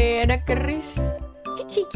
ada keris. Kiki.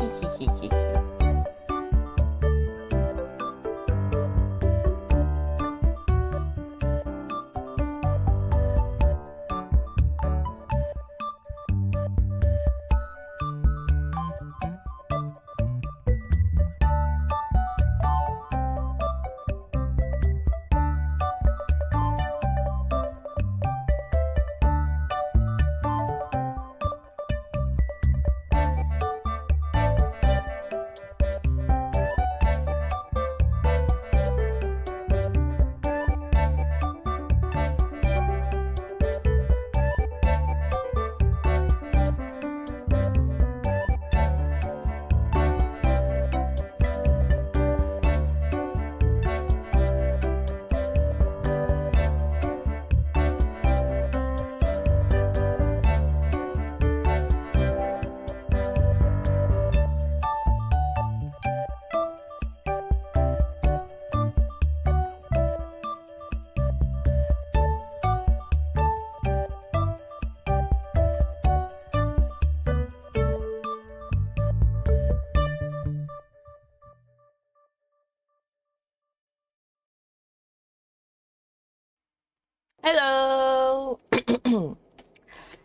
Hello.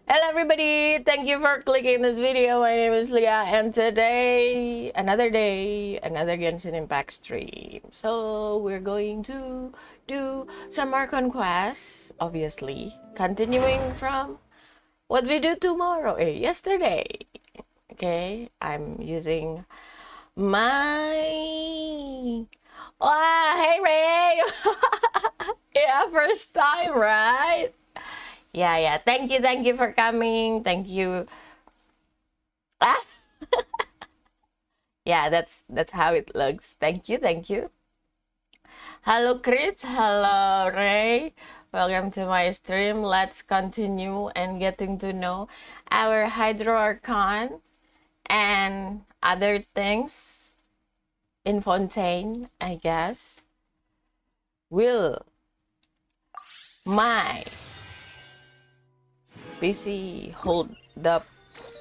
Hello everybody, thank you for clicking this video. My name is Leah and today, another day, another Genshin Impact stream. So we're going to do some Archon quests, obviously, continuing from what we do yesterday. Okay, I'm using my... Wow, hey Ray! Yeah, first time, right? Yeah. Thank you for coming. Thank you. Ah. Yeah, that's how it looks. Thank you. Hello Chris, hello Ray. Welcome to my stream. Let's continue and getting to know our Hydro Archon and other things in Fontaine, I guess. Will my PC hold up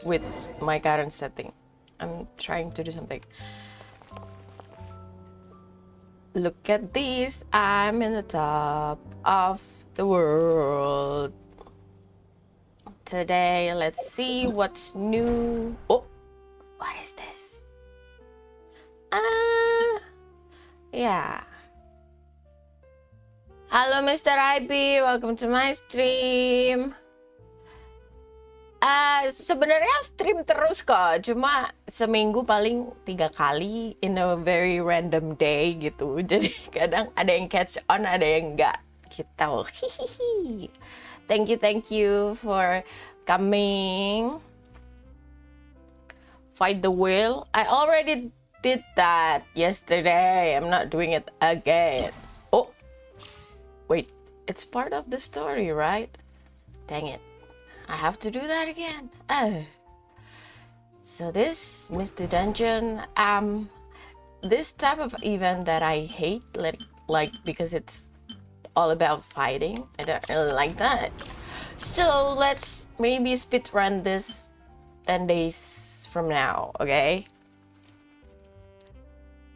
with my current setting? I'm trying to do something. Look at this, I'm in the top of the world. Today, let's see what's new. Oh, what is this? Yeah. Halo Mr. IP, welcome to my stream. Sebenarnya stream terus kok, cuma seminggu paling 3 kali in a very random day gitu. Jadi kadang ada yang catch on, ada yang enggak gitu. Hihihi. Thank you for coming. Fight the whale. I already did that yesterday. I'm not doing it again. Oh, wait, it's part of the story, right? Dang it. I have to do that again. Oh. So this Misty Dungeon, this type of event that I hate, like because it's all about fighting. I don't really like that. So let's maybe speed run this 10 days from now, okay?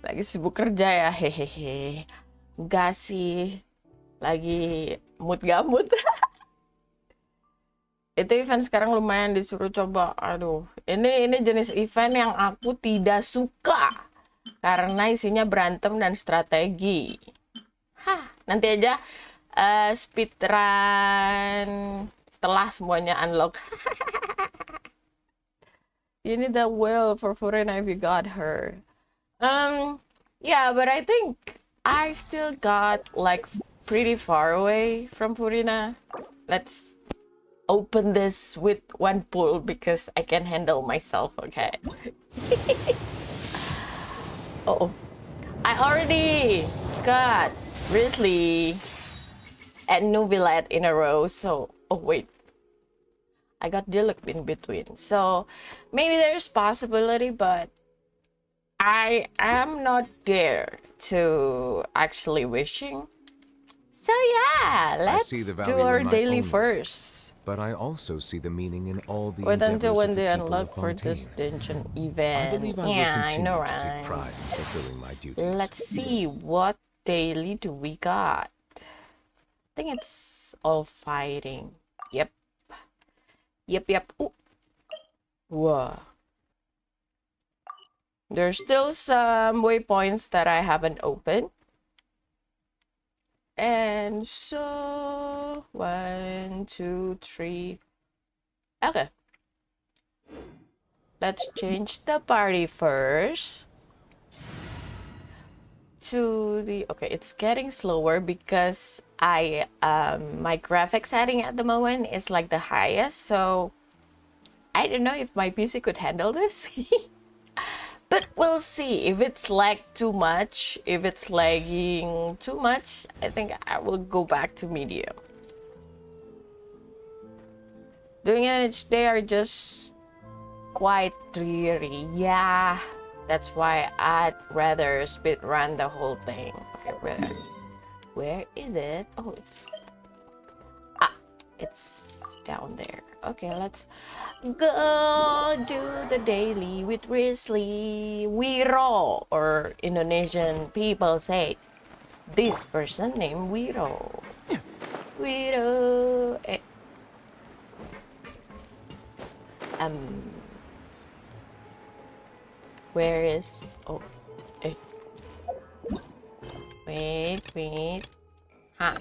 Lagi sibuk kerja ya, hehehe. Enggak sih, lagi mood gamut. Itu event sekarang lumayan disuruh coba. Aduh, ini jenis event yang aku tidak suka karena isinya berantem dan strategi. Nanti aja speedrun setelah semuanya unlock. You need that whale for Furina if you got her. Yeah, but I think I still got like pretty far away from Furina. Let's open this with one pull because I can handle myself, okay? Oh, I already got Grizzly and Nubilet in a row, so... Oh, wait. I got Diluc in between, so maybe there's possibility, but I am not there to actually wishing. So yeah, let's do our daily first. but I also see the meaning in all the Wait until endeavors when of the they people of unlock for this Fontaine. dungeon I event. believe I will Yeah, I continue know, to take pride in right? fulfilling my duties. Let's see what daily do we got. I think it's all fighting. Yep. Yep. Ooh. Whoa. There's still some waypoints that I haven't opened. And so 1, 2, 3. Okay. Let's change the party first to the okay. It's getting slower because I my graphic setting at the moment is like the highest, so I don't know if my PC could handle this. But we'll see. If it's lag too much, if it's lagging too much, I think I will go back to medium. Doing it, they are just quite dreary. Yeah, that's why I'd rather speed run the whole thing. Okay, where is it? Oh, it's down there. Okay, let's go do the daily with Risley. Wiro, or Indonesian people say this person named Wiro. Wiro. Where is wait. Ha.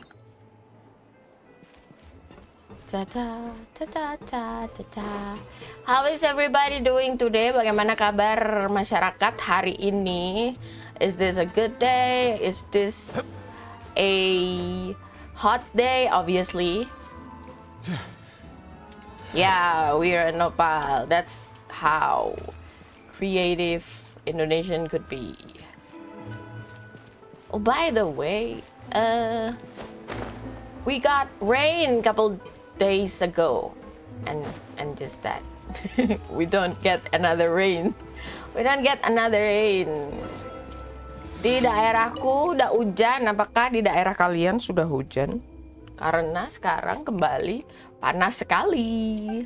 How is everybody doing today? Bagaimana kabar masyarakat hari ini? Is this a good day? Is this a hot day? Obviously. Yeah, we're in Nepal. That's how creative Indonesian could be. Oh, by the way, we got rain a couple days ago, and just that. we don't get another rain. Di daerahku udah hujan. Apakah di daerah kalian sudah hujan? Karena sekarang kembali panas sekali.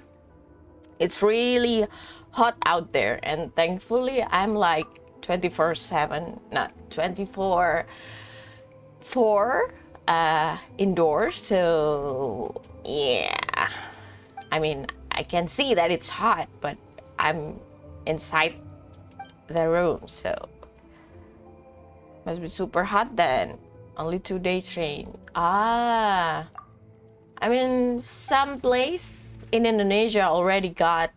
It's really hot out there, and thankfully I'm like 24/7, not 24/4 indoors. So yeah, I mean, I can see that it's hot, but I'm inside the room, so must be super hot then. Only 2 days rain. I mean, some place in Indonesia already got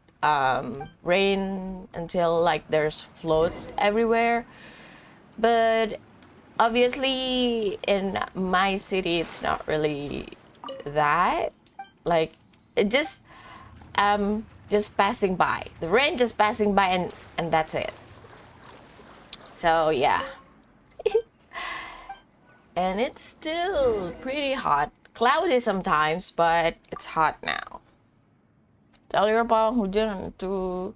rain until like there's flood everywhere, but obviously in my city it's not really that. Like, it just passing by, the rain just passing by, and that's it. So yeah. And it's still pretty hot, cloudy sometimes, but it's hot now. Tell your pawang hujan to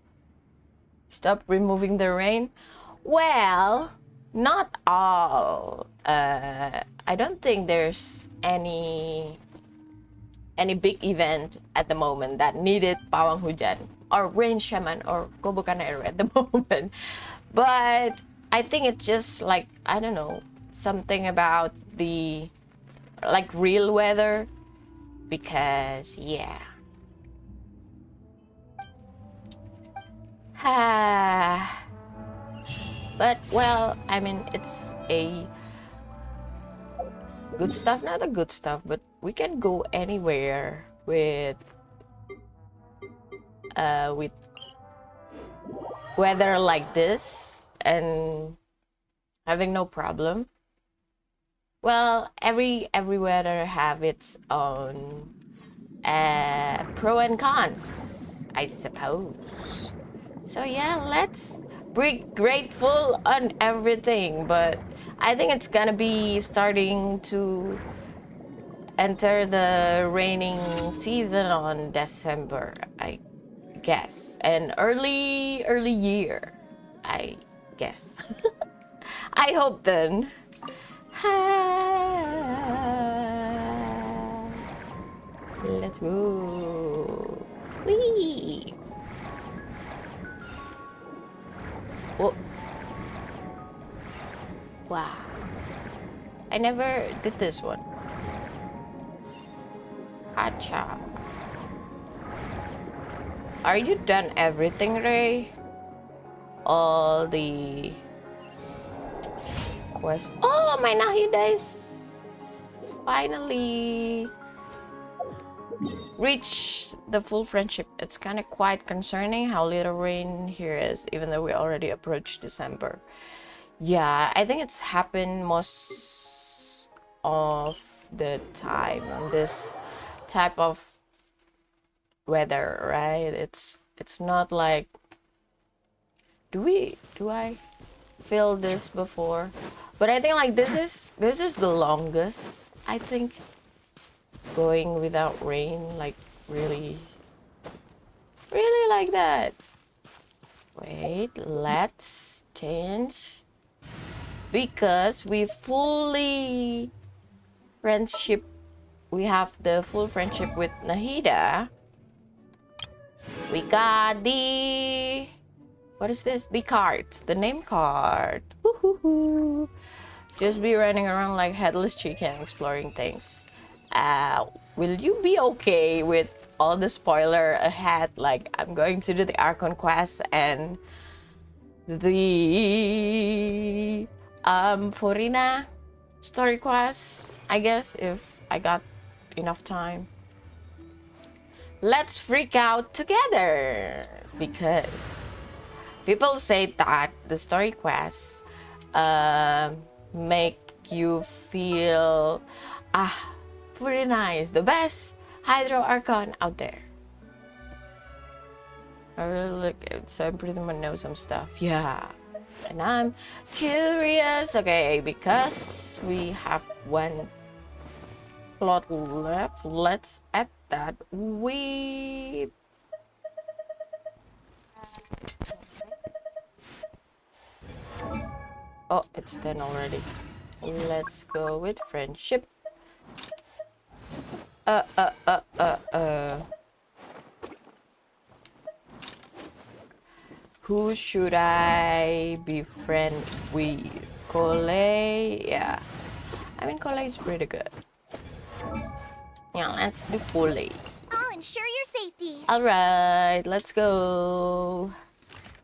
stop removing the rain. Well, not all. I don't think there's any big event at the moment that needed pawang hujan or rain shaman or kobokanero at the moment. But I think it's just like, I don't know, something about the like real weather, because yeah. But well, I mean, it's a good stuff, not a good stuff, but we can go anywhere with weather like this and having no problem. Well, every weather have its own pro and cons, I suppose. So yeah, let's be grateful on everything, but I think it's gonna be starting to enter the raining season on December, I guess, and early year, I guess. I hope then. Let's go. Whee! Oh. Wow. I never did this one. Acha. Are you done everything, Ray? All the quests. Oh, my Nahida is finally reached the full friendship. It's kind of quite concerning how little rain here is, even though we already approached December. Yeah, I think it's happened most of the time on this type of weather, right? It's not like do I feel this before? But I think like this is the longest, I think, going without rain, like really like that. Wait, let's change because we have the full friendship with Nahida. We got the what is this? The cards, the name card. Woo-hoo-hoo. Just be running around like headless chicken exploring things. Will you be okay with all the spoiler ahead? Like I'm going to do the Archon quest and the Forina story quest, I guess, if I got enough time. Let's freak out together because people say that the story quests make you feel pretty nice, the best Hydro Archon out there. I really look it, so I pretty much know some stuff. Yeah, and I'm curious. Okay, because we have one plot left, let's add that. Oh, it's 10 already. Let's go with friendship. Who should I befriend with? Cole? Yeah. I mean, Cole is pretty good. Yeah, let's do Cole. I'll ensure your safety. Alright, let's go.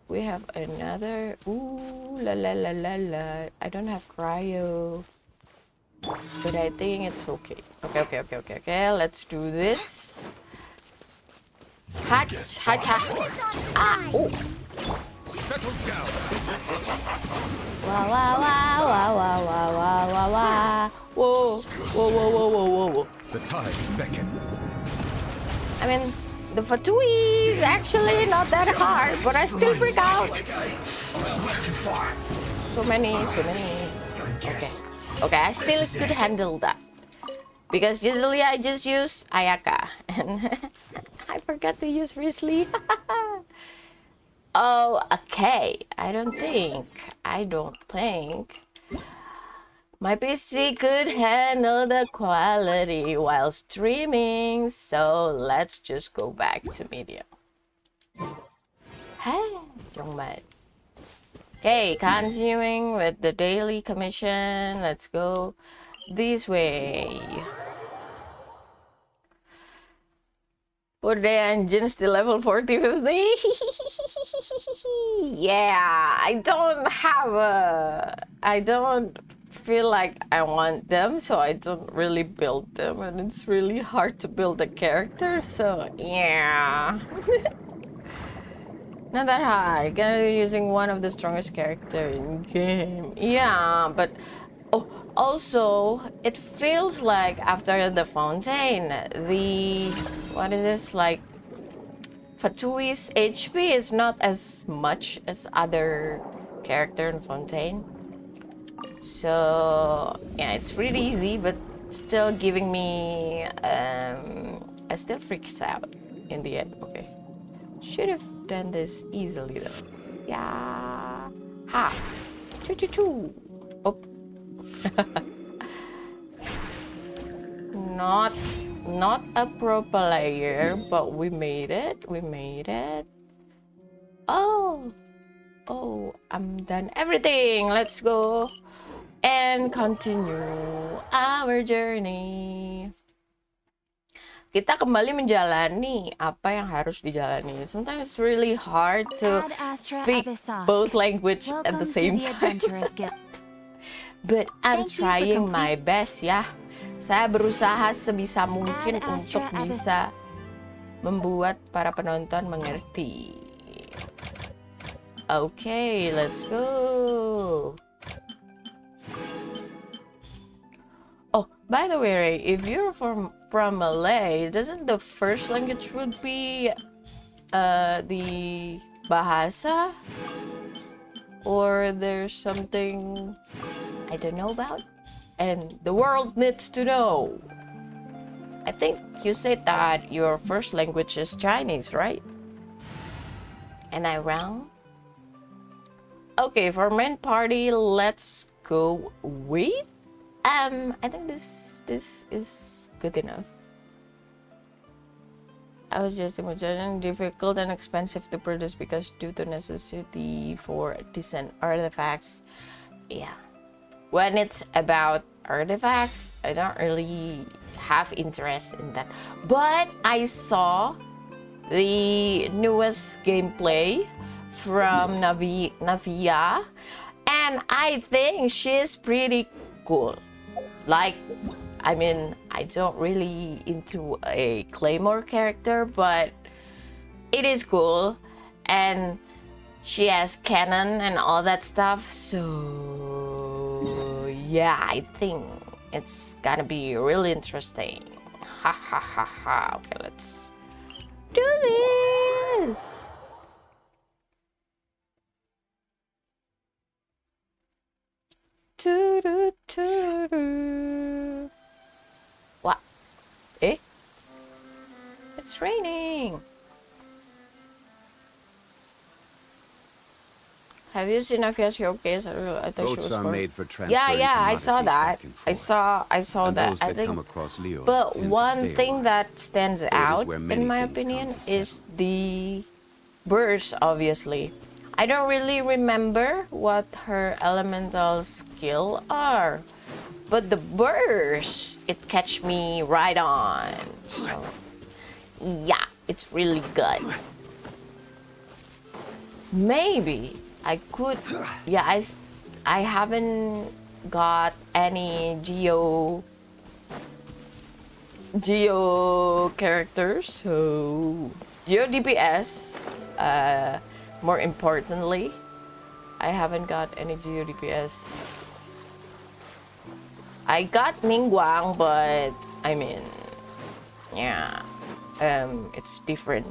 We have another. Ooh, la la la la la. I don't have cryo. But I think it's okay. Okay. Let's do this. Hacha. Oh. Settle down. Wow. Whoa. The tides beckon. I mean, the Fatui is actually not that hard, but I still freak out. So many. Okay, I still could handle that. Because usually I just use Ayaka. And I forgot to use Risley. Oh, okay. I don't think my PC could handle the quality while streaming, so let's just go back to medium. Hey, 정말. Okay, continuing with the daily commission. Let's go this way. Put the engine still level 40, 50. Yeah, I don't feel like I want them, so I don't really build them, and it's really hard to build a character, so yeah. Not that hard. Gonna using one of the strongest character in game. Yeah, but also it feels like after the Fontaine, what is this, like Fatui's HP is not as much as other character in Fontaine. So yeah, it's pretty easy, but still giving me I still freaks out in the end. Okay, should have done this easily though. Yeah, ha, choo. Oh, not a pro player, but we made it. We made it. Oh, I'm done everything. Let's go and continue our journey. Kita kembali menjalani apa yang harus dijalani. Sometimes it's really hard to speak both language at the same time. But I'm trying my best ya. Saya berusaha sebisa mungkin untuk bisa membuat para penonton mengerti. Okay, let's go. Oh, by the way, Ray, if you're from Malay, doesn't the first language would be the bahasa? Or there's something I don't know about? And the world needs to know. I think you said that your first language is Chinese, right? Am I wrong? Okay, for main party, let's go with I think this is good enough. I was just imagining difficult and expensive to produce because due to necessity for decent artifacts. Yeah. When it's about artifacts, I don't really have interest in that. But I saw the newest gameplay from Navia, and I think she's pretty cool. Like, I mean, I don't really into a Claymore character, but it is cool, and she has cannon and all that stuff, so yeah, I think it's gonna be really interesting. Ha ha ha ha. Okay, let's do this. What? Eh? It's raining. Have you seen Afia's showcase? I thought she Boats was are for... made for transferring Yeah, I saw that. commodities back and I forth. saw And that. those I that think. come across Leo But tend to one stay thing a while. that stands out, where in many my things come opinion, to is settle. the burst, obviously. I don't really remember what her elemental skill are, but the burst, it catch me right on. So, yeah, it's really good. Maybe I could, yeah, I haven't got any Geo characters, so Geo DPS. More importantly, I haven't got any Geo DPS. I got Ningguang, but I mean, yeah, it's different.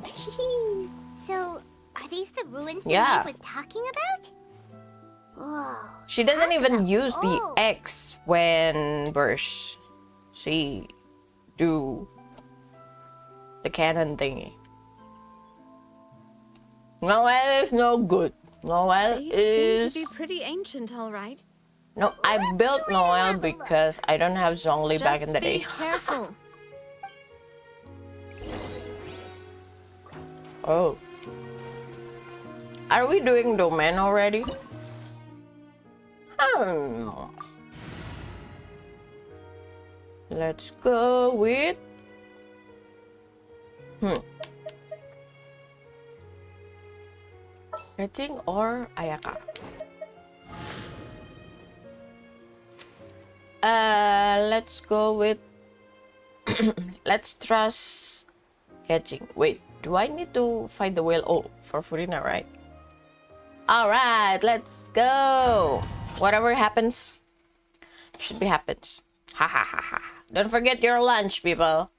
So, are these the ruins the Yeah. Knave was talking about? Whoa. She doesn't talk even about use the old. X when burst. She do the cannon thingy. Noel is no good. Noel They is... seem to be pretty ancient, all right. No, I built go in and Noel have a look. because I don't have Zhongli back in Just the be day. careful. Oh. Are we doing domain already? Let's go with... Fetching or Ayaka? Let's go with... Let's trust catching. Wait, do I need to fight the whale? Oh, for Furina, right? Alright, let's go. Whatever happens, should be happens. Ha ha ha ha. Don't forget your lunch, people.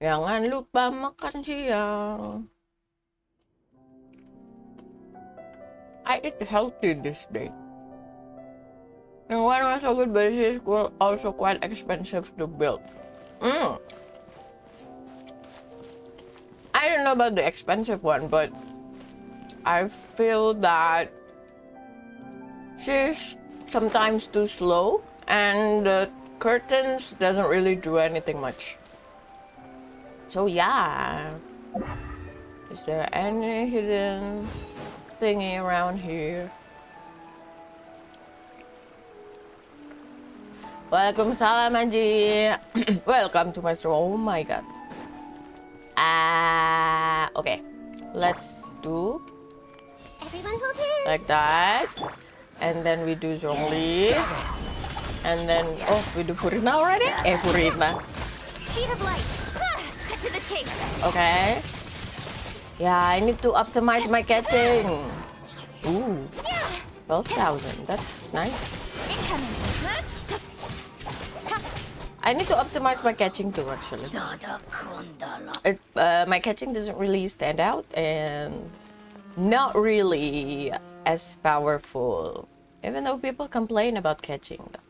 Jangan lupa makan siang. I eat healthy this day. And one was so good, but it's also quite expensive to build. I don't know about the expensive one, but I feel that she's sometimes too slow, and the curtains doesn't really do anything much. So yeah. Is there any hidden thingy around here? Waalaikumsalam Anji. Welcome to my stream. Oh my god. Okay. Let's do Everyone focus. like that. And then we do Zhongli. And then, oh, we do Furina already? Furina. Speed of light. Cut to the chase. Okay. Yeah, I need to optimize my catching. Ooh, 12,000. That's nice. Incoming. I need to optimize my catching too, actually. My catching doesn't really stand out and not really as powerful, even though people complain about catching though.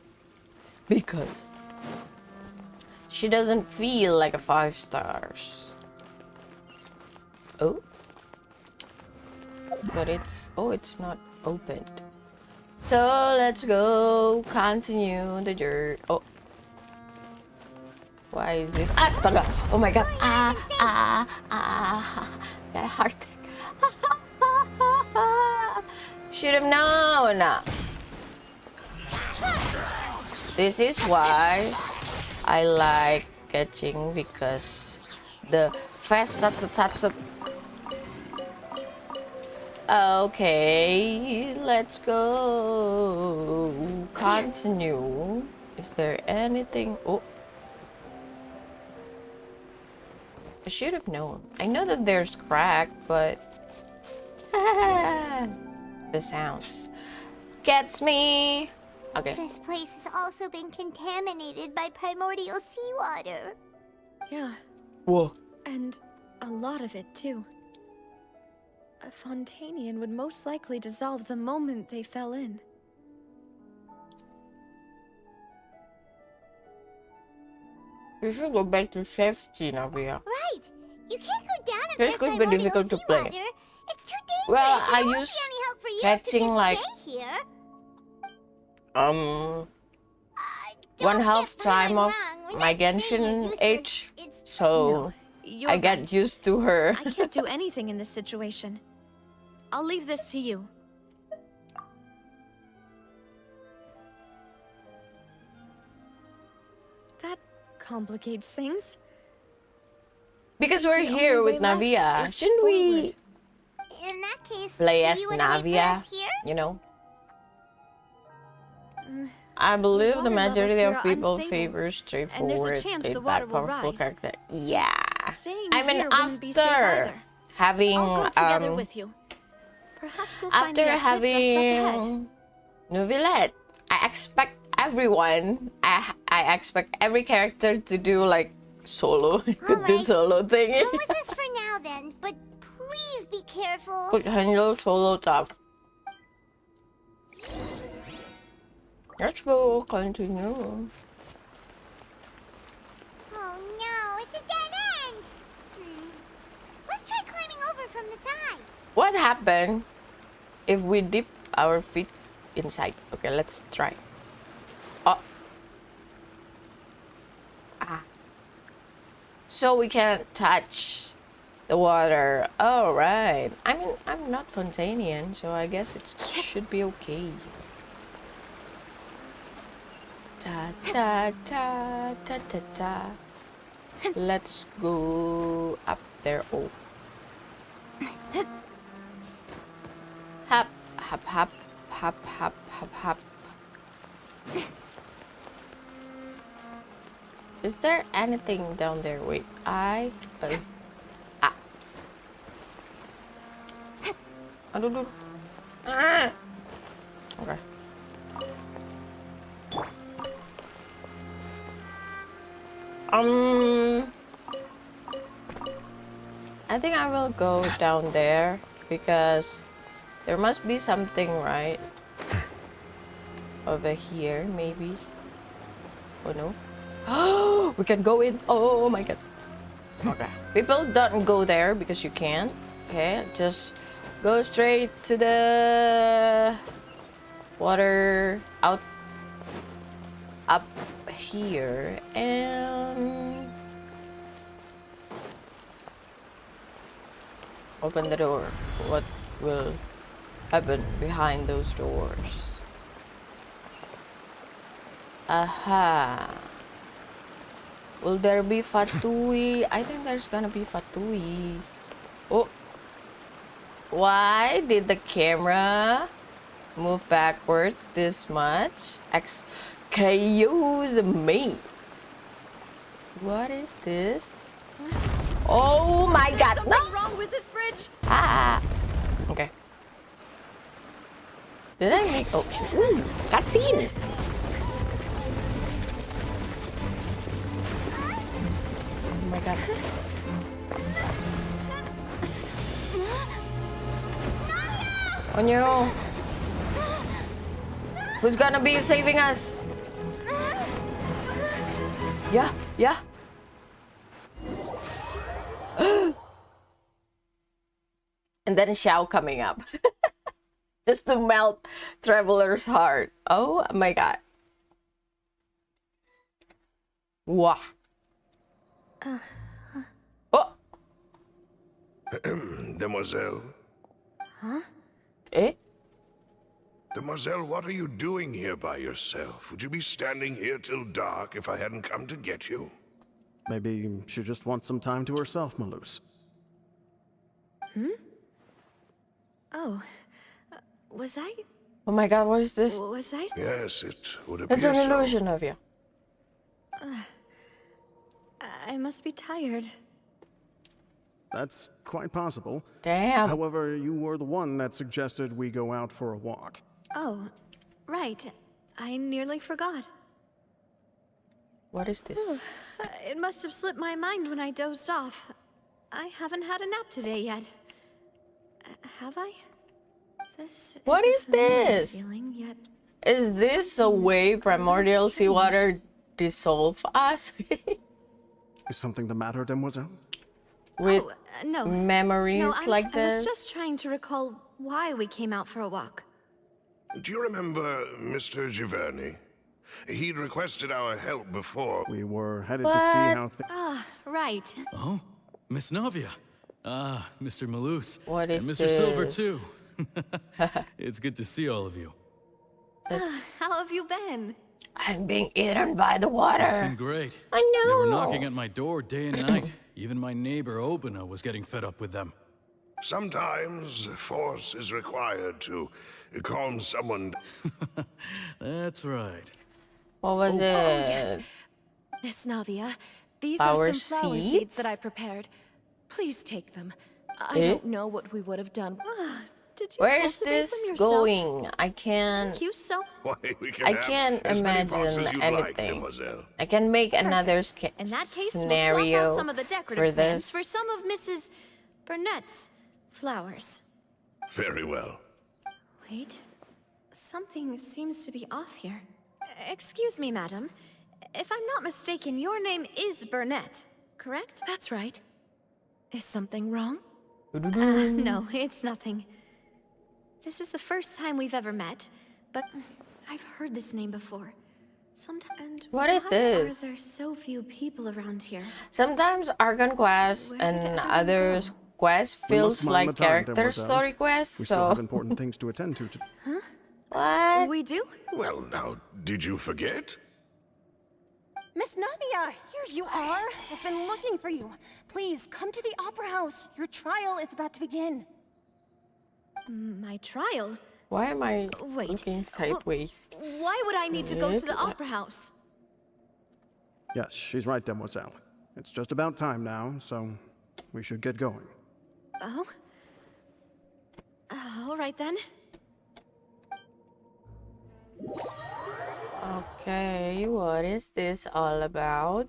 Because she doesn't feel like a 5 stars. Oh. But it's not opened. So let's go continue the journey. Oh. Why is it? Astaga! Oh my god! Got a heart attack. Should have known. This is why I like catching, because the fast sat. Okay, let's go. Continue. Is there anything? Oh. I should have known. I know that there's crack, but the sounds gets me. Okay. This place has also been contaminated by primordial seawater. Yeah, Whoa. and a lot of it too. A Fontanian would most likely dissolve the moment they fell in. We should go back to safety, Navia. Right. You can't go down if This there's could be primordial difficult to play. seawater. It's too dangerous. Well, and I it won't use be any help for you catching, to just like, stay here. One Don't half get time me of wrong. We're my not saying Genshin you're useless. age, It's so No, you're I get right. used to her. I can't do anything in this situation. I'll leave this to you. That complicates things. Because we're The here only with way left Navia. is Shouldn't we forward. in that case. play do as you wanna wait for Navia? us here? You know? Mm, I believe the water levels majority here of are people unstable, favor straightforward, chance the laid-back, water will powerful rise. character. Yeah. Staying I mean, here wouldn't be safe after either. having I'll go together with you. Perhaps we'll find the after exit just up ahead. having Novelet, I expect everyone. I expect every character to do like solo, could do Alright. solo thing. Go with us for now then, but please be careful. Could handle solo stuff. Let's go continue. Oh no, it's a dead end. Let's try climbing over from the side. What happened if we dip our feet inside? Okay, let's try. Oh. So we can't touch the water. All right. I mean, I'm not Fontanian, so I guess it should be okay. Ta ta ta ta ta ta. Let's go up there. Oh. Hop, hop, hop, hop, hop, hop, hop. Is there anything down there? Wait, ah. Aduh. Ah. Okay. I think I will go down there because there must be something right over here, maybe. Oh no. Oh, we can go in. Oh my god. Okay. People don't go there because you can't. Okay, just go straight to the water out up here and Open the door. What will happen behind those doors? Aha. Will there be Fatui? I think there's gonna be Fatui. Oh. Why did the camera move backwards this much? Excuse me. What is this? Oh my god. Something wrong with this bridge? Ah. Okay. Did I make... Oh, ooh, cutscene. Oh my god. Oh no. Who's gonna be saving us? Yeah, yeah. And then Xiao coming up. Just to melt Traveler's heart. Oh my god. Wow. Oh! Demoiselle. Eh? Demoiselle, what are you doing here by yourself? Would you be standing here till dark if I hadn't come to get you? Maybe she just wants some time to herself, Malus. Oh, was I? Oh my god, what is this? Was I? Yes, it would appear It's an so. illusion of you. I must be tired. That's quite possible. Damn. However, you were the one that suggested we go out for a walk. Oh, right. I nearly forgot. What is this? It must have slipped my mind when I dozed off. I haven't had a nap today yet. Have I? This What a is familiar this? Feeling, yet Is this a way primordial seawater dissolve us? Is something the matter, Demoiselle? With no. memories No, like I this? was just trying to recall why we came out for a walk. Do you remember Mr. Giverny? He'd requested our help before. We were headed to see how things... Ah, right. Oh, Miss Navia. Ah, Mr. Malus. What is and Mr. Silver, this? too. It's good to see all of you. How have you been? I'm being eaten by the water. Been great. I know. They were knocking at my door day and night. Even my neighbor Obina was getting fed up with them. Sometimes force is required to calm someone. That's right. What was it? yes. Miss Navia, these Flower are some flower seeds that I seeds? prepared. Please take them. I Eh? don't know what we would have done. Did you Where is cultivate this them yourself? going? I can't. Thank you so. Why, we can I have can't as many pots imagine as you'd like, anything. Demoiselle. I can make another In that case, we'll swap scenario out some of the for decorative plants this. for some of Mrs. Burnett's flowers. Very well. Wait, something seems to be off here. Excuse me, madam. If I'm not mistaken, your name is Burnett, correct? That's right. Is something wrong? No, it's nothing. This is the first time we've ever met, but I've heard this name before. Sometimes. What is Why this? are there so few people around here? Sometimes Archon quests Where did and everyone other go? quests We feels must mind like the time, character Demoiselle. story quests. We still So have important things to attend to. what? We do? Well, now, did you forget? Miss Navia, here you are. I've been looking for you. Please, come to the Opera House. Your trial is about to begin. My trial? Why am I Wait, looking sideways? Why would I need to go to the opera house? Yes, she's right, Demoiselle. It's just about time now, so we should get going. Oh? All right then. Okay, what is this all about?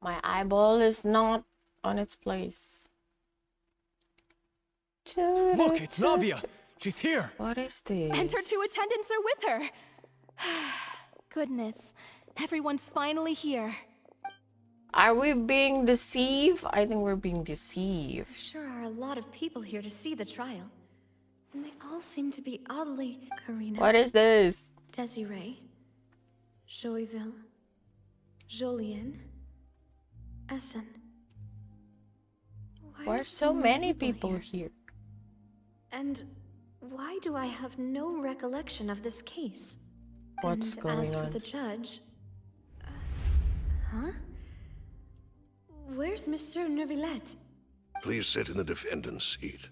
My eyeball is not on its place. Look, it's Navia. She's here. What is this? And her two attendants are with her. Goodness, everyone's finally here. Are we being deceived? I think we're being deceived. Sure are a lot of people here to see the trial. And they all seem to be oddly... Karina, What is this? Desiree, Joyville, Jolien, Essen. Why are are so many people here? And why do I have no recollection of this case? What's and going as on? for the judge... huh? Where's Mr. Neuvillette? Please sit in the defendant's seat.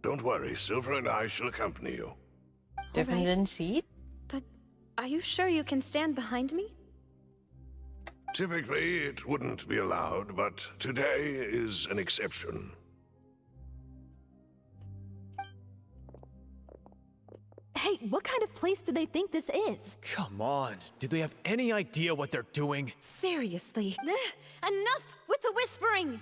Don't worry, Silver and I shall accompany you. Defendant seat? But are you sure you can stand behind me? Typically, it wouldn't be allowed, but today is an exception. Hey, what kind of place do they think this is? Come on. Do they have any idea what they're doing? Seriously. Enough with the whispering!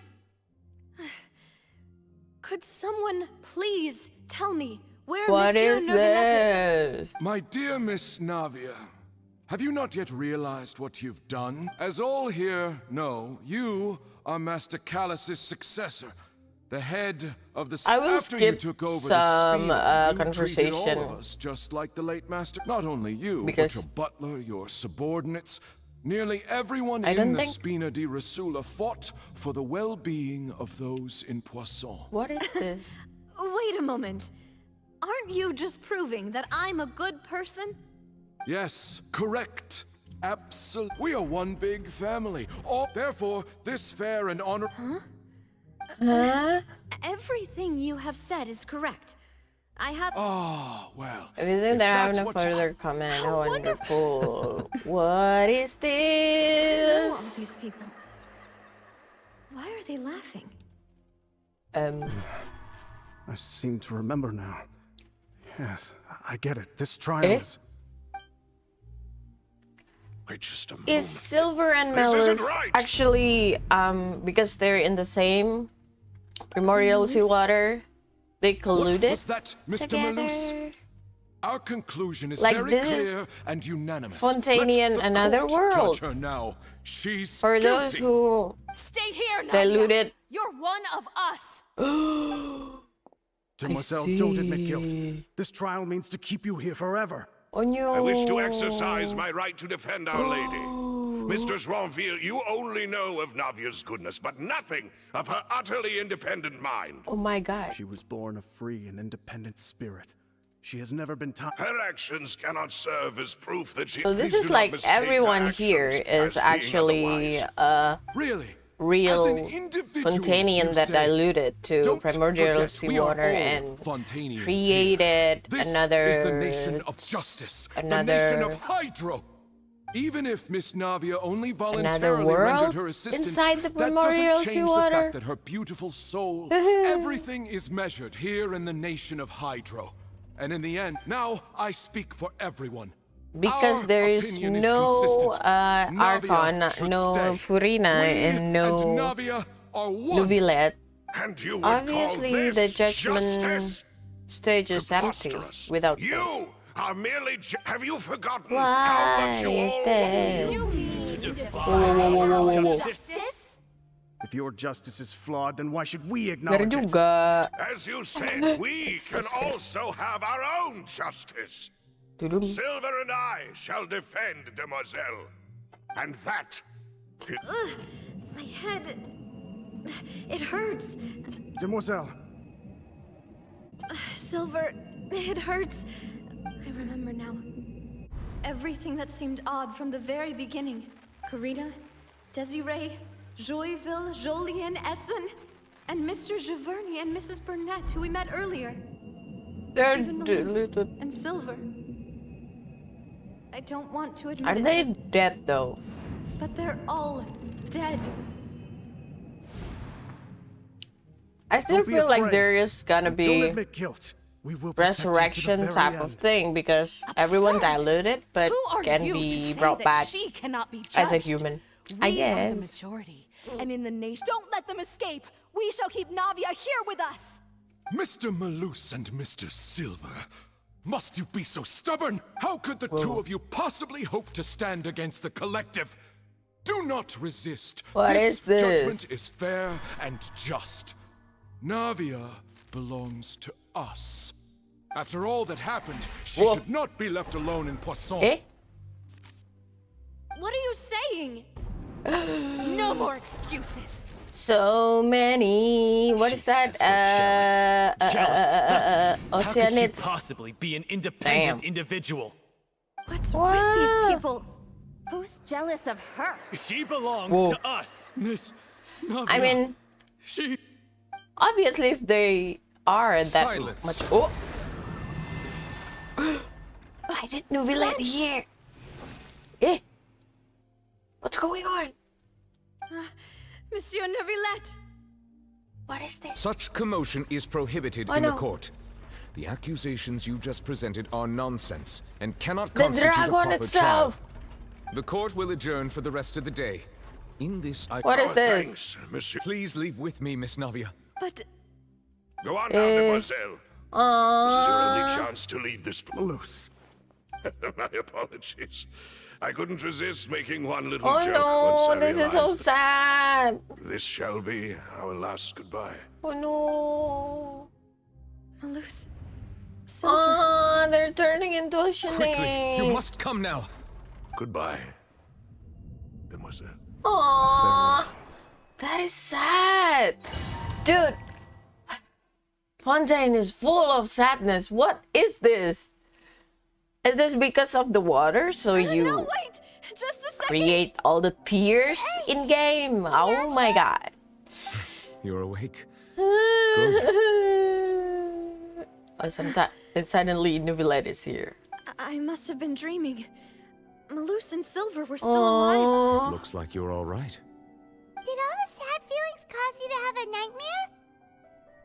Could someone please tell me where What Monsieur is Neuvillette is? this? My dear Miss Navia, have you not yet realized what you've done? As all here know, you are Master Callus's successor, the head of the... I will After you skip took over some the Spina, you treated all conversation. of us just like the late Master. Not only you, Because- but your butler, your subordinates, nearly everyone I don't in the think- Spina di Rasula fought for the well-being of those in Poisson. What is this? Wait a moment. Aren't you just proving that I'm a good person? Yes, correct. Absolutely. We are one big family. Therefore, this fair and honor... Huh? Everything you have said is correct. I have... Oh, well. Everything if that I have that's no what you- further comment. How How wonderful. What is Who are this? these people? Why are they laughing? I seem to remember now. Yes, I get it. This trial Eh? is... Wait just a moment. Is Silver and This isn't Melus right. actually, because they're in the same primordial seawater, they What colluded was that, Mr. Malus? together? Our conclusion is Like, very this clear is and unanimous. Fontaine Let the another court world. judge her now. She's For those guilty. who Stay here now. diluted. You're one of us. Demoiselle, don't admit guilt. This trial means to keep you here forever. Oh no. I wish to exercise my right to defend Our Lady. Mr. Joinville, you only know of Navia's goodness, but nothing of her utterly independent mind. Oh my god. She was born a free and independent spirit. She has never been taught... Her actions cannot serve as proof that she... So this Please is do not like mistake her everyone here actions is as being actually otherwise. Really? As real an individual, Fontanian you that say. diluted to Don't primordial forget, we are seawater all and Fontanians created here. This another is the nation of justice, the nation another of Hydro. Even if Miss Navia only voluntarily world rendered her assistance, inside the that primordial doesn't change the seawater? fact that her beautiful soul, everything is measured here in the nation of Hydro. And in the end, now I speak for everyone. because Our there is opinion is no consistent. Navia Archon, should no stay. Furina, We and no and Navia are one. Neuvillette. And you would Obviously, call the this judgment justice? stage is empty Preposterous. without them. You are merely... Have you forgotten how Why much you is all... this? Justice? If your justice is flawed, then why should we acknowledge Meron it? juga. As you said, we can also have our own justice. Tudum. Silver and I shall defend Demoiselle. And that... My head... It hurts. Demoiselle, Silver, it hurts. I remember now. Everything that seemed odd from the very beginning. Karina, Desiree, Joyville, Jolien, Essen, and Mr. Giverny and Mrs. Burnett, who we met earlier. They're Even Melus diluted. and Silver. I don't want to admit Are it, they dead though? but they're all dead. I still Don't be feel like afraid. there is gonna don't be admit guilt. We will protect you to the resurrection very type end. of thing because everyone Absurd. diluted but Who are can you to be say brought that back she cannot be as a judged? human. We I are the guess. majority, and in the nation. Don't let them escape. We shall keep Navia here with us. Mr. Malus and Mr. Silver, must you be so stubborn? How could the two of you possibly hope to stand against the collective? Do not resist. What is this? Judgment is fair and just. Navia belongs to us. After all that happened, she Whoa. should not be left alone in Poisson. Eh? What are you saying? No more excuses. So many. What is that? How could she Oceanids. possibly be an independent Damn. individual? What's with these people? Who's jealous of her? She belongs Whoa. to us. Miss Navia. I mean, she. obviously, if they are that Silence. much. Oh! Why did Nuvillet here? Eh? What's going on? Monsieur Neuvillette! What is this? Such commotion is prohibited Oh, in the no. court. The accusations you just presented are nonsense and cannot The constitute a dragon proper itself! trial. The court will adjourn for the rest of the day. In this, I... What is this? Thanks, Monsieur. Please leave with me, Miss Navia. But Go on now, mademoiselle. This is your only chance to leave this. Loose. My apologies. I couldn't resist making one little Oh joke no, once I this is so realized that sad. this shall be our last goodbye. Oh no. Malus, Silver, Oh, they're turning into a Quickly, you Shanae. must come now. Goodbye, mademoiselle. Aww, that is sad. Dude, Fontaine is full of sadness. What is this? Is this because of the water? So you no, wait! Just a second! create all the tears in game? Oh my god. You're awake. Oh, sometimes suddenly Nuvillet is here. I must have been dreaming. Malus and Silver were still alive. Oh, Looks like you're all right. Did all the sad feelings cause you to have a nightmare?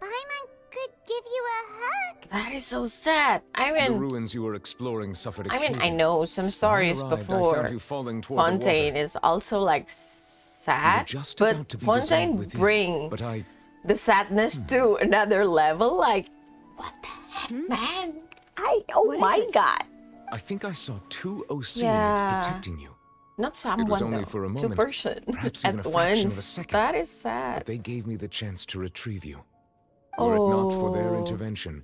Paimon could give you a hug. that is so sad. I The mean, ruins you were exploring suffered a I caving. know some stories When I arrived, I before. found you falling toward the water. Fontaine is also like You were sad, just but about to be Fontaine dissolved within, bring but I... the sadness to another level. Like, what the heck, man? Oh What is my it? god! I think I saw two Oceanids Yeah. protecting you. Not someone, It was only though. for a Two moment, person perhaps at even a fraction of a once. second. That is sad. But they gave me the chance to retrieve you. Were it not for their intervention,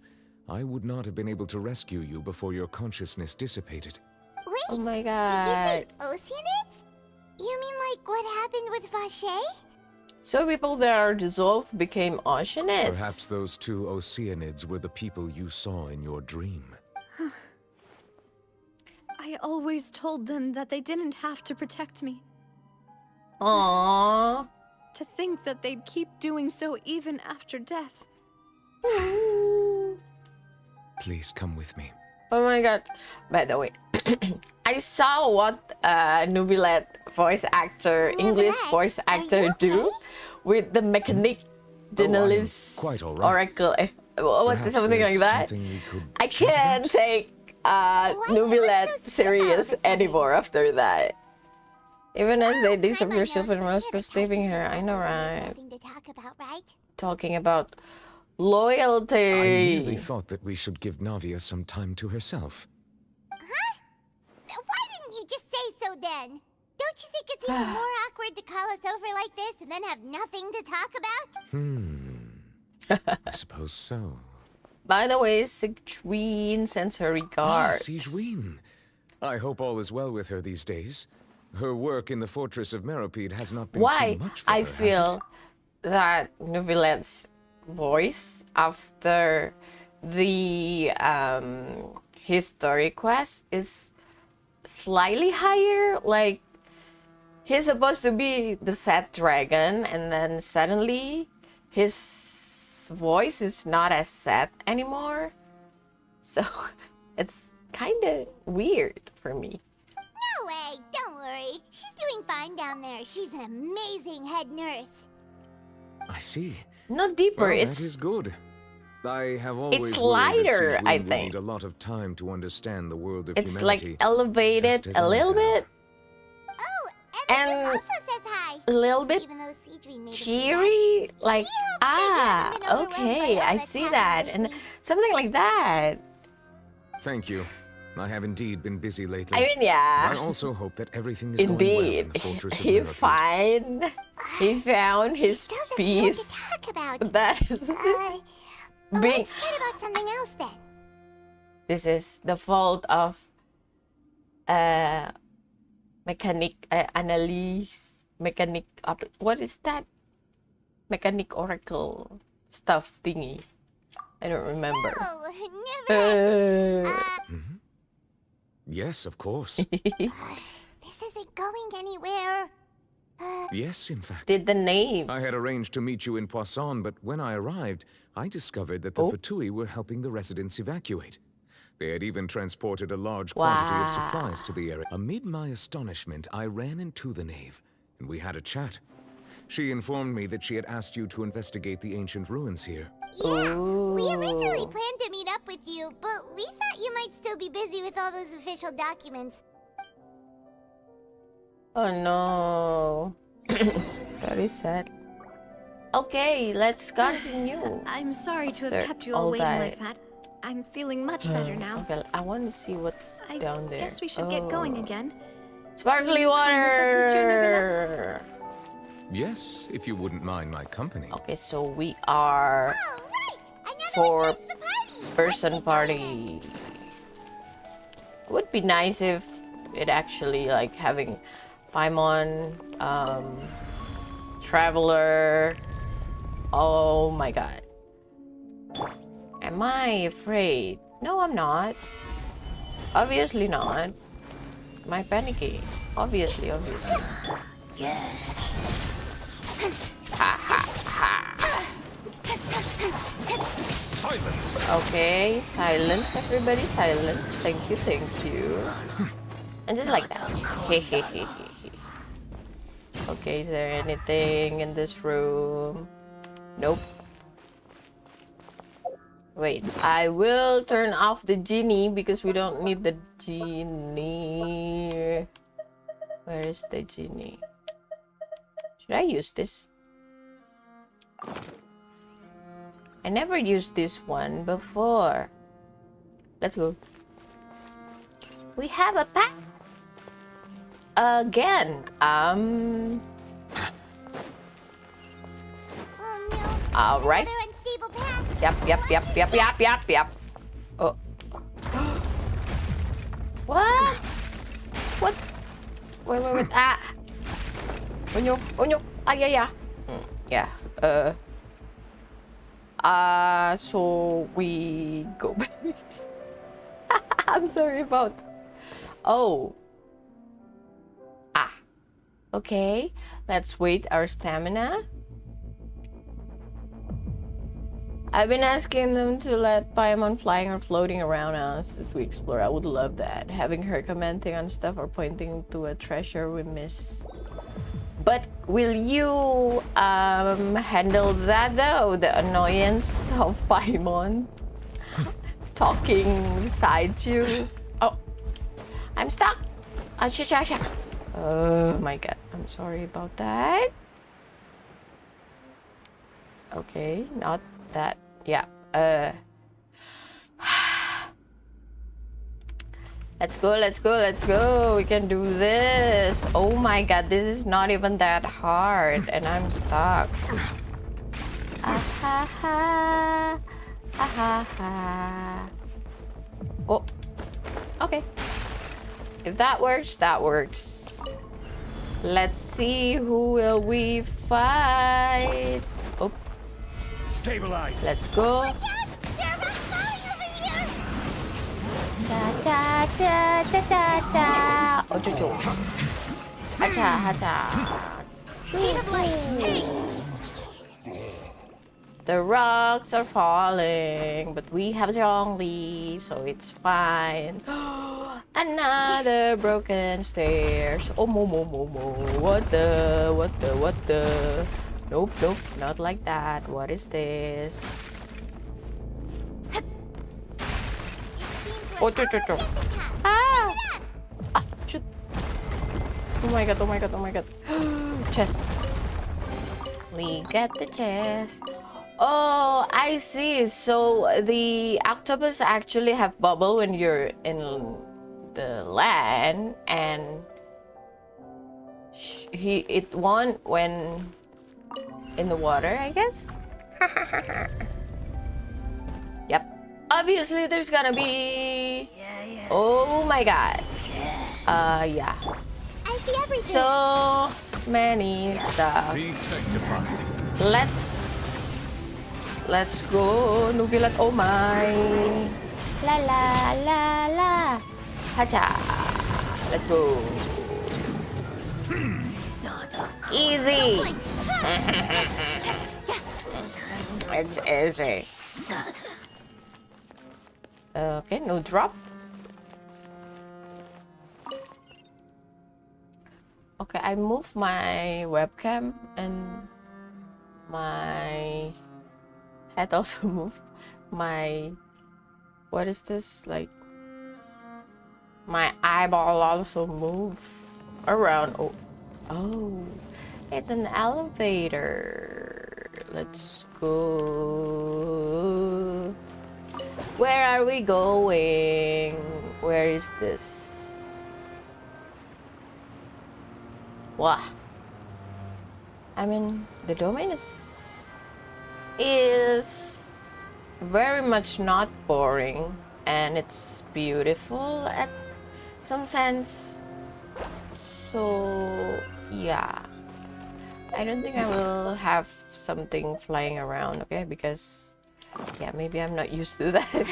I would not have been able to rescue you before your consciousness dissipated. Wait, Oh my did you god! say Oceanids? You mean like what happened with Vache? So people that are dissolved became oceanids. Perhaps those two Oceanids were the people you saw in your dream. I always told them that they didn't have to protect me. Aww. To think that they'd keep doing so even after death. Please come with me. Oh my god. By the way, I saw what Nuvillet voice actor, English Nuvillet, voice are actor you do okay? with the mechanic Dinalis quite all right. Oracle. What, Perhaps something like there's that? something we could I chat can't about? take you Nuvillet look so serious sad all of a sudden? anymore after that. Even as they Paimon disappear, knows Silver that was never sleeping here. happens I know, there's right? nothing to talk about, right? Talking about loyalty. I merely thought that we should give Navia some time to herself. Why didn't you just say so then? Don't you think it's even more awkward to call us over like this and then have nothing to talk about? I suppose so. By the way, Sigtween sends her Ah, regards. Sigewinne. I hope all is well with her these days. Her work in the fortress of Meropide has not been Why too much for I her, has feel it? that Nuvillet's voice after the history quest is slightly higher. Like, he's supposed to be the sad dragon, and then suddenly his voice is not as sad anymore. So it's kind of weird for me. No way, don't worry. She's doing fine down there. She's an amazing head nurse. I see. Not deeper. Well, it's that is good. I have always it's worried that lighter, Sigewinne I will think. need a lot of time to understand the world of it's humanity. like elevated just as a I little have. bit, Oh, And- Emma also says hi. a little bit Even though Sigewinne made it cheery. Like, He hopes they haven't been overrun by okay, all I that's see happened that, and lately. something like that. Thank you. I have indeed been busy lately. I mean, yeah. I also hope that everything is going well in Indeed, the fortress of he Meropide. found his Still doesn't know what peace. to talk about. That is being. Let's chat about something else then. This is the fault of mechanic analyst mechanic. What is that? Mechanic oracle stuff thingy. I don't remember. Oh, never. Yes, of course. This isn't going anywhere. Yes, in fact. Did the names? I had arranged to meet you in Poisson, but when I arrived, I discovered that the Fatui were helping the residents evacuate. They had even transported a large quantity of supplies to the area. Amid my astonishment, I ran into the knave, and we had a chat. She informed me that she had asked you to investigate the ancient ruins here. Yeah, we originally planned to meet up with you, but we thought you might still be busy with all those official documents. Oh no. Very sad. Okay, let's continue. I'm sorry to have After kept you all all waiting that. like that. I'm feeling much better now. Okay, I want to see what's I down there. guess we should get going again. Sparkly Will you come with us, Monsieur water. Yes, if you wouldn't mind my company. Okay, so we are Oh, right! Another one joins the party! person party. It would be nice if it actually like having Paimon, Traveler. Oh my god. Am I afraid? No, I'm not. Obviously not. Am I panicking? Obviously. Silence! Okay, silence, everybody, silence. Thank you. And just like that. Okay, is there anything in this room? Nope. Wait, I will turn off the genie because we don't need the genie. Where is the genie? Should I use this? I never used this one before. Let's go. We have a pack. Again. Oh no. All right. Another unstable path. Yep. Oh. What? What? Wait. Ah. Oh no. Ah, yeah. Yeah. So we go back. I'm sorry about. Oh. Ah. Okay. Let's wait our stamina. I've been asking them to let Paimon flying or floating around us as we explore. I would love that. Having her commenting on stuff or pointing to a treasure we miss. But will you handle that though? The annoyance of Paimon talking beside you. Oh, I'm stuck. Oh my god. I'm sorry about that. Okay, not that. Yeah. Let's go. We can do this. Oh my god, this is not even that hard and I'm stuck. Oh. Okay. If that works, that works. Let's see who will we fight. Oh. Stabilize! Let's go. Watch out! There are rocks falling over here! Ta. Oh, Jojo. Hacha. Speed of light! Hey! The rocks are falling, but we have Zhongli, so it's fine. Another broken stairs. Oh, mo. What the? Nope, not like that. What is this? Oh, Jojo. Ah, shoot. Oh my god. Chest. We get the chest. Oh, I see. So the octopus actually have bubble when you're in the land, and it won't when in the water, I guess. Yep. Obviously, there's gonna be. Oh my god. Yeah. I see everything. So many stuff. Be sanctified. Let's go. Nubilat, oh my. La la la la. Hacha. Let's go. Easy. It's easy. Okay, no drop. Okay, I move my webcam and my head also move. My, what is this? Like, my eyeball also move around. Oh, it's an elevator. Let's go. Where are we going? Where is this? Wow. I mean, the domain is very much not boring, and it's beautiful at some sense. So yeah, I don't think I will have something flying around, okay? Because yeah, maybe I'm not used to that.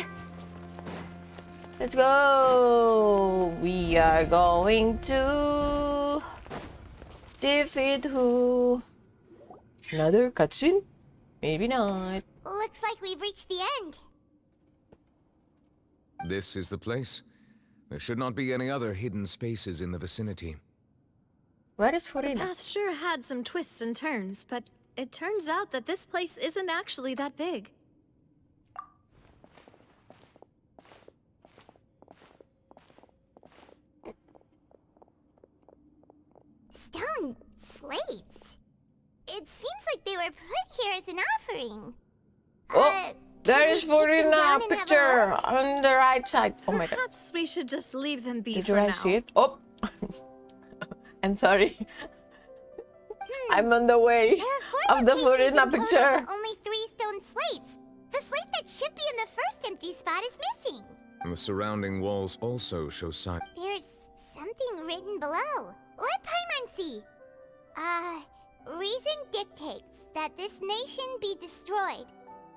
Let's go. We are going to defeat who? Another cutscene? Maybe not. Looks like we've reached the end. This is the place. There should not be any other hidden spaces in the vicinity. Where is The Furina? path sure had some twists and turns, but it turns out that this place isn't actually that big. Stone slates. It seems like they were put here as an offering. Oh, there is Furina picture on the right side. Oh my god. Perhaps we should just leave them be Did for you guys now. see it? Oh, I'm sorry. I'm on the way There are of the four locations Furina in total, picture. but only 3 stone slates. The slate that should be in the first empty spot is missing. And the surrounding walls also show signs. There's something written below. Let Paimon see. Reason dictates that this nation be destroyed.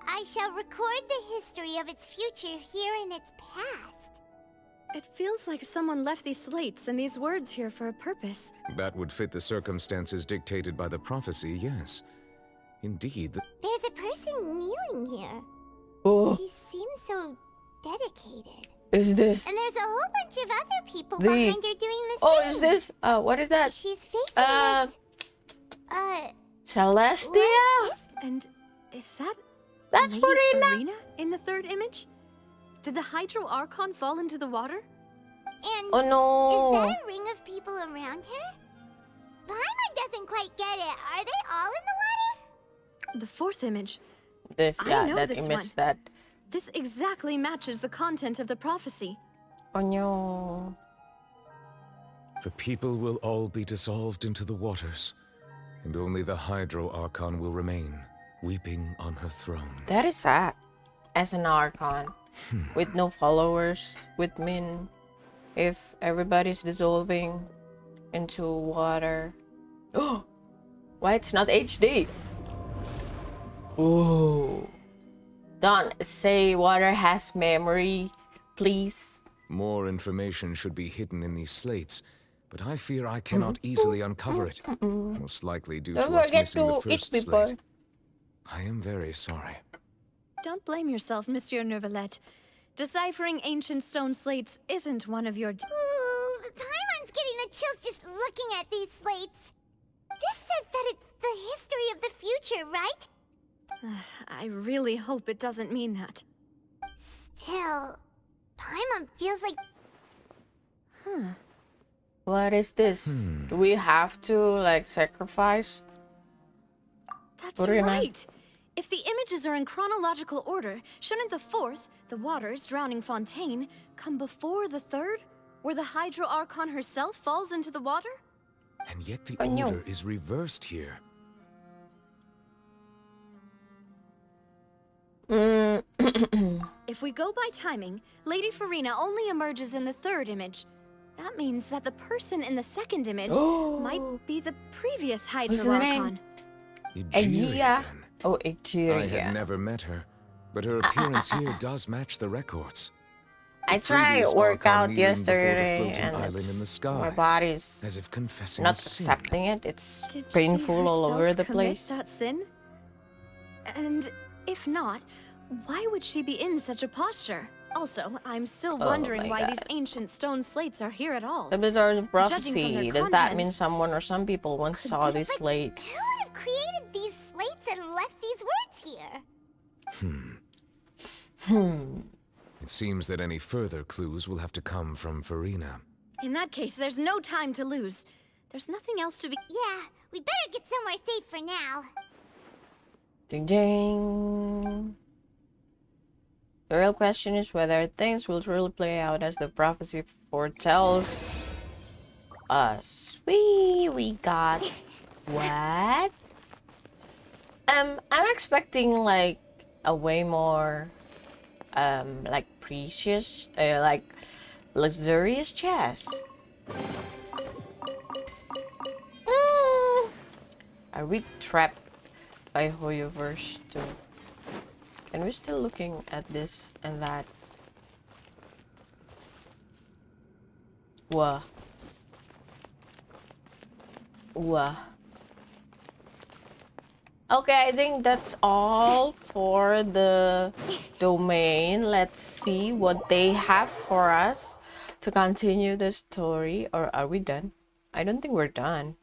I shall record the history of its future here in its past. It feels like someone left these slates and these words here for a purpose. That would fit the circumstances dictated by the prophecy, yes. Indeed, There's a person kneeling here. Oh, She seems so dedicated. is this And there's a whole bunch of other people the? behind her doing the same. Oh, is this? What is that? She's facing us. Celestia? What is And is that That's Lady Furina. Furina in the third image? Did the Hydro Archon fall into the water? And Oh is no. that a ring of people around her? Paimon doesn't quite get it. Are they all in the water? The fourth image. This, I yeah, know that this image one. that. This exactly matches the content of the prophecy. Oh no. the people will all be dissolved into the waters, and only the Hydro Archon will remain, weeping on her throne. That is sad. As an Archon. With no followers. With Min. If everybody's dissolving into water. Oh! Why it's not HD? Ooh. Don't say water has memory, please. More information should be hidden in these slates, but I fear I cannot easily uncover it. Most likely due to Don't us forget missing the to eat first before. slate. I am very sorry. Don't blame yourself, Monsieur Neuvillette. Deciphering ancient stone slates isn't one of your... Ooh, Paimon's getting the chills just looking at these slates. This says that it's the history of the future, right? I really hope it doesn't mean that. Still, Paimon feels like... What is this? Do we have to, like, sacrifice? That's Furina. right! If the images are in chronological order, shouldn't the fourth, the waters drowning Fontaine, come before the third, where the Hydro Archon herself falls into the water? And yet the Oh, no. order is reversed here. If we go by timing, Lady Furina only emerges in the third image. That means that the person in the second image might be the previous Hydra What's the name? Archon. Egeria. then. Oh, I had Egeria. never met her, but her appearance here does match the records. I The tried previous workout Archon kneeling before the yesterday floating and island in the my skies, body's as if confessing not a sin. accepting it. It's Did she painful all over herself the commit place. that sin? And if not, why would she be in such a posture? Also, I'm still wondering my why God. these ancient stone slates are here at all. The bizarre Judging from prophecy. their Does that mean contents, someone or some people once saw these slates? Who would have created these slates and left these words here? It seems that any further clues will have to come from Farina. In that case, there's no time to lose. There's nothing else to be. Yeah, we better get somewhere safe for now. Ding ding. The real question is whether things will truly play out as the prophecy foretells us. We got what? I'm expecting like a way more like precious, like luxurious chest. Are we trapped by Hoyoverse too? Can we still looking at this and that? Wah. Wah. Okay, I think that's all for the domain. Let's see what they have for us to continue the story. Or are we done? I don't think we're done.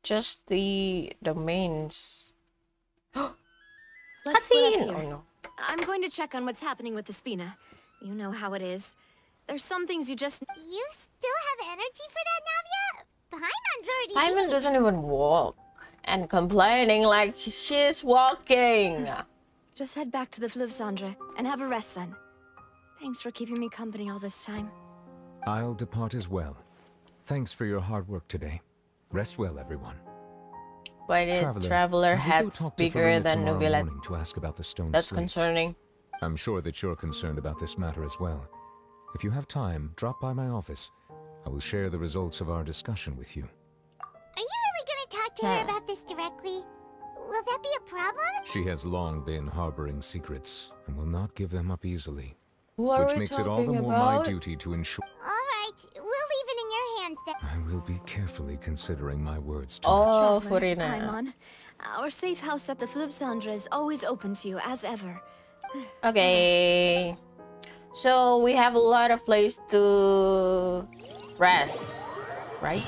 Just the domains. Let's split up Cutscene! here. Oh no. I'm going to check on what's happening with the Spina. You know how it is. There's some things you just. You still have energy for that, Navia? Paimon's already Paimon beat. doesn't even walk. And complaining like she's walking. Just head back to the Fluvsandre and have a rest then. Thanks for keeping me company all this time. I'll depart as well. Thanks for your hard work today. Rest well, everyone. Why did Traveler have you go hats talk to bigger Farina than tomorrow Novelet? morning to ask about the stone That's slates. concerning. I'm sure that you're concerned about this matter as well. If you have time, drop by my office. I will share the results of our discussion with you. Are you really gonna talk to her about this directly? Will that be a problem? She has long been harboring secrets and will not give them up easily. What which are we makes it all the talking more my about? duty to ensure Alright, we'll leave it in your hands then. I will be carefully considering my words Oh, Traveler, Farina. Paimon, our safe house at the Fluvsandre is always open to you as ever. Okay. So we have a lot of place to rest, right?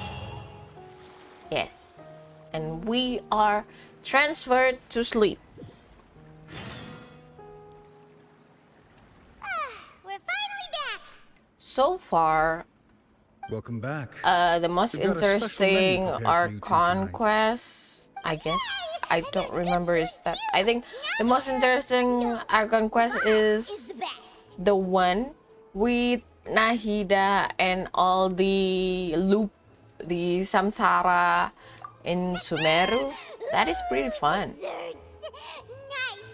Yes. And we are transferred to sleep. We're finally back. So far, Welcome back. the most We've got a special interesting menu prepared for you two Archon tonight. quest, I guess. I don't remember is that. I think the most interesting Archon quest is the one with Nahida and all the loop, the Samsara in Sumeru. That is pretty fun. Nice,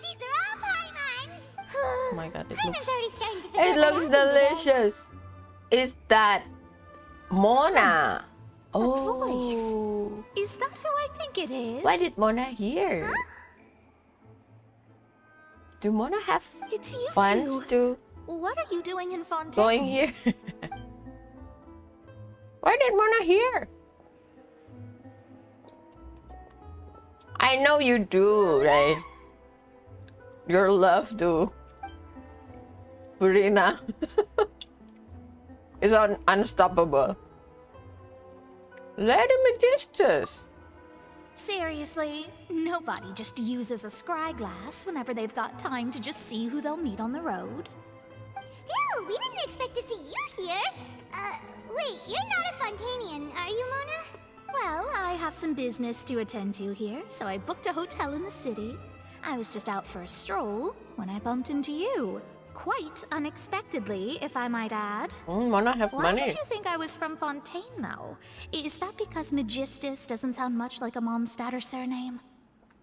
these are all Paimon's. Oh my god, it Paimon's looks, already starting to it forget what looks happened today. delicious. Is that Mona? Voice. Is that who I think it is? Why did Mona here? Do Mona have It's you funds two. to What are you doing in Fontaine? going here? Why did Mona here? I know you do, right? Your love to Farina is unstoppable. Lady Magistus. Seriously, nobody just uses a scry glass whenever they've got time to just see who they'll meet on the road. Still, we didn't expect to see you here. Wait, you're not a Fontanian, are you, Mona? Well, I have some business to attend to here, so I booked a hotel in the city. I was just out for a stroll when I bumped into you. Quite unexpectedly, if I might add. Mona have Why money. did you think I was from Fontaine, though? Is that because Magistus doesn't sound much like a Mondstatter surname?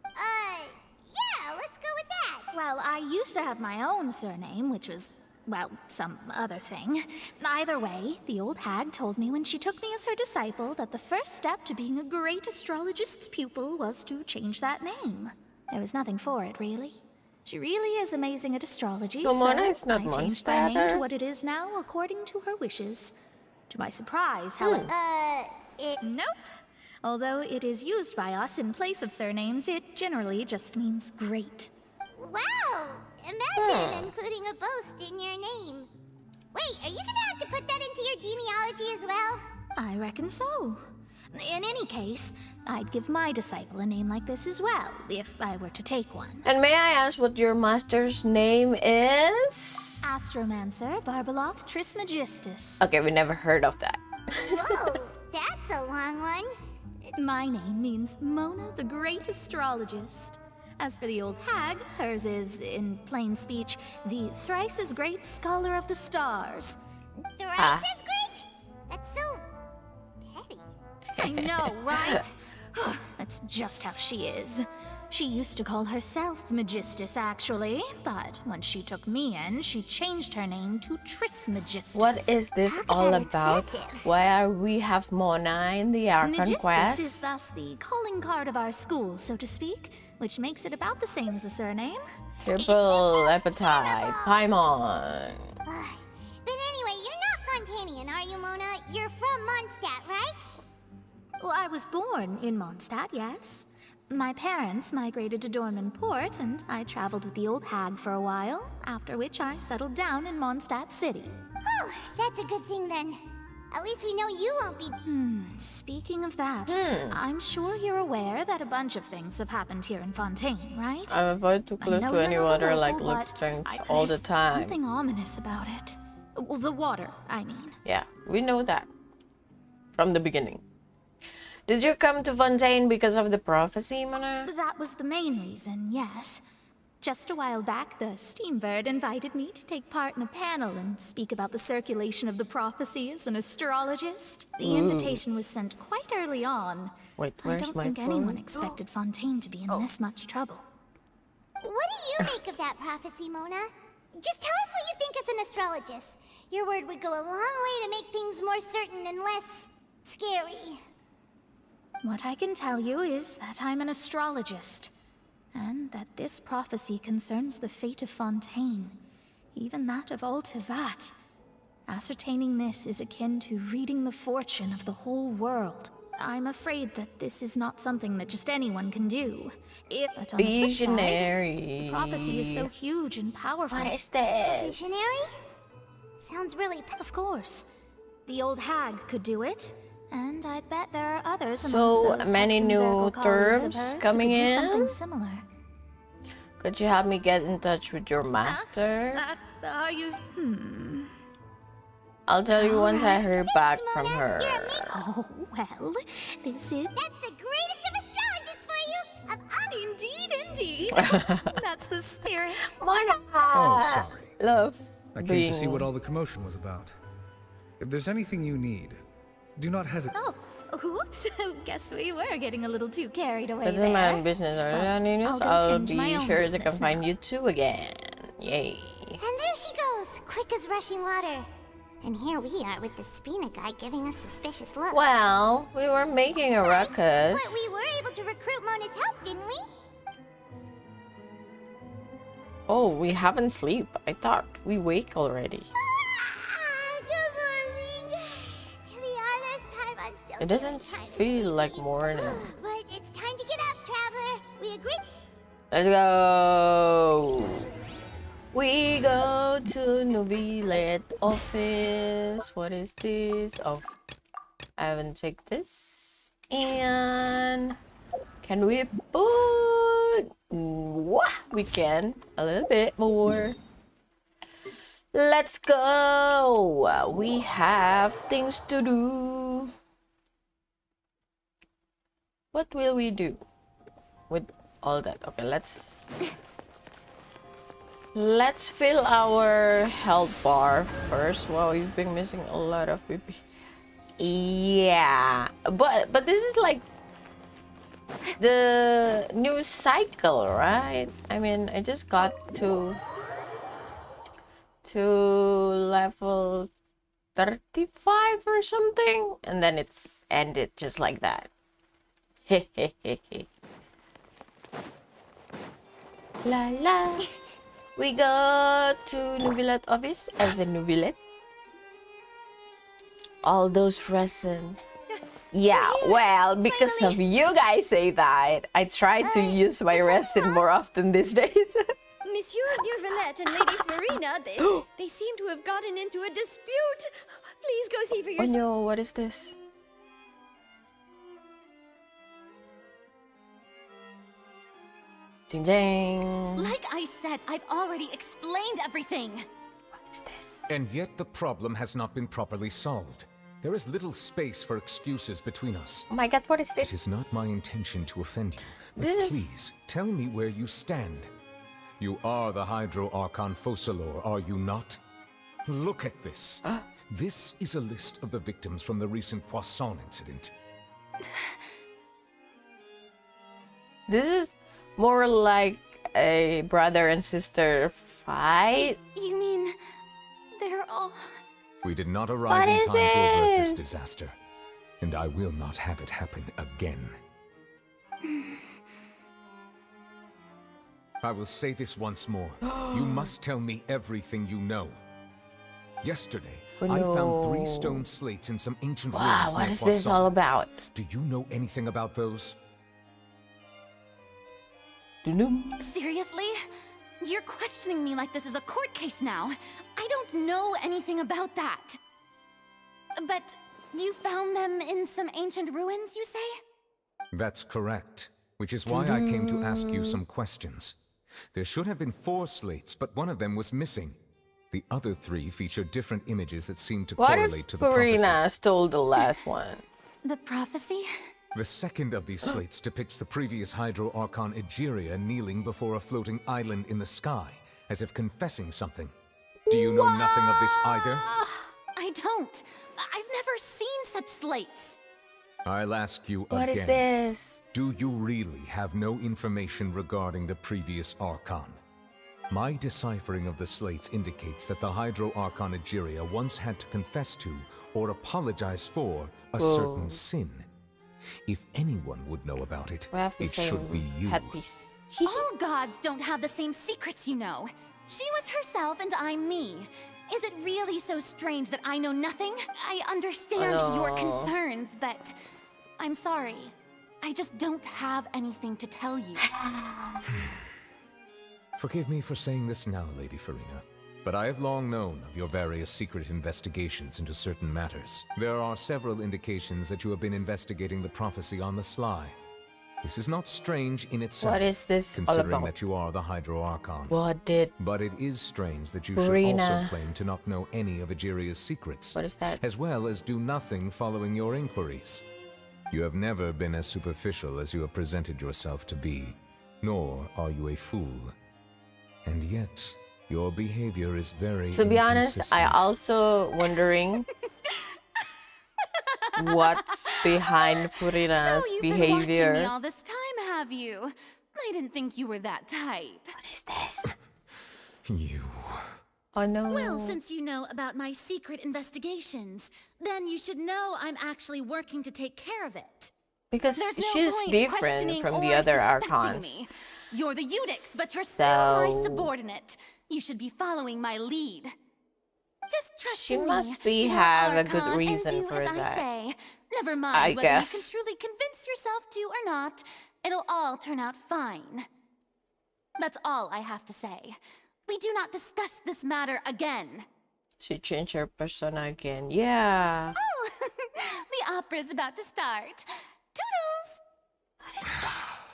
Yeah, let's go with that. Well, I used to have my own surname, which was well, some other thing. Either way, the old hag told me when she took me as her disciple that the first step to being a great astrologist's pupil was to change that name. There was nothing for it, really. She really is amazing at astrology, So Mona so is not I changed my name to Mondstadt? what it is now according to her wishes. To my surprise, however... Nope. Although it is used by us in place of surnames, it generally just means great. Wow! Imagine including a boast in your name. Wait, are you gonna have to put that into your genealogy as well? I reckon so. In any case, I'd give my disciple a name like this as well, if I were to take one. And may I ask what your master's name is? Astromancer Barbeloth Trismegistus. Okay, we never heard of that. Whoa, that's a long one. My name means Mona the Great Astrologist. As for the old hag, hers is, in plain speech, the thrice as great Scholar of the Stars. Thrice as great? That's so petty. I know, right? That's just how she is. She used to call herself Magistus, actually, but when she took me in, she changed her name to Trismegistus. What is this all about? Why we have Mona in the Archon Magistus quest? is thus the calling card of our school, so to speak, which makes it about the same as a surname. Triple appetite, Paimon. But anyway, you're not Fontanian, are you, Mona? You're from Mondstadt, right? Well, I was born in Mondstadt, yes. My parents migrated to Dorman Port, and I traveled with the old hag for a while, after which I settled down in Mondstadt City. Oh, that's a good thing then. At least we know you won't be... Speaking of that, I'm sure you're aware that a bunch of things have happened here in Fontaine, right? I'm avoid too close to any water like lip strings all the time. Something ominous about it. Well, the water, I mean. Yeah, we know that from the beginning. Did you come to Fontaine because of the prophecy, Mona? That was the main reason, yes. Just a while back, the Steambird invited me to take part in a panel and speak about the circulation of the prophecy as an astrologist. The invitation was sent quite early on. Wait, I where's don't my think phone? anyone expected Fontaine to be in this much trouble. What do you make of that prophecy, Mona? Just tell us what you think as an astrologist. Your word would go a long way to make things more certain and less... scary. What I can tell you is that I'm an astrologist, and that this prophecy concerns the fate of Fontaine, even that of all teyvat. Ascertaining this is akin to reading the fortune of the whole world. I'm afraid that this is not something that just anyone can do. But on the flip side, Visionary. the prophecy is so huge and powerful. What is this? Visionary? Sounds really... Of course. The old hag could do it. And I'd bet there are others So amongst those many new exencercal colleagues of terms hers who coming could do in. something similar. Could you help me get in touch with your master? Are you... I'll tell you once I hear back from her. Oh, well, this is... That's the greatest of astrologists for you! Of all... Indeed. That's the spirit. Mona! Oh, sorry. Love I came being... to see what all the commotion was about. If there's anything you need, do not hesitate. Oh, whoops. Guess we were getting a little too carried away This there. is my own business. I'll tend to my be own sure to come business find now. you two again. Yay. And there she goes, quick as rushing water. And here we are with the Spina guy giving us suspicious looks. Well, we were making a ruckus. But we were able to recruit Mona's help, didn't we? Oh, we haven't sleep. I thought we wake already. Good morning. To be honest, Paimon's still It doesn't feel like morning. But it's time to get up, traveler. We agree? Let's go. We go to Nobilette office. What is this? Oh, I haven't checked this. And can we put... What? We can. A little bit more. Let's go. We have things to do. What will we do with all that? Okay, let's fill our health bar first. Wow, you've been missing a lot of PP. Yeah, but this is like the new cycle, right? I mean, I just got to to level 35 or something, and then it's ended just like that. Hehehehe. La la. We go to Nubilet office as a Nubilet. All those resin. Yeah, well, because of you guys say that, I try to use my resin more often these days. Monsieur Neuvillette and Lady Farina, they seem to have gotten into a dispute. Please go see for Oh yourself. no, what is this? Ding ding. Like I said, I've already explained everything. What is this? And yet the problem has not been properly solved. There is little space for excuses between us. Oh my god, what is It this? is not my intention to offend you, but This is- please, tell me where you stand. You are the Hydro Archon Focalor, are you not? Look at this. This is a list of the victims from the recent Poisson incident. This is more like a brother and sister fight. You mean they're all... We did not arrive What in is time to avert this this? disaster, and I will not have it happen again. I will say this once more. You must tell me everything you know. Yesterday, I found 3 stone slates in some ancient Wow, ruins what near is this Poisson. all about? Do you know anything about those? Seriously? You're questioning me like this is a court case now. I don't know anything about that. But you found them in some ancient ruins, you say? That's correct, which is why I came to ask you some questions. There should have been 4 slates, but one of them was missing. The other 3 feature different images that seem to What correlate if to the prophecy. Farina stole the last one? The prophecy? The second of these slates depicts the previous Hydro Archon Egeria kneeling before a floating island in the sky, as if confessing something. Do you know nothing of this either? I don't. I've never seen such slates. I'll ask you What again. is this? Do you really have no information regarding the previous Archon? My deciphering of the slates indicates that the Hydro Archon Egeria once had to confess to, or apologize for, a certain sin. If anyone would know about it, We have the it same should be you. headpiece. All gods don't have the same secrets, you know. She was herself and I'm me. Is it really so strange that I know nothing? I understand your No. concerns, but I'm sorry. I just don't have anything to tell you. Forgive me for saying this now, Lady Farina, but I have long known of your various secret investigations into certain matters. There are several indications that you have been investigating the prophecy on the sly. This is not strange in itself. What is this all considering about? that you are the Hydro Archon. What did But it is strange that you Farina- should also claim to not know any of Egeria's secrets. What is that? As well as do nothing following your inquiries. You have never been as superficial as you have presented yourself to be, nor are you a fool. And yet, your behavior is very To be honest, I inconsistent. also wondering what's behind Furina's So you've been watching me behavior. all this time, have you? I didn't think you were that type. What is this? You... Oh no. Well, since you know about my secret investigations, then you should know I'm actually working to take care of it. Because There's no she's point different questioning from the or other suspecting Archons. me. You're the Eunuchs, but you're still my So- subordinate. You should be following my lead. Just trust She in me. must be You're have a good Archon, reason and do for as that. I say. Never mind I whether guess. you can truly convince yourself to or not. It'll all turn out fine. That's all I have to say. We do not discuss this matter again. She changed her persona again. Yeah. Oh, the opera's about to start. Toodles! What is this?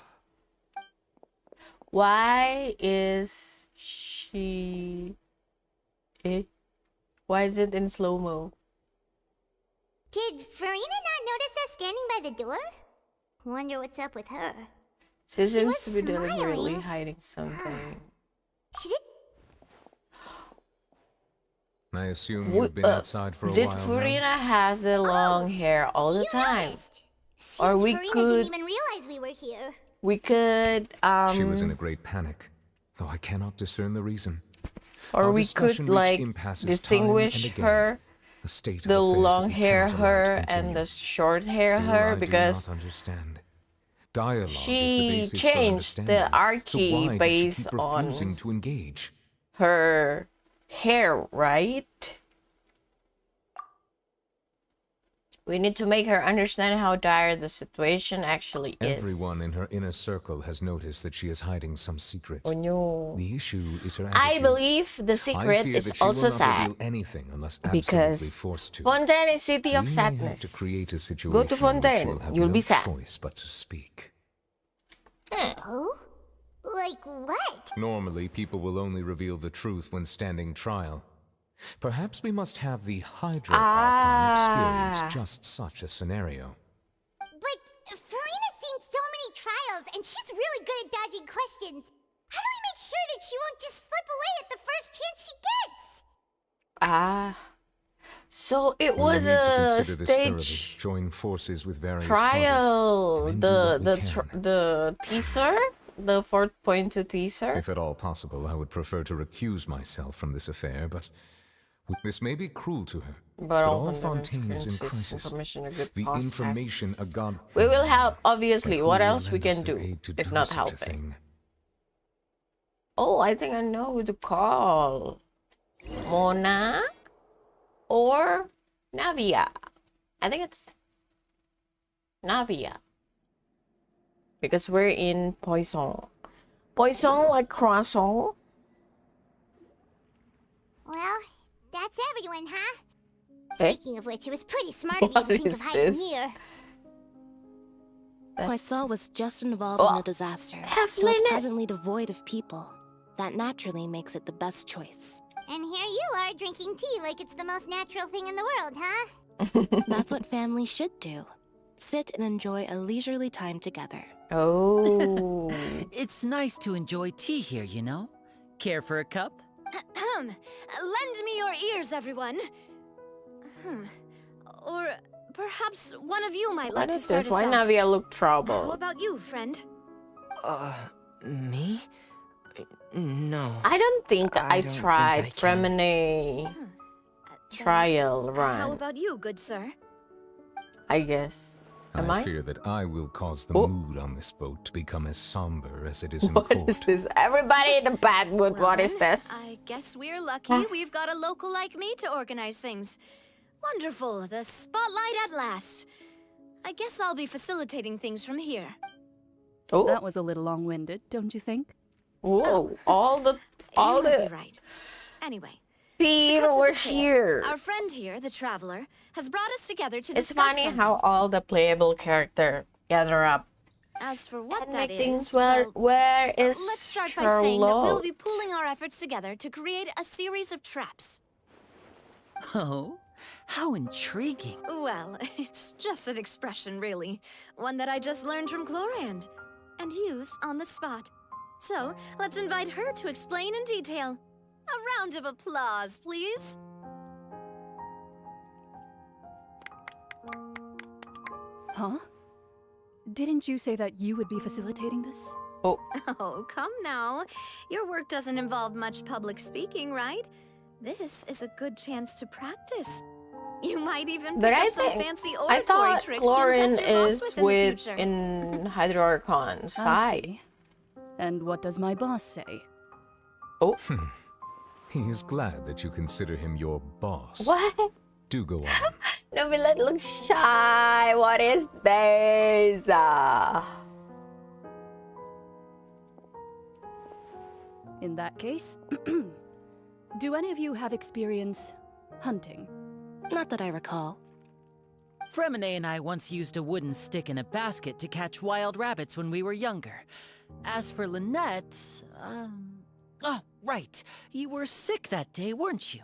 Why is she... Why is it in slow-mo? Did Farina not notice us standing by the door? Wonder what's up with her. She seems was to be deliberately smiling. hiding something. She did. I assume you've been outside for a Did while now. Furina has the long hair all the You time? noticed. Or Since we Farina could- didn't even realize we were here. We could She was in a great panic, though I cannot discern the reason. Or Our we discussion could reached like impasses distinguish time and again, her, a state of the affairs that long we hair cannot allow to her and continue. the short hair Still, her, I because do not understand. Dialogue is the she basis for changed the understanding. Archie so why did based she keep refusing on to engage? her hair, right? We need to make her understand how dire the situation actually is. Everyone in her inner circle has noticed that she is hiding some secret. Oh no. The issue is her attitude. I believe the I secret fear is that she also will not sad. reveal anything unless absolutely Because forced to. Fontaine is city of We may have sadness. to create a situation Go to in which Fontaine, she'll have you'll no be sad. choice but to speak. Oh? Like what? Normally, people will only reveal the truth when standing trial. Perhaps we must have the Hydro Archon experience just such a scenario. But Farina's seen so many trials, and she's really good at dodging questions. How do we make sure that she won't just slip away at the first chance she gets? So it We was need to a consider this thoroughly, stage join forces with various trial. parties, and then do what we The teaser, the 4.2 teaser. If at all possible, I would prefer to recuse myself from this affair, but this may be cruel to her. But all Fontaine is in crisis. The information a god. We will help, obviously. But What who will else we lend us can their do aid to if do not such a helping? thing? Oh, I think I know who to call. Mona or Navia. I think it's Navia. Because we're in Poisson. Poisson like croissant. Well, that's everyone, huh? Eh? Speaking of which, it was pretty smart of you What to think is of hiding this? here. Poisson was just involved in the disaster, so it's presently devoid of people. That naturally makes it the best choice. And here you are drinking tea like it's the most natural thing in the world, huh? That's what families should do. Sit and enjoy a leisurely time together. Oh. It's nice to enjoy tea here, you know? Care for a cup? Lend me your ears, everyone. Or perhaps one of you might What like to is start this? Why us off. Navia look How troubled? about you, friend? Me? No. I don't think I don't think tried I can. Fremine trial How run. about you, good sir? I guess. Am I? fear that I will cause the Oh. mood on this boat to become as somber as it is in What court. is this? Everybody in the bad mood. What is this? I guess we're lucky we've got a local like me to organize things. Wonderful, the spotlight at last. I guess I'll be facilitating things from here. Oh. That was a little long-winded, don't you think? Whoa! All You might the be right. Anyway, team to cut to were the chase, here. Our friend here, the traveler, has brought us together to It's discuss funny something. how all the playable character gather up. As for what And that make things is, well, where is let's start by saying that we'll Charlotte? be pooling our efforts together to create a series of traps. Oh, how intriguing. Well, it's just an expression, really. One that I just learned from Chlorand and used on the spot. So, let's invite her to explain in detail. A round of applause, please. Huh? Didn't you say that you would be facilitating this? Oh, come now. Your work doesn't involve much public speaking, right? This is a good chance to practice. You might even pick But I up some think fancy I oratory thought tricks to impress Clorin your boss is with in the with future. in Hydro Archon's I side. see. And what does my boss say? Oh. He is glad that you consider him your boss. What? Do go on. Novelet looks shy. What is this? In that case, do any of you have experience hunting? Not that I recall. Fremine and I once used a wooden stick in a basket to catch wild rabbits when we were younger. As for Lynette, oh, right. You were sick that day, weren't you?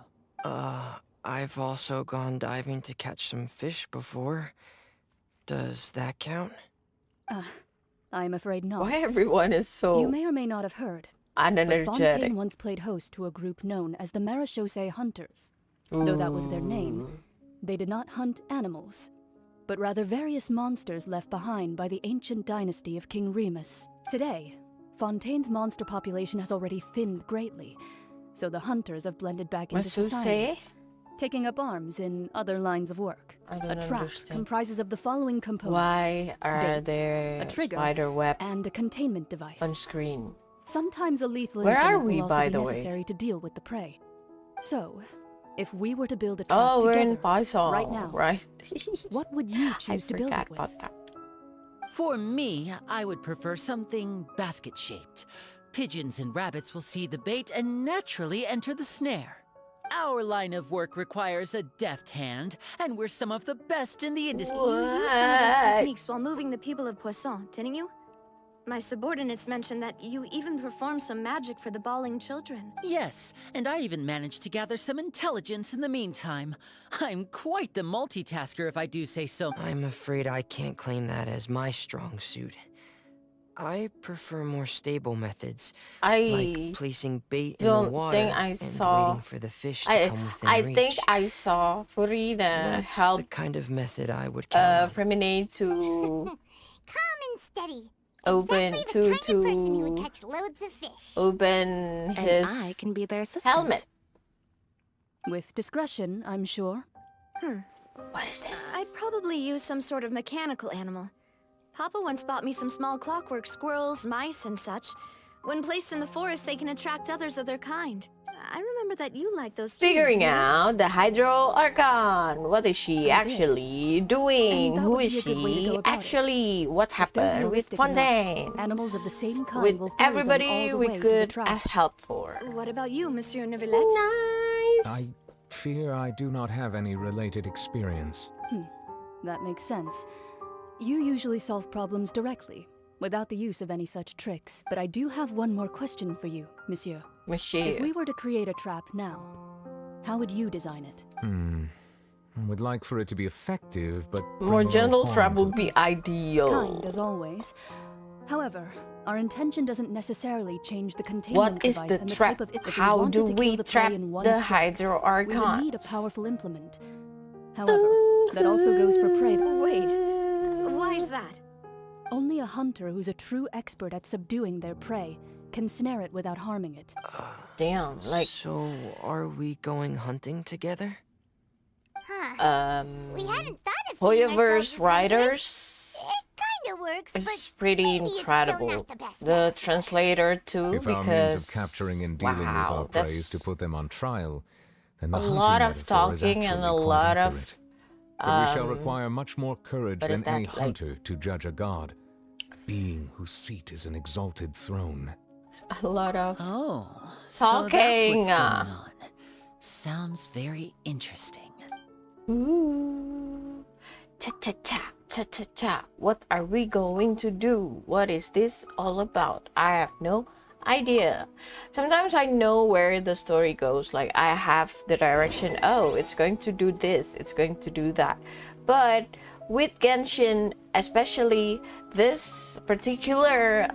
I've also gone diving to catch some fish before. Does that count? I'm afraid not. Why everyone is so You may or may not have heard, but unenergetic? Fontaine once played host to a group known as the Marechaussee Hunters. Though that was their name, they did not hunt animals, but rather various monsters left behind by the ancient dynasty of King Remus. Today, Fontaine's monster population has already thinned greatly, so the hunters have blended back into society, taking up arms in other lines of work. A trap comprises of the following components. Why are bait, there a trigger, spider web and a containment device on screen? Sometimes a lethal Where are implement we, will also by be the way? necessary to deal with the prey. So, if we were to build a trap Oh, we're together in Python right now, right? what would you choose to build it with? About that. For me, I would prefer something basket-shaped. Pigeons and rabbits will see the bait and naturally enter the snare. Our line of work requires a deft hand, and we're some of the best in the industry. You used some of those techniques while moving the people of Poisson, didn't you? My subordinates mentioned that you even performed some magic for the bawling children. Yes, and I even managed to gather some intelligence in the meantime. I'm quite the multitasker, if I do say so. I'm afraid I can't claim that as my strong suit. I prefer more stable methods, like placing bait in the water and waiting for the fish to come within reach. I think I saw Furina That's help the kind of method I would count on. Freminade to Calm and steady. open Exactly the kind of person who would catch loads of fish. open his And I can be their assistant. helmet. With discretion, I'm sure. What is this? I'd probably use some sort of mechanical animal. Papa once bought me some small clockwork squirrels, mice, and such. When placed in the forest, they can attract others of their kind. I remember that you like those too. Figuring didn't you? out the Hydro Archon. What is she actually doing? And that Who would is be a good way to she go about it. actually? What If they're happened with realistic enough, Fontaine? Animals of the same kind With will follow them all everybody the we way to the could trap. ask help for. What about you, Monsieur Neuvillette? Nice. I fear I do not have any related experience. That makes sense. You usually solve problems directly, without the use of any such tricks. But I do have one more question for you, Monsieur. If we were to create a trap now, how would you design it? I would like for it to be effective, but More bring no gentle harm trap to would be ideal. Kind, as always. However, our intention doesn't necessarily change the containment What is device the and the trap? type of it. If How wanted do to kill we the prey trap in one the stroke, Hydro we would Archon? need a powerful implement. However, that also goes for prey. Wait, why is that? Only a hunter who's a true expert at subduing their prey can snare it without harming it. Damn, like So, are we going hunting together? Huh. We hadn't thought of seeing ourselves Hoyaverse as Riders It kinda works, is but pretty maybe it's still incredible. not the best The translator too, If our because means of capturing and dealing with wow, our prey is that's to put them on trial, then the a hunting lot of metaphor is talking and actually a quite lot of, accurate. But we shall require much more courage what is than any that, like- hunter to judge a god, being whose seat is an exalted throne. a lot of Oh, talking. so that's what's going on. Sounds very interesting. Ooh. Cha cha cha cha cha cha. What are we going to do? What is this all about? I have no idea. Sometimes I know where the story goes. Like I have the direction. Oh, it's going to do this. It's going to do that. But with Genshin, especially this particular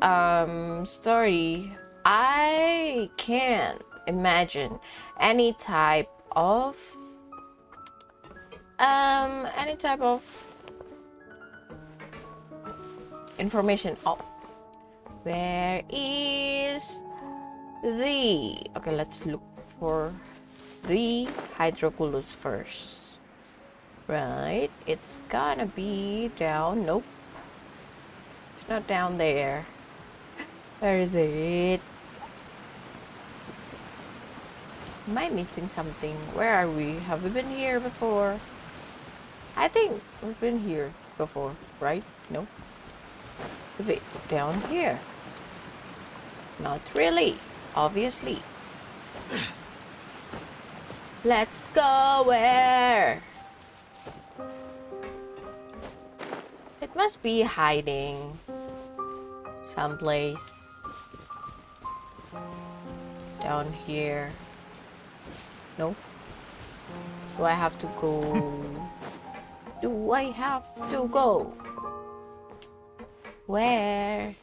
story, I can't imagine any type of information. Oh, where is the okay, let's look for the Hydroculus first. Right, it's gonna be down. Nope, it's not down there. Where is it? Am I missing something? Where are we? Have we been here before? I think we've been here before, right? No. Is it down here? Not really, obviously. Let's go where? It must be hiding someplace down here. No? Do I have to go? Do I have to go? Where?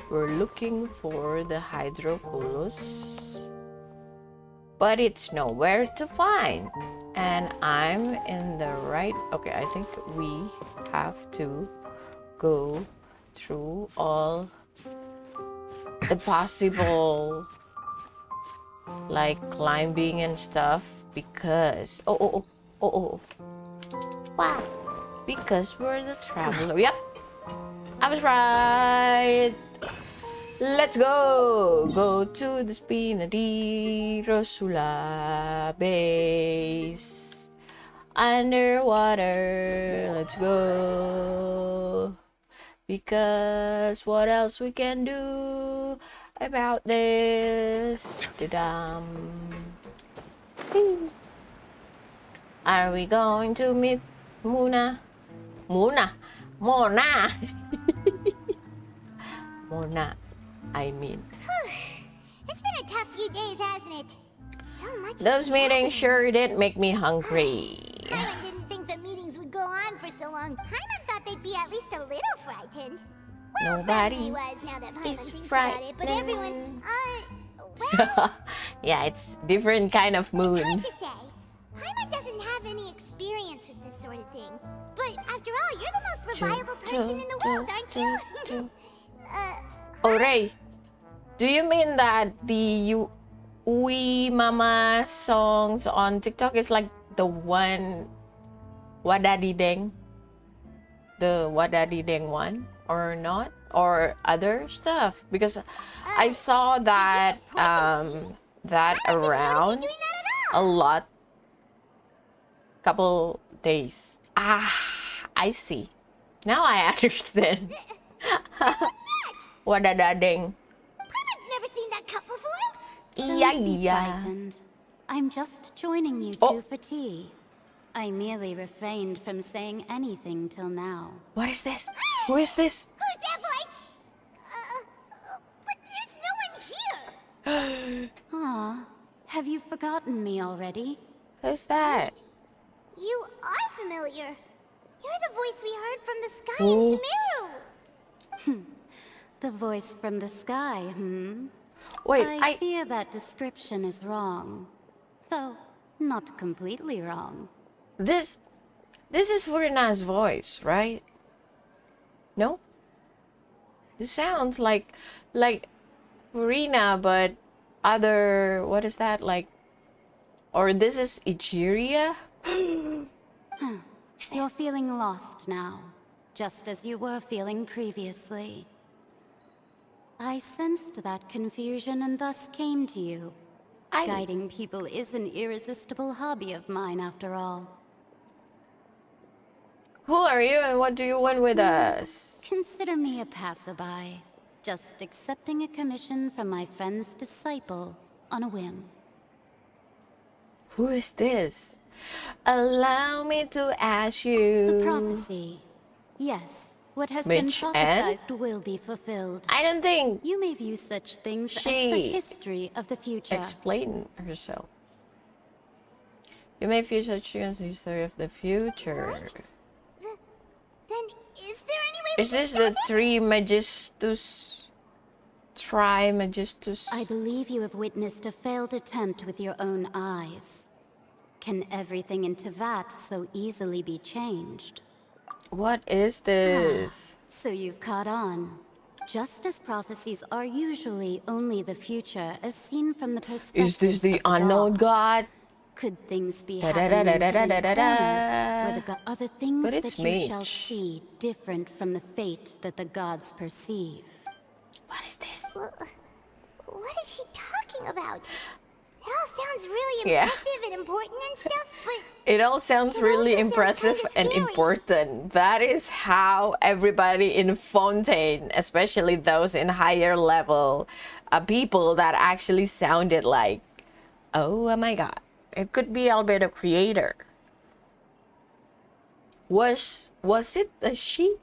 We're looking for the Hydroculus, but it's nowhere to find. And I'm in the right. Okay, I think we have to go through all the possible like climbing and stuff because wow, because we're the traveler. Yep, I was right. Let's go to the Spina di Rosula base underwater. Let's go, because what else we can do about this? Are we going to meet Mona? Mona I mean. It's been a tough few days, hasn't it? So much. Those meetings sure did make me hungry. Paimon didn't think the meetings would go on for so long. Paimon thought they'd be at least a little frightened. Well, Nobody was now that Paimon is thinks frightened. about it, but everyone, well, yeah, it's different kind of moon. it's hard to say. Paimon doesn't have any experience with this sort of thing. But after all, you're the most reliable person in the world, aren't you? Oh, Ray, do you mean that the Uwi Mama songs on TikTok is like the one Wadadi Deng? The Wadadi Deng one or not? Or other stuff? Because I saw that that around a lot, couple days. I see. Now I understand. Wadadadeng. Paimon's never seen that cup before. Don't be frightened. I'm just joining you two for tea. I merely refrained from saying anything till now. What is this? Who is this? Who's that voice? But there's no one here. Aw, have you forgotten me already? Who's that? You are familiar. You're the voice we heard from the sky Ooh. in Sumeru. The voice from the sky, Wait, I fear that description is wrong. Though, not completely wrong. This is Furina's voice, right? No? This sounds like Furina, but other, what is that, like, or this is Ichiria? You're feeling lost now, just as you were feeling previously. I sensed that confusion and thus came to you. Guiding people is an irresistible hobby of mine, after all. Who are you and what do you want with us? Consider me a passerby, just accepting a commission from my friend's disciple on a whim. Who is this? Allow me to ask you. The prophecy. Yes, what has Which been prophesized will be fulfilled. I don't think you may view such things as the she history of the future. Explain herself. You may view such things as the history of the future. Then is there any way Is this the Trimagistus? I believe you have witnessed a failed attempt with your own eyes. Can everything in Teyvat so easily be changed? What is this? So you've caught on. Just as prophecies are usually only the future as seen from the perspective Is this the of the unknown gods. god? Could things be happening in hidden corners where are the things But that it's you shall Mage. see different from the fate that the gods perceive? What is this? What is she talking about? It all sounds really Yeah. impressive and important and stuff, but It all sounds really impressive and important. That is how everybody in Fontaine, especially those in higher level people that actually sounded like, oh my god. It could be Albedo Creator. Was it a she?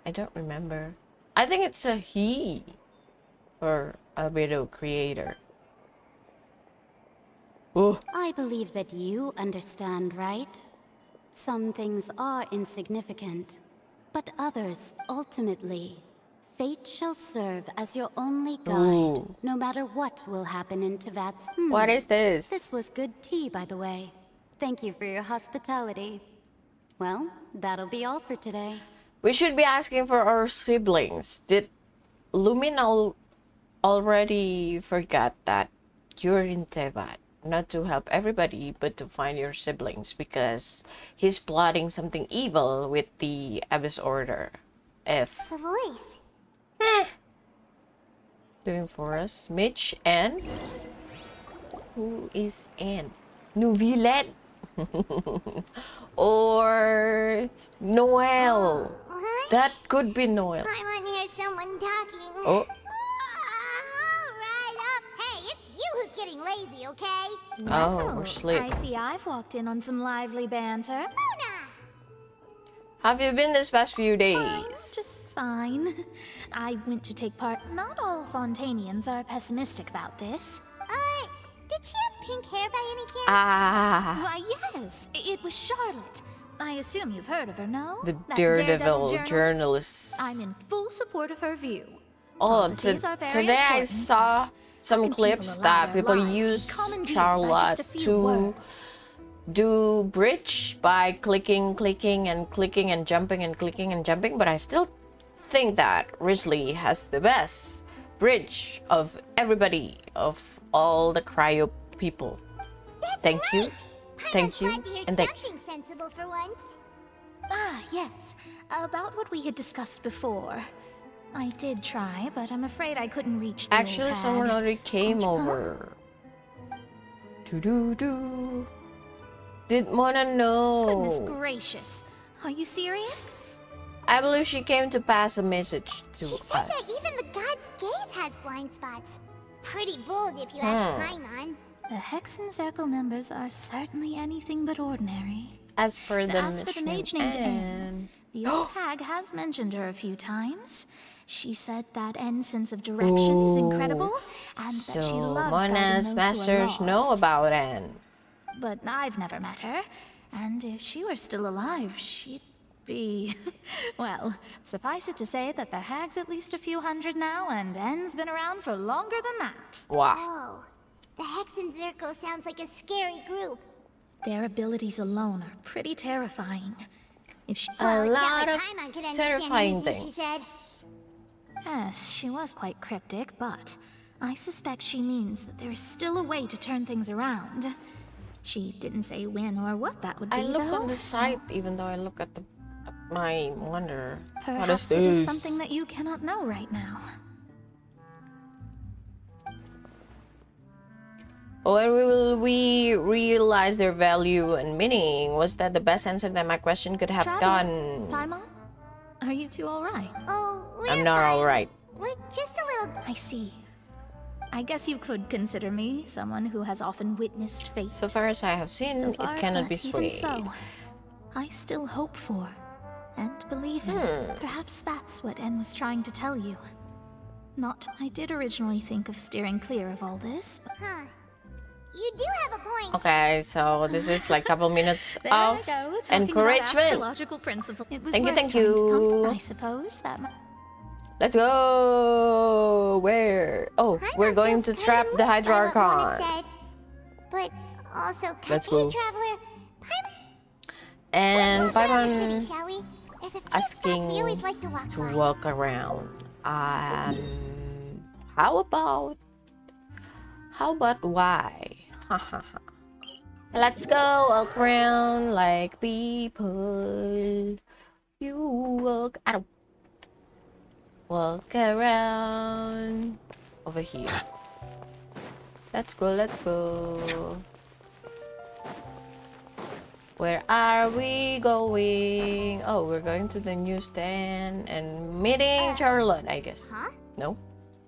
I don't remember. I think it's a he for Albedo Creator. Oh. I believe that you understand, right? Some things are insignificant, but others, ultimately, fate shall serve as your only guide, Ooh. no matter what will happen in Teyvat's. What is this? This was good tea, by the way. Thank you for your hospitality. Well, that'll be all for today. We should be asking for our siblings. Did Lumin already forgot that you're in teyvat, not to help everybody, but to find your siblings because he's plotting something evil with the Abyss Order. F. The voice. Doing for us. Mitch and... Who is Anne? Nuvilet? Or Noel. That could be Noel. I want to hear someone talking. Oh. Right up. Hey, it's you who's getting lazy, okay? Oh, we're asleep. I see I've walked in on some lively banter. Mona! Have you been this past few days? Fine, just fine. I went to take part. Not all Fontanians are pessimistic about this. Did she have pink hair by any chance? Why, yes. It was Charlotte. I assume you've heard of her, no? The That Daredevil journalist. I'm in full support of her view. Oh, Prophecies are very today I important, saw some clips that people use Charlotte to do bridge by clicking and jumping, but I still think that Risley has the best bridge of everybody, of all the cryo people. Thank you, and thank you. Sensible for once. Yes. About what we had discussed before. I did try, but I'm afraid I couldn't reach the Actually, old someone hag. already came over. Do. Did Mona know? Goodness gracious. Are you serious? I believe she came to pass a message to She us. said that even the god's gaze has blind spots. Pretty bold if you ask Paimon. The Hexen Circle members are certainly anything but ordinary. As for the mage named Anne, the old hag has mentioned her a few times. She said that Anne's sense of direction is incredible, and that she loves guiding Mona's those masters who are know lost. about Anne. But I've never met her, and if she were still alive, she'd be... well, suffice it to say that the hag's at least a few hundred now, and Anne's been around for longer than that. Wow. Whoa. The Hexen Circle sounds like a scary group. Their abilities alone are pretty terrifying. If she... A Well, it's not lot like of Paimon could understand terrifying anything things. she said. Yes, she was quite cryptic, but I suspect she means that there is still a way to turn things around. She didn't say when or what that would be, I look though. on the site, even though I look at my wonder. What is Perhaps it is this? something that you cannot know right now. When will we realize their value and meaning? Was that the best answer that my question could have gotten? Paimon? Are you two alright? Oh, I'm not alright. We're just a little... I see. I guess you could consider me someone who has often witnessed fate. So far as I have seen, So far, it cannot be but even swayed. so, I still hope for and believe in. Perhaps that's what N was trying to tell you. Not, I did originally think of steering clear of all this, but... Huh. You do have a point. Okay, so this is like a couple minutes There of we go, talking about encouragement. astrological principle. It was Thank you, worth thank trying to you. comfort, I suppose that. Let's go. Where? Oh, we're going to trap the Hydro Archon. Said, but also, Let's go. Traveler, And let's walk around the Paimon city, shall we? There's a few asking spots we always like to walk to by. walk around. How about why? Let's go walk around like people. You walk out. Walk around over here. Let's go, let's go. Where are we going? Oh, we're going to the newsstand and meeting Charlotte, I guess. Huh? No?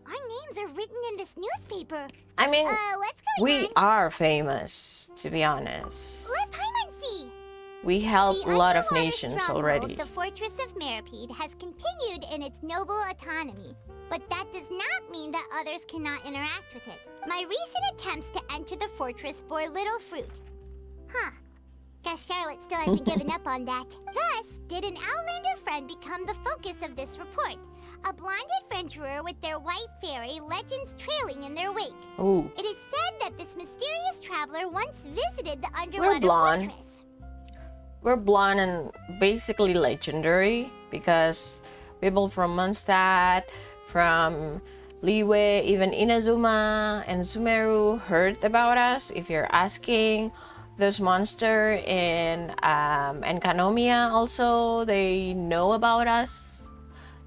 Our names are written in this newspaper. I mean, what's going we on? are famous, to be honest. Let Paimon see. We help a lot of underwater nations stronghold, already. The fortress of Meripede has continued in its noble autonomy, but that does not mean that others cannot interact with it. My recent attempts to enter the fortress bore little fruit. Huh. Guess Charlotte still hasn't given up on that. Thus, did an Outlander friend become the focus of this report? A blonde adventurer with their white fairy, legends trailing in their wake. Ooh. It is said that this mysterious traveler once visited the underwater We're blonde. fortress. We're blonde and basically legendary because people from Mondstadt, from Liyue, even Inazuma and Sumeru heard about us. If you're asking, those monsters in Enkanomiya also, they know about us.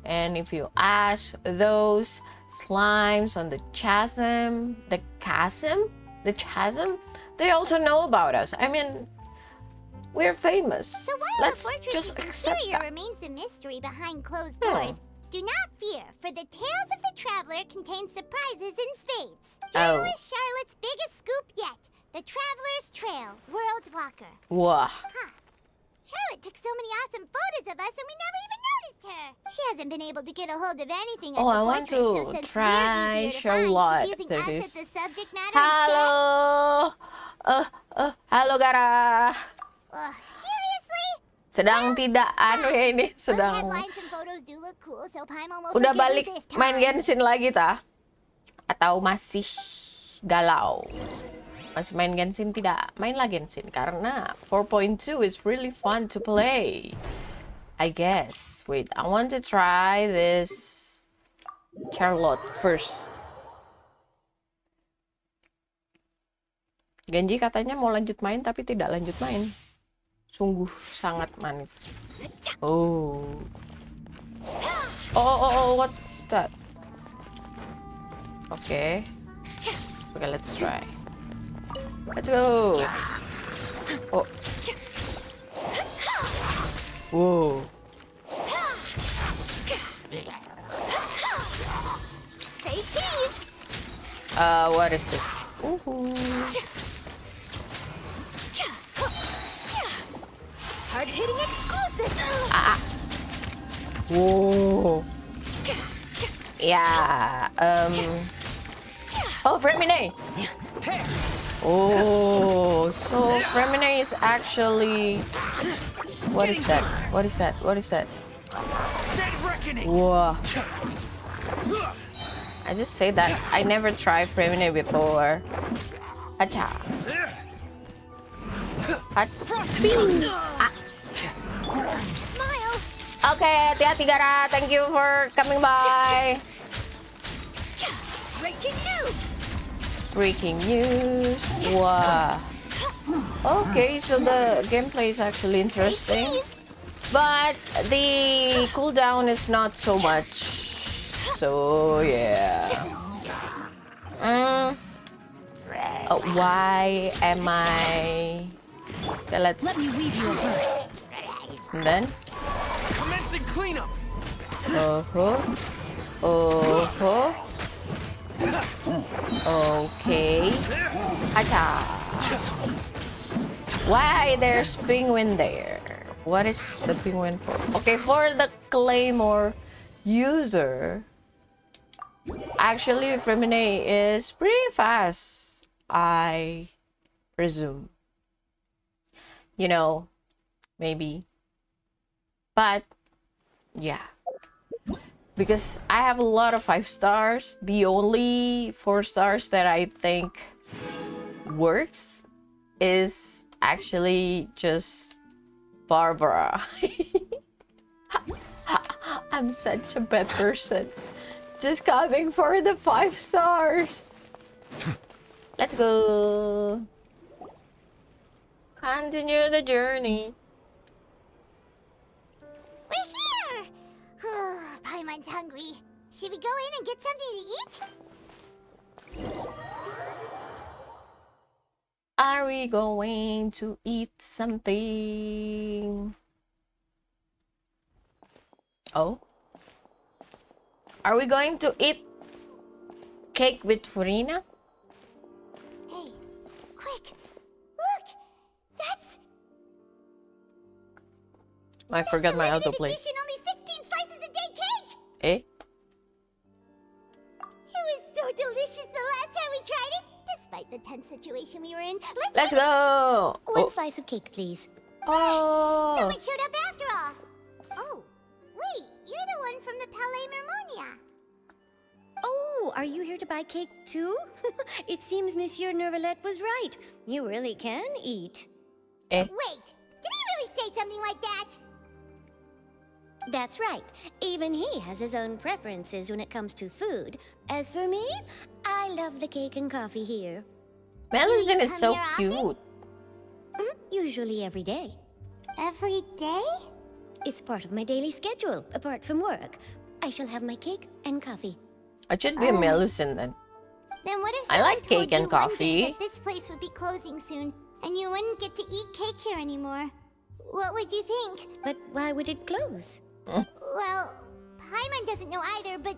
And if you ask those slimes on the chasm, they also know about us. I mean, we're famous. So while Let's the fortress's just accept interior that. remains a mystery behind closed doors, do not fear, for the tales of the traveler contain surprises in spades. Journalist Charlotte's biggest scoop yet, the Traveler's Trail, World Walker. Wow. Huh. Charlotte took so many awesome photos of us and we never even noticed her. She hasn't been able to get a hold of anything at the I want fortress, so to since try we're easier to Charlotte. find, she's using us as the subject matter Halo. Halo Gara. seriously? Sedang tidak anu ya ini, sedang. Headlines and photos do look cool, so Paimon will Udah forgive balik you this main time. Genshin lagi tah? Atau masih galau? Masih main Genshin tidak? Mainlah Genshin karena 4.2 is really fun to play. I guess. Wait, I want to try this Charlotte first. Genji katanya mau lanjut main tapi tidak lanjut main. Sungguh sangat manis. Oh, what's that? Okay, let's try. Let's go. Oh. Whoa. Say cheese. What is this? Hard-hitting exclusive. Whoa. Yeah. Oh, Fremine. Oh, so Fremine is actually. What is that? What is that? What is that? Whoa. I just say that I never tried Fremine before. Acha. Smile. Okay, hati-hati Gara. Thank you for coming by. Breaking news. Breaking news. Wow. Okay, so the gameplay is actually interesting, but the cooldown is not so much. So yeah. Why am I? Okay, let's. Let me weave you a verse. And then. Commencing cleanup. Okay. Acha. Why there's penguin there? What is the penguin for? Okay, for the claymore user, actually Fremine is pretty fast, I presume. You know, maybe. But yeah. Because I have a lot of 5 stars. The only 4 stars that I think works is actually just Barbara. I'm such a bad person. Just coming for the 5 stars. Let's go. Continue the journey. We're here! Paimon's hungry. Should we go in and get something to eat? Are we going to eat something? Oh? Are we going to eat cake with Furina? Hey, quick! Look! That's... I forgot my autoplay. Edition, only 16 slices a day cake! Eh? It was so delicious the last time we tried it, despite the tense situation we were in. Let's go! One slice of cake, please. Oh! Someone showed up after all. Oh, wait, you're the one from the Palais Mermonia. Oh, are you here to buy cake too? It seems Monsieur Nervalette was right. You really can eat. Eh? Wait, did he really say something like that? That's right. Even he has his own preferences when it comes to food. As for me, I love the cake and coffee here. Melusine is so cute. Usually every day. Every day? It's part of my daily schedule, apart from work. I shall have my cake and coffee. I should be a Melusine then. Then what if I someone like cake told you and one day coffee. that this place would be closing soon, and you wouldn't get to eat cake here anymore? What would you think? But why would it close? Well, Paimon doesn't know either, but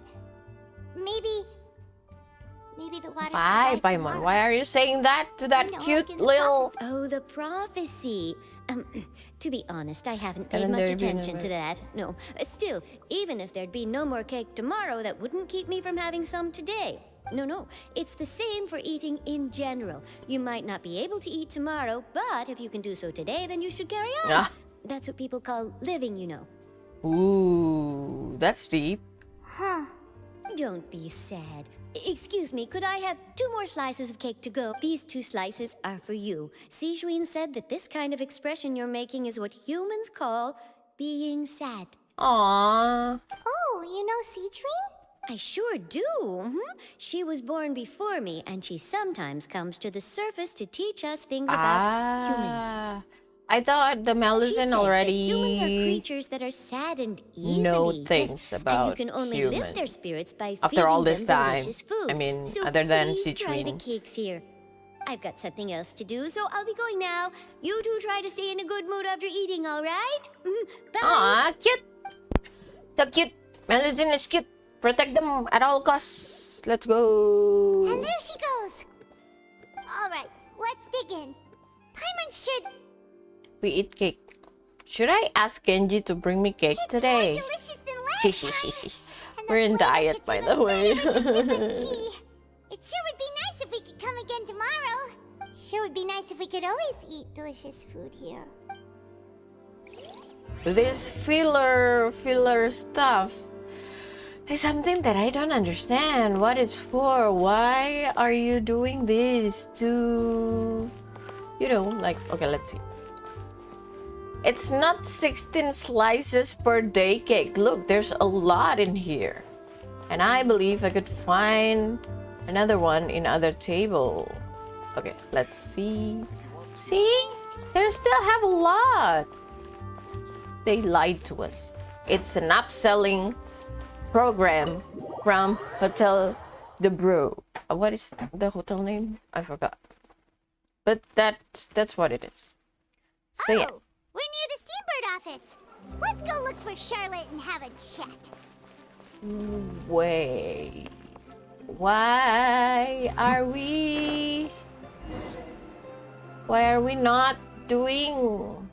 maybe the water. Bye, Paimon. Why are you saying that to that cute little... Oh, the prophecy. To be honest, I haven't paid Haven't much there been attention to that. No. Still, even if there'd be no more cake tomorrow, that wouldn't keep me from having some today. No. It's the same for eating in general. You might not be able to eat tomorrow, but if you can do so today, then you should carry on. Ah. That's what people call living, you know. Ooh, that's deep. Huh. Don't be sad. Excuse me, could I have 2 more slices of cake to go? These 2 slices are for you. Sijuin said that this kind of expression you're making is what humans call being sad. Aww. Oh, you know Sijuin? I sure do. She was born before me, and she sometimes comes to the surface to teach us things about humans. I thought the She Melusine said already that humans are creatures that are saddened easily. know yes, things and about you can only humans. lift their spirits by After feeding all this them time. delicious food. I mean, So other than please try the Sijuin. cakes here. I've got something else to do, so I'll be going now. You two try to stay in a good mood after eating, all right? Bye. Aw, cute. So cute. Melusine is cute. Protect them at all costs. Let's go. And there she goes. All right, let's dig in. Paimon should. We eat cake. Should I ask Genji to bring me cake today? More delicious than last time. And We're in diet, by the way. It sure would be nice if we could come again tomorrow. Sure would be nice if we could always eat delicious food here. This filler stuff is something that I don't understand what it's for. Why are you doing this to, like, okay, let's see. It's not 16 slices per day cake. Look, there's a lot in here. And I believe I could find another one in other table. Okay, let's see. See? They still have a lot. They lied to us. It's an upselling program from Hotel de Brew. What is the hotel name? I forgot. But that's what it is. So yeah. We're near the Steambird office. Let's go look for Charlotte and have a chat. Wait. Why are we not doing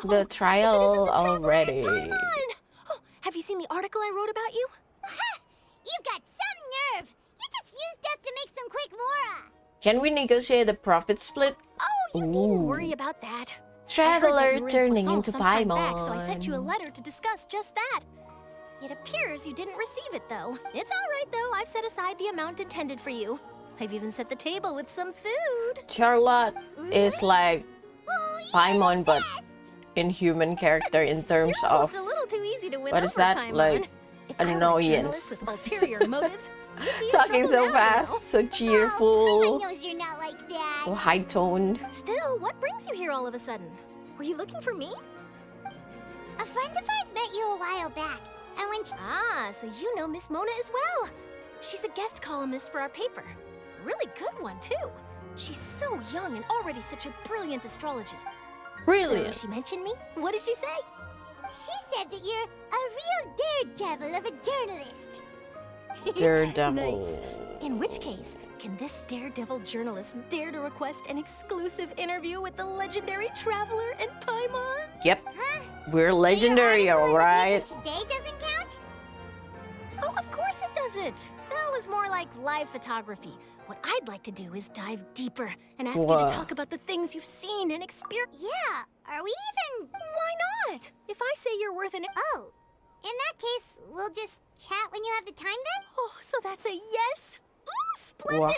the trial already? Oh, have you seen the article I wrote about you? Ha! You've got some nerve. You just used us to make some quick mora. Can we negotiate the profit split? Oh, you needn't worry about that. Traveler turning into Paimon. So I sent you a letter to discuss just that. It appears you didn't receive it, though. It's all right, though. I've set aside the amount intended for you. I've even set the table with some food. Charlotte is like Paimon, but in human character in terms You're of almost a little too easy to win what is over, that, Paimon. like If I were a journalist annoyance. with ulterior motives, you'd be in Talking trouble so now, fast, so Paimon cheerful, knows you're not like that. so high toned. Still, what brings you here all of a sudden? Were you looking for me? A friend of ours met you a while back, and when she... Ah, so you know Miss Mona as well. She's a guest columnist for our paper. Really good one, too. She's so young and already such a brilliant astrologist. Brilliant. So she mentioned me? What did she say? She said that you're a real daredevil of a journalist. Daredevil. Nice. In which case, can this daredevil journalist dare to request an exclusive interview with the legendary traveler and Paimon? Yep. We're legendary, alright? Today doesn't count? Oh, of course it doesn't. That was more like live photography. What I'd like to do is dive deeper and ask you Whoa. to talk about the things you've seen and experienced. Yeah, are we even... Why not? If I say you're worth an... Oh, in that case, we'll just chat when you have the time then? Oh, so that's a yes? Ooh, splendid! Wow.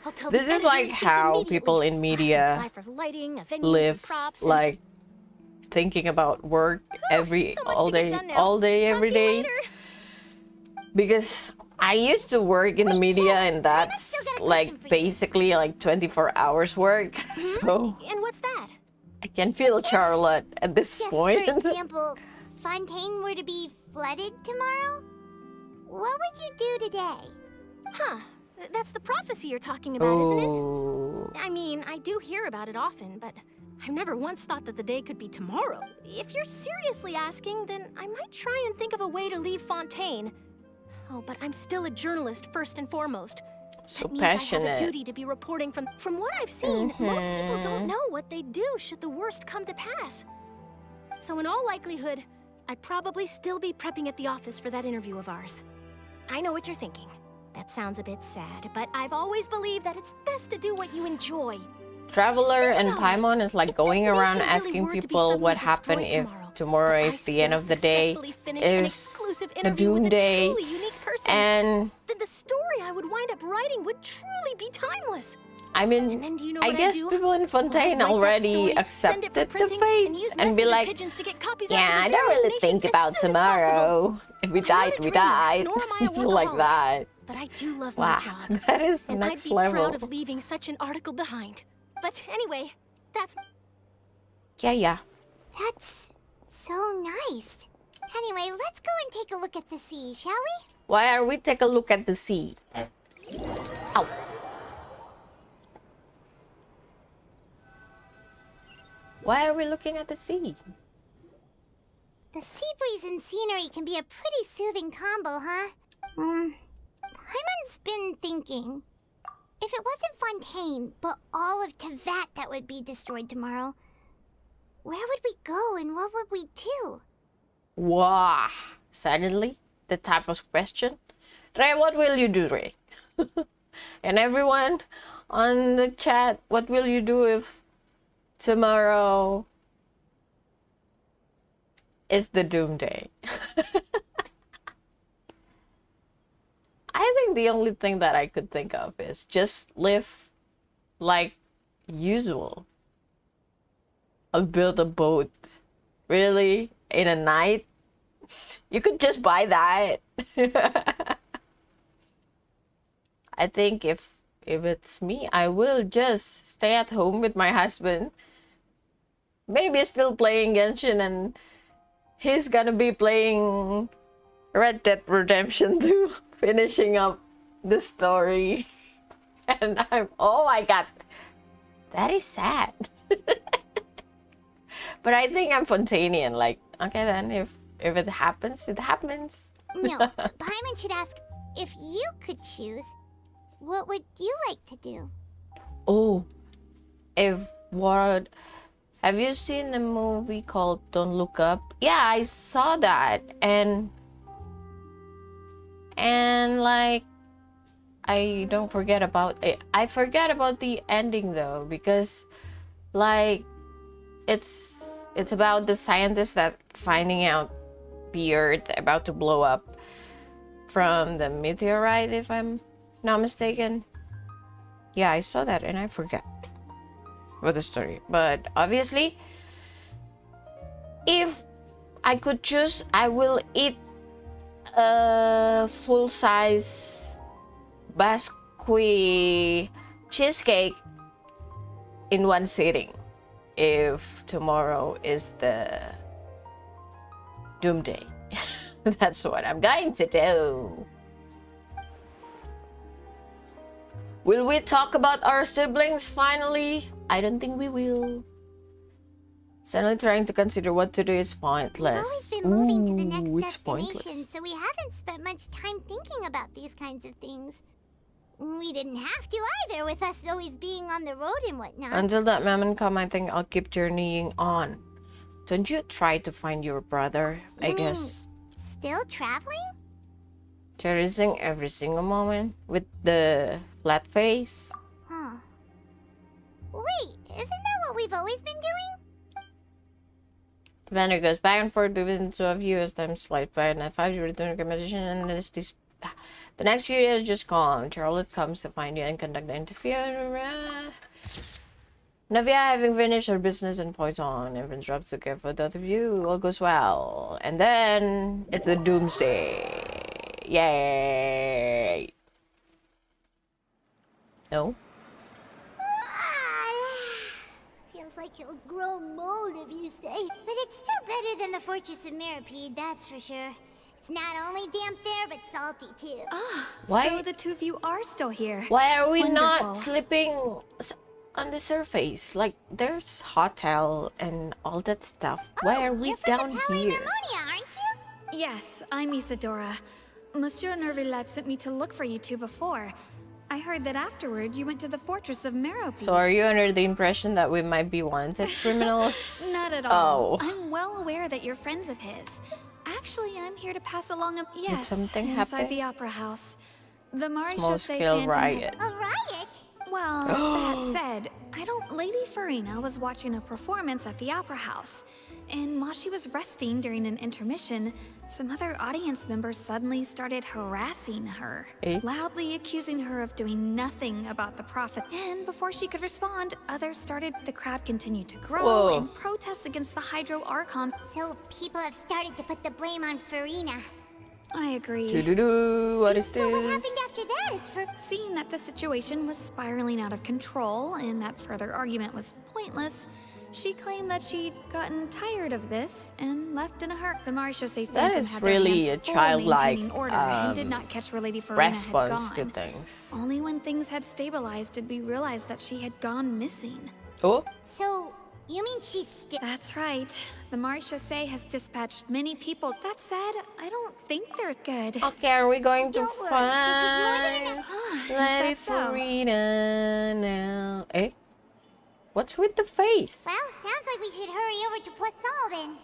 I'll tell This the is like editor-in-chief how immediately. people in I'll have to media apply for lighting, a venue, live some props, like thinking about work all day, every day. Because I used to work in the media, and that's like basically like 24 hours work. So And what's that? I can feel Charlotte at this point. For example, Fontaine were to be flooded tomorrow, what would you do today? Huh. That's the prophecy you're talking about, isn't it? I mean, I do hear about it often, but I've never once thought that the day could be tomorrow. If you're seriously asking, then I might try and think of a way to leave Fontaine. Oh, but I'm still a journalist first and foremost. So that means passionate. I have a duty to be reporting from what I've seen, most people don't know what they'd do should the worst come to pass. So in all likelihood, I'd probably still be prepping at the office for that interview of ours. I know what you're thinking. That sounds a bit sad, but I've always believed that it's best to do what you enjoy. Traveler and Paimon is like going around asking people what happened if tomorrow is the end of the day, is the doomsday, and The story I would wind up writing would truly be timeless. I mean, I guess people in Fontaine already accepted the fate and be like, yeah, I don't really think about tomorrow. If we died, we died. So like that. But I do love my Wow, job. that is the and next I'd be level. proud of leaving such an article behind. But anyway, that's... Yeah. That's so nice. Anyway, let's go and take a look at the sea, shall we? Why are we take a look at the sea? Ow. Why are we looking at the sea? The sea breeze and scenery can be a pretty soothing combo, huh? Paimon's been thinking. If it wasn't Fontaine, but all of Teyvat that would be destroyed tomorrow, where would we go and what would we do? Wow. Suddenly, the type of question. Ray, what will you do, Ray? And everyone on the chat, what will you do if tomorrow is the doomsday? I think the only thing that I could think of is just live like usual. I'll build a boat. Really? In a night? You could just buy that. I think if it's me, I will just stay at home with my husband. Maybe still playing Genshin, and he's gonna be playing Red Dead Redemption 2, finishing up the story. And oh my god, that is sad. But I think I'm Fontainian, like, okay then, if it happens, it happens. No, Paimon should ask, if you could choose, what would you like to do? Oh, have you seen the movie called Don't Look Up? Yeah, I saw that, and like, I don't forget about it. I forget about the ending though, because like it's about the scientists that finding out the Earth about to blow up from the meteorite, if I'm not mistaken. Yeah, I saw that and I forget about the story. But obviously, if I could choose, I will eat a full-size Basque cheesecake in one sitting if tomorrow is the doomsday. That's what I'm going to do. Will we talk about our siblings finally? I don't think we will. Suddenly trying to consider what to do is pointless. We've always been moving to the next it's destination, pointless. so we haven't spent much time thinking about these kinds of things. We didn't have to either, with us always being on the road and whatnot. Until that moment come, I think I'll keep journeying on. Don't you try to find your brother, I guess. Still traveling? Cherishing every single moment with the flat face. Huh. Wait, isn't that what we've always been doing? The banner goes back and forth between the two of you as time slides by, and I find you return to competition, and the next few days just calm. Charlotte comes to find you and conduct the interview. Navia, having finished her business in Poison, everyone drops the gift for both of you. All goes well. And then it's the doomsday. Yay! No? Feels like you'll grow mold if you stay. But it's still better than the Fortress of Mirapede, that's for sure. It's not only damp there, but salty too. Why? So the two of you are still here. Why are we not Wonderful. sleeping on the surface? Like, there's hotel and all that stuff. Why are we down here? Aren't you? Yes, I'm Isadora. Monsieur Nervillet sent me to look for you two before. I heard that afterward you went to the Fortress of Mirapede. So are you under the impression that we might be wanted criminals? Not at all. Oh. I'm well aware that you're friends of his. Actually, I'm here to pass along a something inside happen? the opera house. The Marie Small Chaussee scale Phantom riot. A riot? Well, that said, Lady Farina was watching a performance at the opera house. And while she was resting during an intermission, some other audience members suddenly started harassing her, loudly accusing her of doing nothing about the prophet. And before she could respond, the crowd continued to grow and protest against the Hydro Archon. So people have started to put the blame on Farina. I agree. What is this? So what happened after that is for... Seeing that the situation was spiraling out of control and that further argument was pointless, she claimed that she'd gotten tired of this and left in a hurry. The Marie Chaussee Phantom is had really their a hands full childlike, maintaining order and did not catch where Lady Farina response had to gone. things. Only when things had stabilized did we realize that she had gone missing. Oh? So, you mean she's still... That's right. The Marie Chaussee has dispatched many people. That said, I don't think they're good. Okay, are we going to Don't worry, find Lady Farina now? What's with the face? Well, sounds like we should hurry over to Poisson then.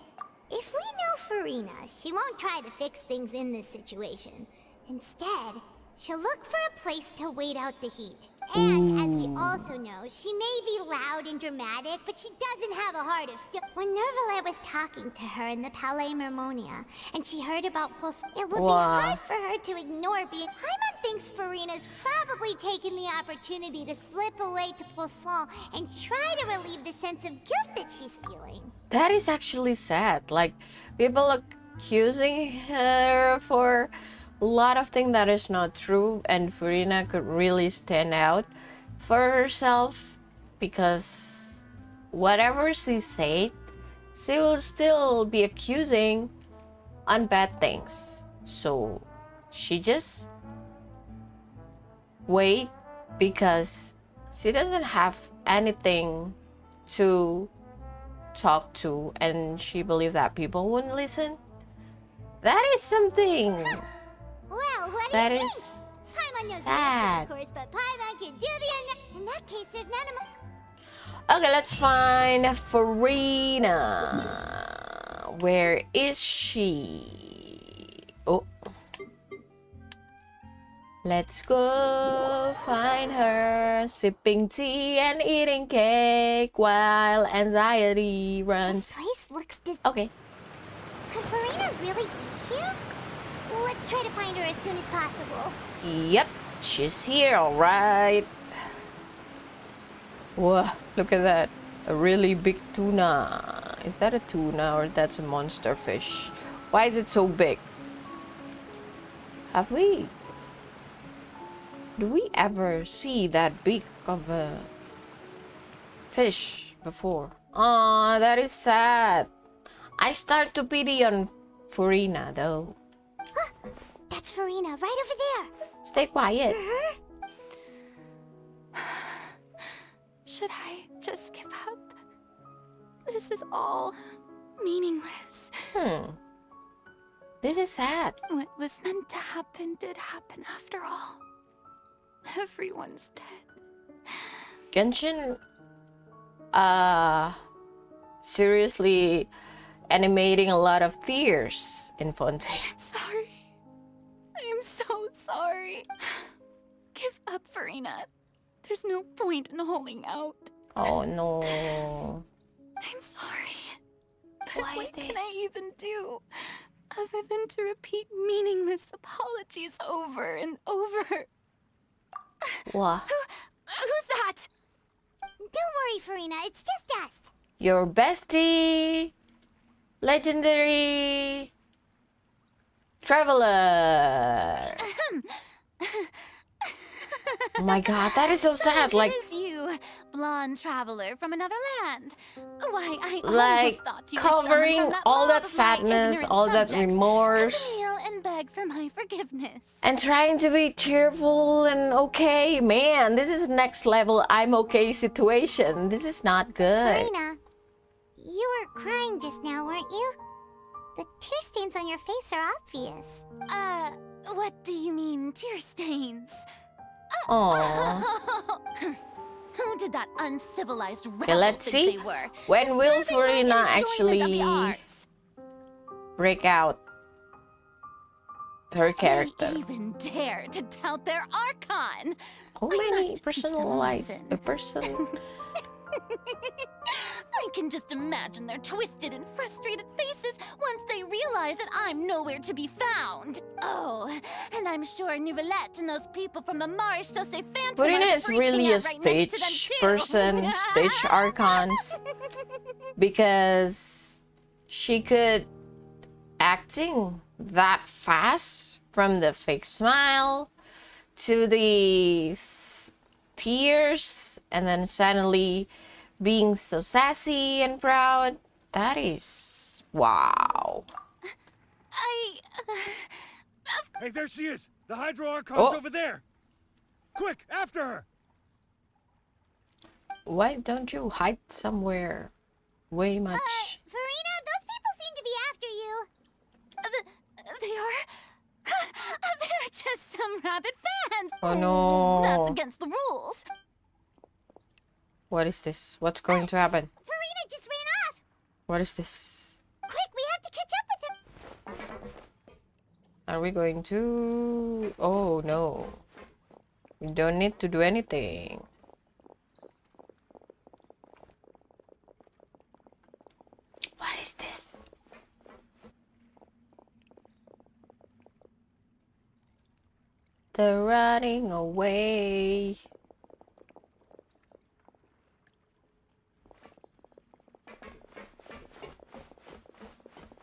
If we know Farina, she won't try to fix things in this situation. Instead, she'll look for a place to wait out the heat. And as we also know, she may be loud and dramatic, but she doesn't have a heart of steel. When Nervillet was talking to her in the Palais Mermonia, and she heard about Poisson, it would be hard for her to ignore being... Paimon thinks Farina's probably taken the opportunity to slip away to Poisson and try to relieve the sense of guilt that she's feeling. That is actually sad. Like, people accusing her for a lot of things that is not true, and Farina could really stand out for herself because whatever she said, she will still be accusing on bad things. So she just wait because she doesn't have anything to talk to, and she believed that people wouldn't listen. That is something. Well, what That do you is think? Paimon knows the sad. answer, of course, but Paimon can do the... In that case, there's none of Okay, let's find Farina. Where is she? Oh. Let's go find her, sipping tea and eating cake while anxiety runs. This place looks Okay. Could Farina really be here? Let's try to find her as soon as possible. Yep, she's here, all right. Whoa, look at that. A really big tuna. Is that a tuna or that's a monster fish? Why is it so big? Do we ever see that big of a fish before? Aw, that is sad. I start to pity on Farina though. That's Farina, right over there. Stay quiet. Should I just give up? This is all meaningless. This is sad. What was meant to happen did happen after all. Everyone's dead. Genshin, seriously animating a lot of tears in Fontaine. I'm sorry. I'm so sorry. Give up, Farina. There's no point in holding out. Oh no. I'm sorry. But Why what this? can I even do other than to repeat meaningless apologies over and over? What? Who's that? Don't worry, Farina. It's just us. Your bestie, legendary traveler. Oh my god, that is so sad. Like, It is you, blonde traveler from another land. Why, I like almost thought you were covering someone from all mob that of my sadness, ignorant all that subjects. remorse, Come kneel and beg for my forgiveness. and trying to be cheerful and okay. Man, this is next level I'm okay situation. This is not good. Farina, you were crying just now, weren't you? The tear stains on your face are obvious. What do you mean, tear stains? Aww. Who did that uncivilized rabble Okay, let's think see. they were? When will Disturbing my Farina enjoyment of the actually arts. break out her They character? even dare to tout their Archon. How I many must teach them a personalize lesson. a person? I can just imagine their twisted and frustrated faces once they realize that I'm nowhere to be found. Oh, and I'm sure Nouvellette and those people from the Marish Chaussee Phantom Farina are is freaking really a out right next to them stage too. person, stage archons, because she could acting that fast from the fake smile to the tears and then suddenly being so sassy and proud. That is wow. Hey, there she is! The Hydro Archon's Oh. over there! Quick, after her! Why don't you hide somewhere way much? Farina, those people seem to be after you. They are... They're just some rabid fans. Oh no. That's against the rules. What is this? What's going to happen? Farina just ran off. What is this? Quick, we have to catch up with him. Are we going to... Oh no. We don't need to do anything. What is this? They're running away.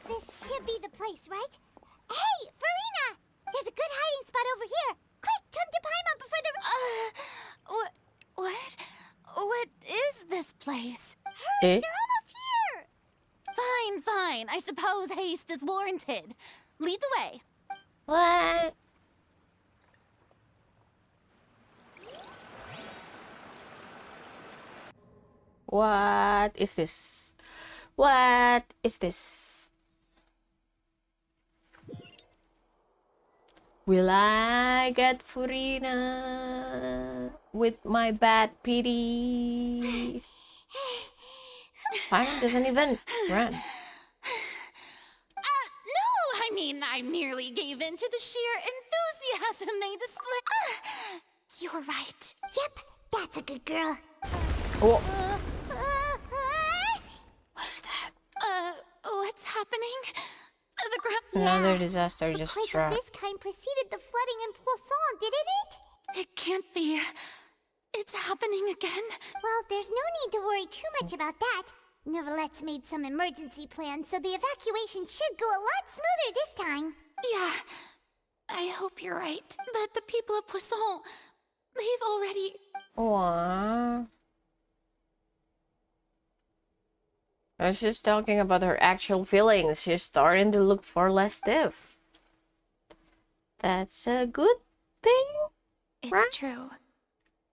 This should be the place, right? Hey, Farina! There's a good hiding spot over here. Quick, come to Paimon before the... What is this place? Eh? They're almost here! Fine. I suppose haste is warranted. Lead the way. What? What is this? What is this? Will I get Farina with my bad pity? Paimon doesn't even run. No, I mean, I merely gave in to the sheer enthusiasm they display. You're right. Yep, that's a good girl. Oh. What is that? What's happening? The ground... Another disaster A just plague struck. of this kind preceded the flooding in Poisson, didn't it? It can't be. It's happening again. Well, there's no need to worry too much about that. Nouvellette's made some emergency plans, so the evacuation should go a lot smoother this time. Yeah, I hope you're right. But the people of Poisson, they've already... Aww. And she's talking about her actual feelings. She's starting to look far less stiff. That's a good thing, right? It's true.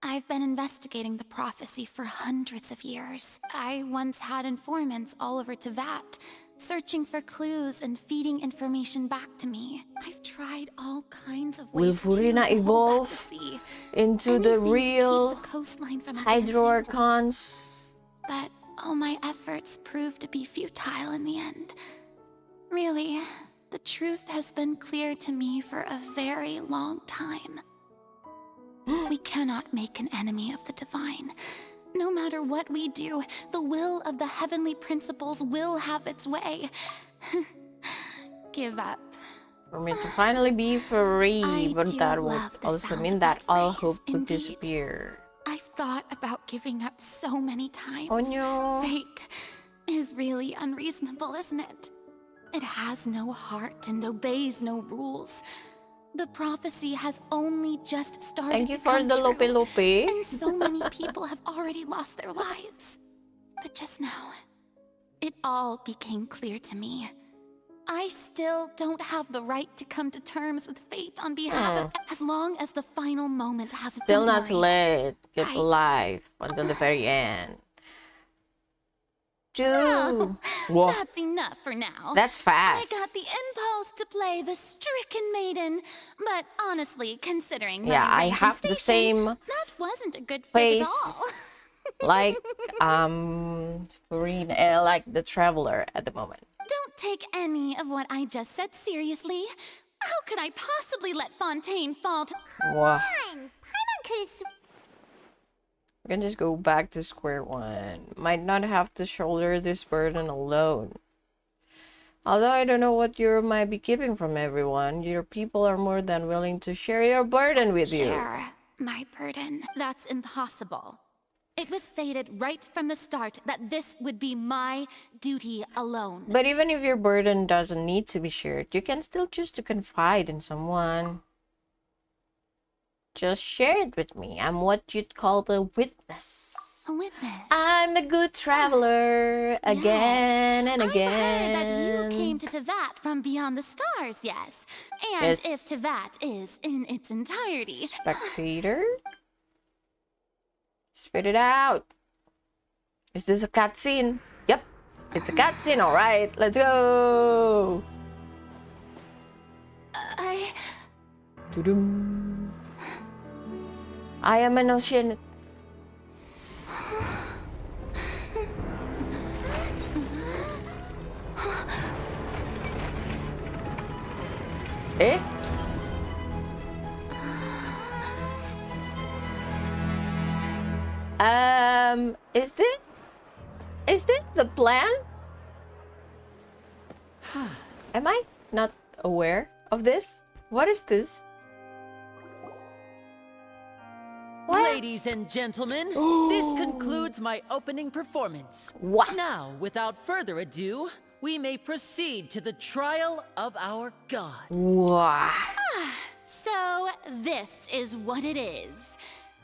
I've been investigating the prophecy for hundreds of years. I once had informants all over Teyvat, searching for clues and feeding information back to me. I've tried all kinds of Will ways Farina to hold back the evolve sea. into the Anything to keep real the coastline from Hydro advancing. Archons? But all my efforts proved to be futile in the end. Really, the truth has been clear to me for a very long time. We cannot make an enemy of the divine. No matter what we do, the will of the heavenly principles will have its way. Give up. For me to finally be free, I but do that would love the also sound mean of that that all phrase, hope would indeed. disappear. I've thought about giving up so many times. Oh no. Fate is really unreasonable, isn't it? It has no heart and obeys no rules. The prophecy has only just started. Thank you to for come the true, lope lope. and so many people have already lost their lives. But just now, it all became clear to me. I still don't have the right to come to terms with fate on behalf of, as long as the final moment has Still not late. Get alive until the very end. Dude. Whoa. That's enough for now. That's fast. I got the impulse to play the stricken maiden, but honestly, considering Yeah, my I rank have and the station, same that wasn't a good fit face at all. like Farina, like the Traveler at the moment. Don't take any of what I just said seriously. How could I possibly let Fontaine fall to... Wow. Paimon could have... We can just go back to square one. Might not have to shoulder this burden alone. Although I don't know what you might be keeping from everyone, your people are more than willing to share your burden with you. Share my burden. That's impossible. It was fated right from the start that this would be my duty alone. But even if your burden doesn't need to be shared, you can still choose to confide in someone. Just share it with me. I'm what you'd call the witness. A witness? I'm the good traveler again and again. I've heard that you came to Teyvat from beyond the stars, yes. And Yes. if Teyvat is in its entirety... Spectator? Spit it out. Is this a cutscene? Yep. It's a cutscene, alright. Let's go. Tudum. I am an ocean. Eh? Is this the plan? Am I not aware of this? What is this? Ladies and gentlemen, this concludes my opening performance. What? Now, without further ado, we may proceed to the trial of our god. Wow. So, this is what it is.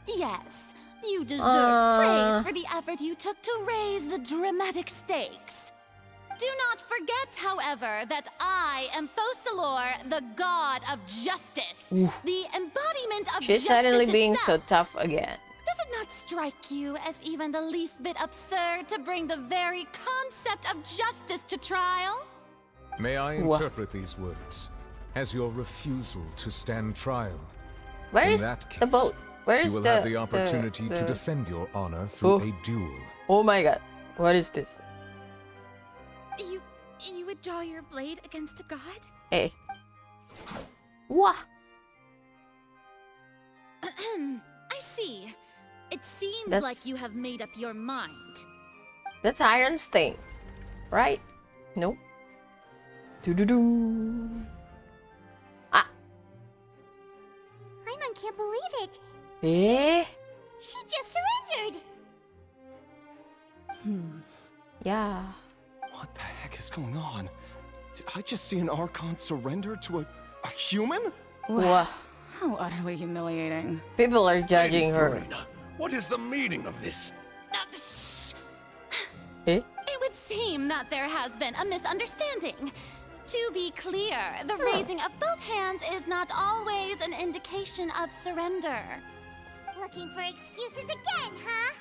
Yes, you deserve praise for the effort you took to raise the dramatic stakes. Do not forget, however, that I am Focalor, the god of justice. Oof. The embodiment of She's justice suddenly being itself. so tough again. Does it not strike you as even the least bit absurd to bring the very concept of justice to trial? May I interpret these words as your refusal to stand trial? Where In is that case, the boat? Where is you will the have the opportunity to the- defend your honor through a duel. Oh my god. What is this? You would draw your blade against a god? Hey. What? I see. It seems That's- like you have made up your mind. That's Iron's thing. Right? Nope. Doo-doo-doo. Paimon can't believe it. Eh? She just surrendered. Yeah. What the heck is going on? Did I just see an Archon surrender to a human? What? How utterly humiliating. People are judging her. Farina, what is the meaning of this? Eh? It would seem that there has been a misunderstanding. To be clear, the raising of both hands is not always an indication of surrender. Looking for excuses again, huh?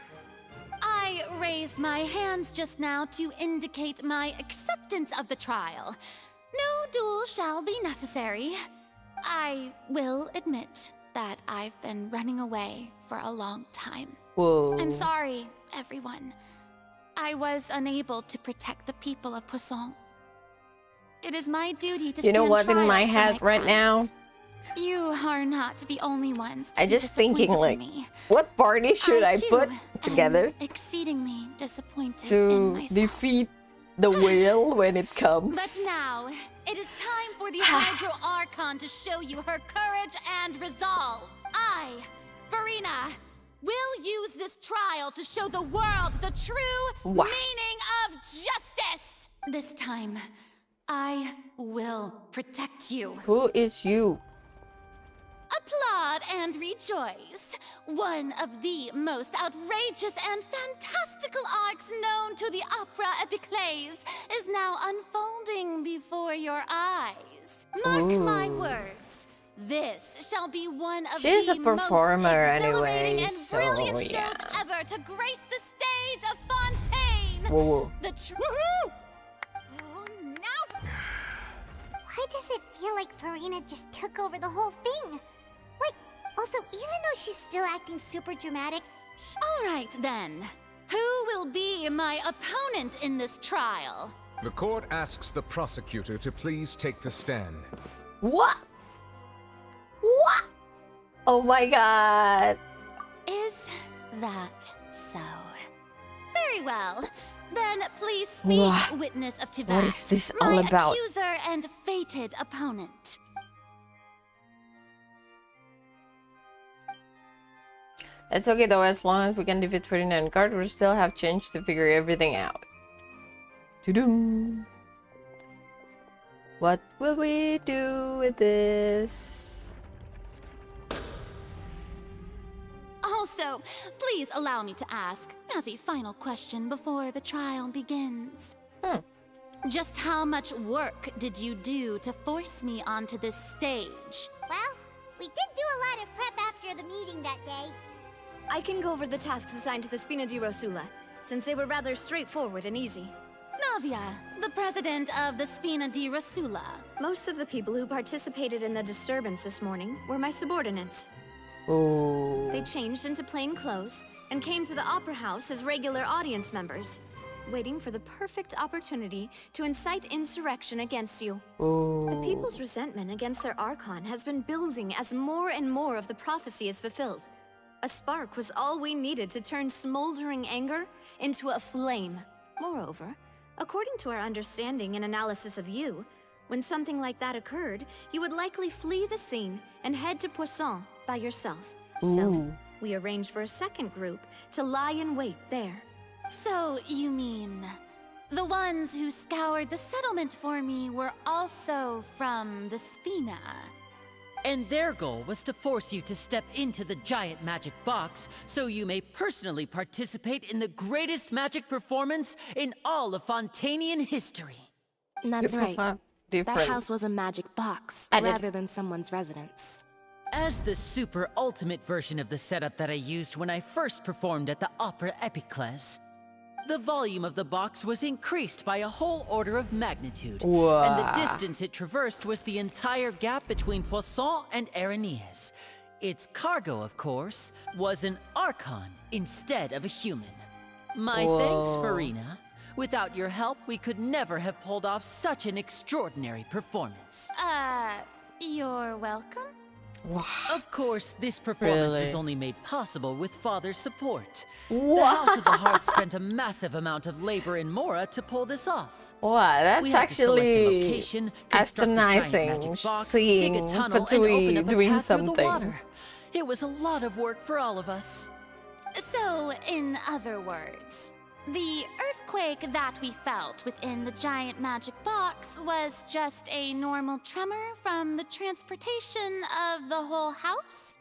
I raised my hands just now to indicate my acceptance of the trial. No duel shall be necessary. I will admit that I've been running away for a long time. Whoa. I'm sorry, everyone. I was unable to protect the people of Poisson. It is my duty to You know stand what in trial my for head right now? You are not the only ones to I be just thinking disappointed like, in me. what party should I too, put am together exceedingly disappointed in to myself. defeat the whale when it comes? But now, it is time for the Hydro Archon to show you her courage and resolve. I, Farina, We'll use this trial to show the world the true meaning of justice! This time, I will protect you. Who is you? Applaud and rejoice. One of the most outrageous and fantastical arcs known to the opera epiclese is now unfolding before your eyes. Mark my words. This shall be one of She's the a performer most exhilarating anyway, and so brilliant yeah. shows ever to grace the stage of Fontaine. Whoa. The Oh, no! Why does it feel like Farina just took over the whole thing? Like, also, even though she's still acting super dramatic, All right, then. Who will be my opponent in this trial? The court asks the prosecutor to please take the stand. What? What? Oh my god. Is that so? Very well. Then please speak, witness of teyvat. What is this my all about? accuser and fated opponent. It's okay though, as long as we can defeat Farina and Card, we still have change to figure everything out. Tudum. What will we do with this? Also, please allow me to ask, as a final question before the trial begins. Just how much work did you do to force me onto this stage? well, we did do a lot of prep after the meeting that day. I can go over the tasks assigned to the Spina di Rosula, since they were rather straightforward and easy. Navia, the president of the Spina di Rosula. Most of the people who participated in the disturbance this morning were my subordinates. Oh. They changed into plain clothes and came to the Opera House as regular audience members, waiting for the perfect opportunity to incite insurrection against you. The people's resentment against their Archon has been building as more and more of the prophecy is fulfilled. A spark was all we needed to turn smoldering anger into a flame. Moreover, according to our understanding and analysis of you, when something like that occurred, you would likely flee the scene and head to Poisson by yourself. So, we arranged for a second group to lie in wait there. So, you mean, the ones who scoured the settlement for me were also from the Spina? And their goal was to force you to step into the giant magic box so you may personally participate in the greatest magic performance in all of Fontanian history. That's right. Different. That house was a magic box, rather than someone's residence. As the super ultimate version of the setup that I used when I first performed at the Opera Epiclese, the volume of the box was increased by a whole order of magnitude, and the distance it traversed was the entire gap between Poisson and Aranias. Its cargo, of course, was an Archon instead of a human. My thanks, Farina. Without your help, we could never have pulled off such an extraordinary performance. You're welcome? Of course, this performance Really? was only made possible with Father's support. The House of the Hearth spent a massive amount of labor in Mora to pull this off. Wow, that's We had to select a actually location, construct a giant astonishing, magic box, seeing dig a tunnel, and open Fatui up a doing path through the something. water. It was a lot of work for all of us. So, in other words, the earthquake that we felt within the giant magic box was just a normal tremor from the transportation of the whole house?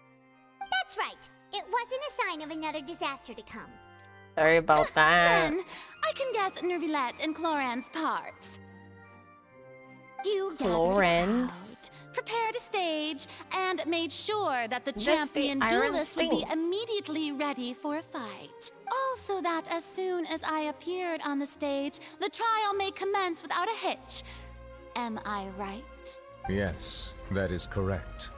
That's right. It wasn't a sign of another disaster to come. Sorry about that. Then, I can guess Nervilette and Cloran's parts. You gathered a crowd, prepared a stage, and made sure that the champion duelist would be immediately ready for a fight. Also that as soon as I appeared on the stage, the trial may commence without a hitch. Am I right? Yes, that is correct.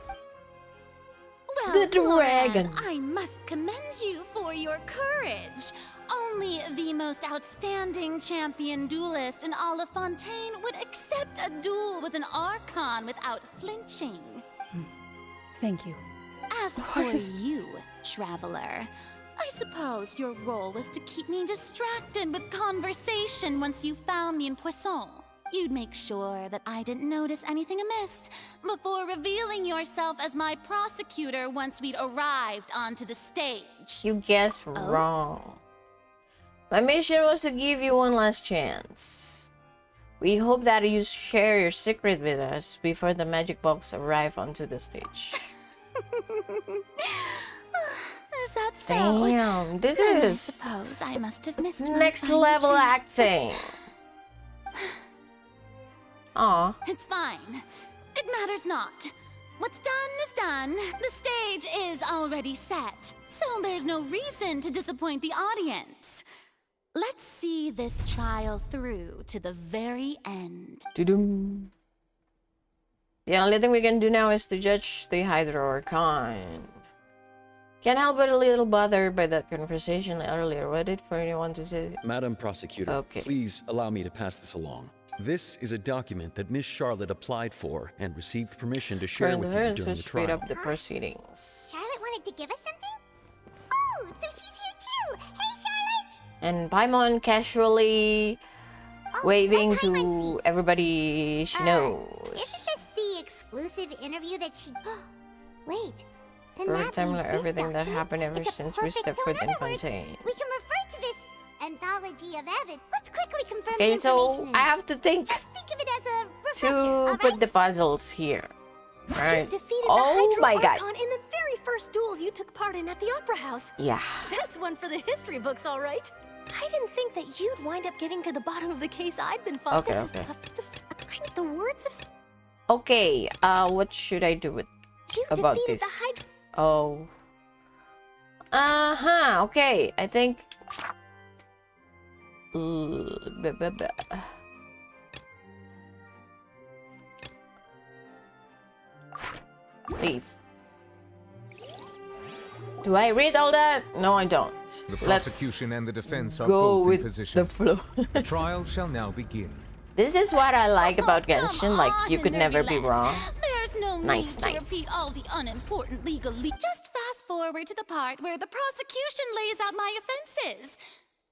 Well, The dragon. Cloran, I must commend you for your courage. Only the most outstanding champion duelist in all of Fontaine would accept a duel with an Archon without flinching. Thank you. As for you, Traveler, I suppose your role was to keep me distracted with conversation once you found me in Poisson. You'd make sure that I didn't notice anything amiss before revealing yourself as my prosecutor once we'd arrived onto the stage. You guessed wrong. My mission was to give you one last chance. We hope that you share your secret with us before the magic box arrives onto the stage. Is that so? Damn, this Then is I suppose I must have missed my next final level chance. acting. Aw. It's fine. It matters not. What's done is done. The stage is already set, so there's no reason to disappoint the audience. Let's see this trial through to the very end. Doo-dum. The only thing we can do now is to judge the Hydro Archon. Can't help but a little bothered by that conversation earlier. What did Fernie want to say? Madam Prosecutor, please allow me to pass this along. This is a document that Miss Charlotte applied for and received permission to share with you during the speed trial. up the proceedings. Charlotte wanted to give us something? Oh, so she's here too! Hey, Charlotte! And Paimon casually waving to everybody she knows. Isn't this the exclusive interview that she... Wait, then Very that similar means this everything that document happened ever is a since we perfect- stepped so foot in in other words, Fontaine. we can refer to this anthology of Evan. Let's quickly confirm Okay, the so information. I have to think Just think of it as a to put the puzzles here. Right. You defeated Oh the my Hydro god. Archon in the very first duel you took part in at the Opera House. Yeah. That's one for the history books, all right. I didn't think that you'd wind up getting to the bottom of the case I'd been following. Okay, This okay. is kind of the words of... Okay, what should I do with You about defeated this? the Hydro... Oh. Uh-huh, okay. I think leave. Do I read all that? No, I don't. The Let's prosecution and the defense are go both with in position. the flow. The trial shall now begin. This is what I like about Genshin. Like, you could never be wrong. There's no Nice, need to nice. repeat all the unimportant legal Just fast forward to the part where the prosecution lays out my offenses.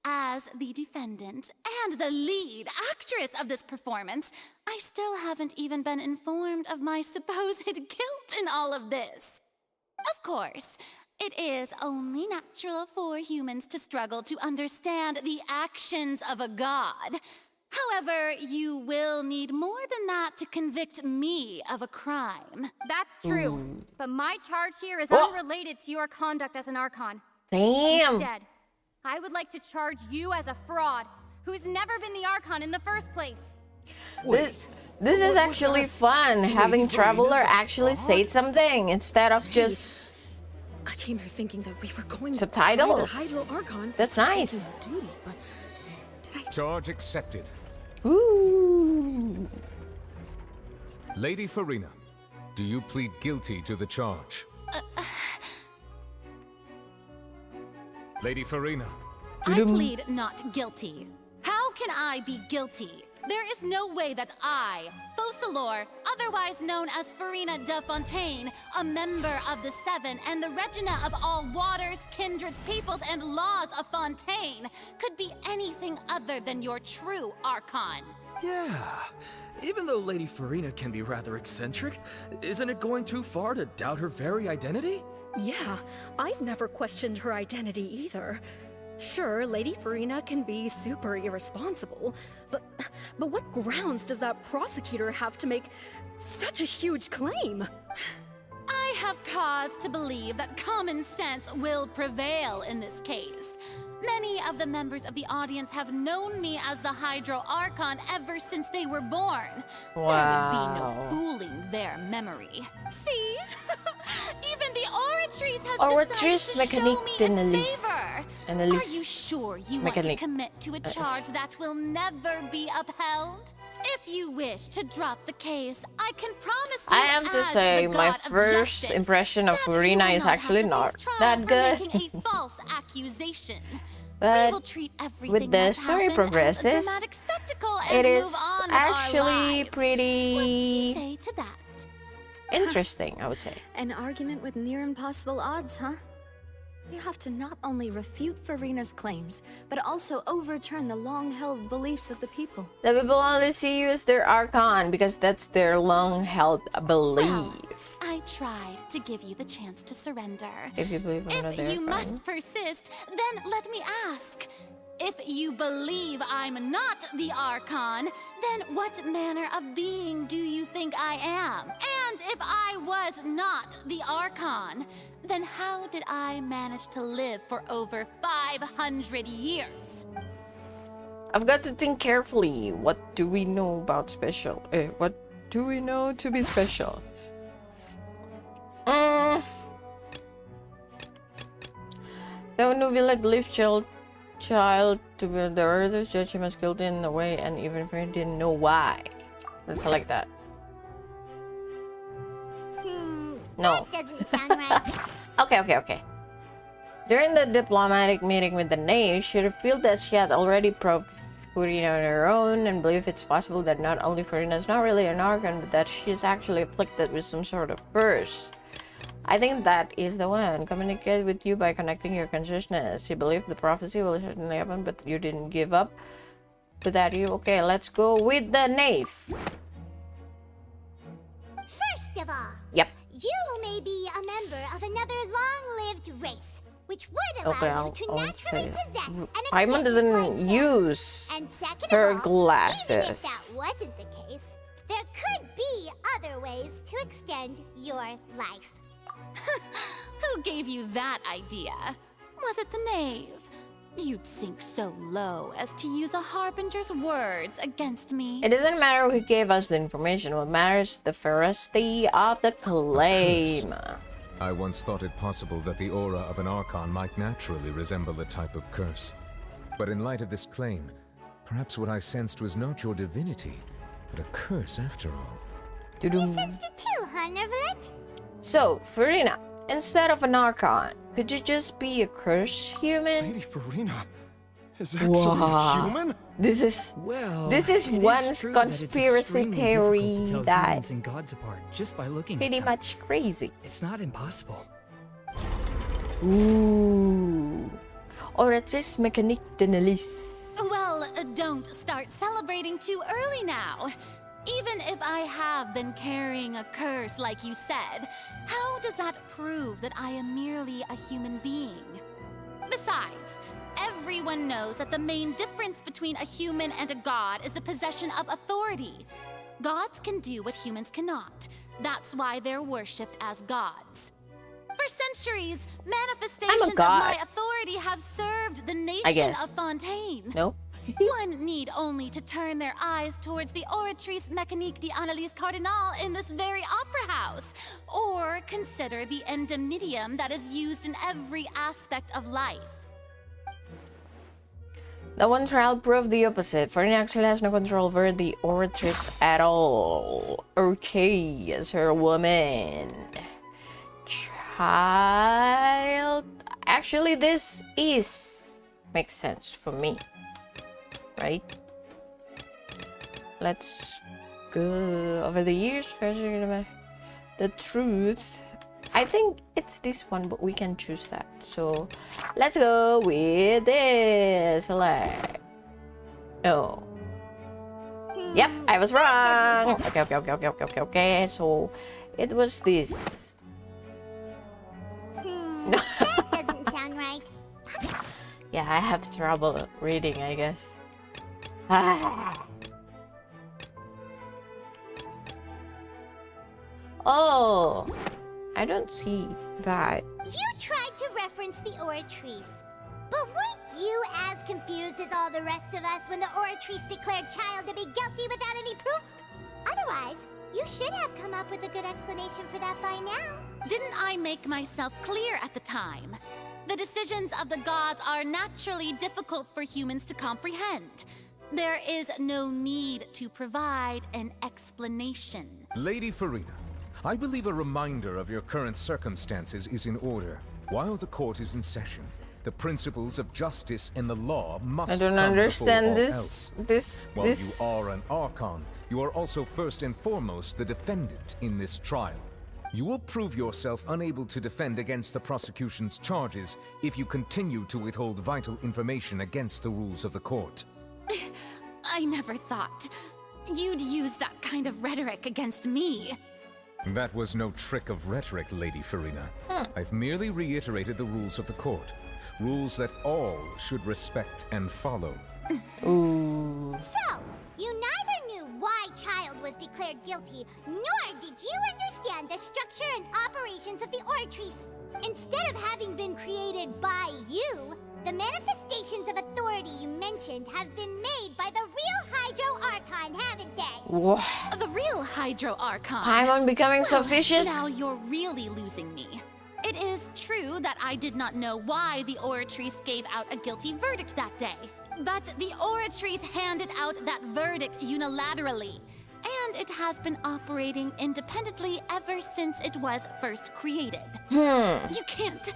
As the defendant and the lead actress of this performance, I still haven't even been informed of my supposed guilt in all of this. Of course, it is only natural for humans to struggle to understand the actions of a god. However, you will need more than that to convict me of a crime. That's true, but my charge here is Oh. unrelated to your conduct as an Archon. Damn. Instead, I would like to charge you as a fraud who's never been the Archon in the first place. This is actually fun, having Traveler actually say something instead of just I came here thinking that we were going subtitles. to try the Hydro Archon for That's nice. sake of duty, but Charge accepted. Ooh. Lady Farina, do you plead guilty to the charge? Lady Farina. I plead not guilty. How can I be guilty? There is no way that I, Focalor, otherwise known as Farina de Fontaine, a member of the Seven and the Regina of all waters, kindreds, peoples, and laws of Fontaine, could be anything other than your true Archon. Yeah. Even though Lady Farina can be rather eccentric, isn't it going too far to doubt her very identity? yeah, I've never questioned her identity either. Sure, Lady Farina can be super irresponsible, but what grounds does that prosecutor have to make such a huge claim? I have cause to believe that common sense will prevail in this case. Many of the members of the audience have known me as the Hydro Archon ever since they were born. There would be no fooling their memory. See? Even the Oratrice has decided to show me its favor. Are you sure you want to commit to a charge that will never be upheld? If you wish to drop the case, I can promise you I have to say, my first impression of Farina is actually not that good. making a false accusation. But We will treat everything with the that's story happened as a progresses, dramatic spectacle and it is move on with our actually lives. pretty What do you say to that? interesting, I would say. An argument with near impossible odds, huh? We have to not only refute Farina's claims, but also overturn the long-held beliefs of the people. The people only see you as their Archon because that's their long-held belief. Well, I tried to give you the chance to surrender. If you believe I'm If you must persist, then let me ask. If you believe I'm not the Archon, then what manner of being do you think I am? And if I was not the Archon, then how did I manage to live for over 500 years? I've got to think carefully. What do we know about special? What do we know to be special? The no village believes child to be the earth's judge him as guilty in a way, and even if he didn't know why. Let's select that. No. That doesn't sound right. Okay. During the diplomatic meeting with the knave, she revealed that she had already probed Farina on her own and believed it's possible that not only Farina is not really an Archon, but that she is actually afflicted with some sort of curse. I think that is the one. Communicate with you by connecting your consciousness. You believe the prophecy will certainly happen, but you didn't give up. Without you, okay, let's go with the knave. First of all, yep. You may be a member of another long-lived race, which would allow you to naturally possess an Paimon doesn't use her glasses. Even if that wasn't the case, there could be other ways to extend your life. Who gave you that idea? Was it the knave? You'd sink so low as to use a harbinger's words against me. It doesn't matter who gave us the information. What matters is the veracity of the claim. I once thought it possible that the aura of an Archon might naturally resemble a type of curse. But in light of this claim, perhaps what I sensed was not your divinity, but a curse after all. You sensed it too, huh, Neverlet? So, Farina, instead of an Archon, could you just be a cursed human? Lady Farina is actually human? This is one conspiracy theory that and gods apart just by looking pretty at them. much crazy. It's not impossible. Ooh. Oratrice mécanique d'analyse. Well, don't start celebrating too early now. Even if I have been carrying a curse like you said, how does that prove that I am merely a human being? Besides, everyone knows that the main difference between a human and a god is the possession of authority. Gods can do what humans cannot. That's why they're worshipped as gods. For centuries, manifestations of my authority have served the nation of Fontaine. Nope. One need only to turn their eyes towards the Oratrice Mécanique d'Analyse Cardinal in this very opera house, or consider the endemnitium that is used in every aspect of life. The one trial proved the opposite. Farina actually has no control over the Oratrice at all. Okay, as her woman. Child. Actually, this makes sense for me. Right? Let's go over the years. The truth. I think it's this one, but we can choose that. So let's go with this. Select. No. Yep, I was wrong. Okay. So it was this. No. That doesn't sound right. Yeah, I have trouble reading, I guess. Oh, I don't see that. You tried to reference the Oratrice, but weren't you as confused as all the rest of us when the Oratrice declared Child to be guilty without any proof? Otherwise, you should have come up with a good explanation for that by now. Didn't I make myself clear at the time? The decisions of the gods are naturally difficult for humans to comprehend. There is no need to provide an explanation. Lady Farina, I believe a reminder of your current circumstances is in order. While the court is in session, the principles of justice and the law must I don't come understand before all this. else. While you are an Archon, you are also first and foremost the defendant in this trial. You will prove yourself unable to defend against the prosecution's charges if you continue to withhold vital information against the rules of the court. I never thought you'd use that kind of rhetoric against me. That was no trick of rhetoric, Lady Farina. I've merely reiterated the rules of the court. Rules that all should respect and follow. So, you neither knew why Child was declared guilty, nor did you understand the structure and operations of the Oratrice. Instead of having been created by you, the manifestations of authority you mentioned have been made by the real Hydro Archon, haven't they? What? The real Hydro Archon. Paimon becoming so vicious? Now you're really losing me. It is true that I did not know why the Oratrice gave out a guilty verdict that day. But the Oratrice handed out that verdict unilaterally. And it has been operating independently ever since it was first created. You can't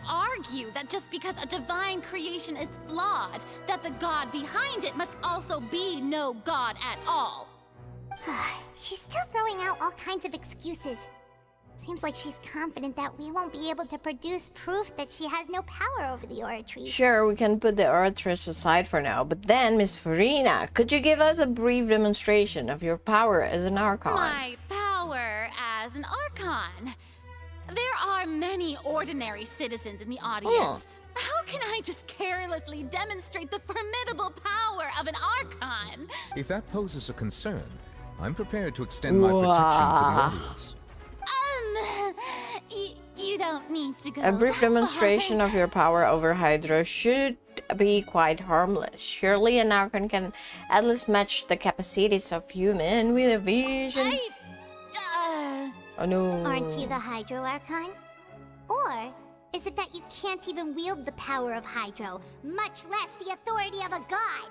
argue that just because a divine creation is flawed, that the god behind it must also be no god at all. She's still throwing out all kinds of excuses. Seems like she's confident that we won't be able to produce proof that she has no power over the Oratrice. Sure, we can put the Oratrice aside for now, but then, Miss Farina, could you give us a brief demonstration of your power as an Archon? My power as an Archon? There are many ordinary citizens in the audience. How can I just carelessly demonstrate the formidable power of an Archon? If that poses a concern, I'm prepared to extend my protection to the audience. You don't need to go. A brief demonstration of your power over Hydro should be quite harmless. Surely an Archon can at least match the capacities of human with a vision. Oh no. Aren't you the Hydro Archon? Or is it that you can't even wield the power of Hydro, much less the authority of a god?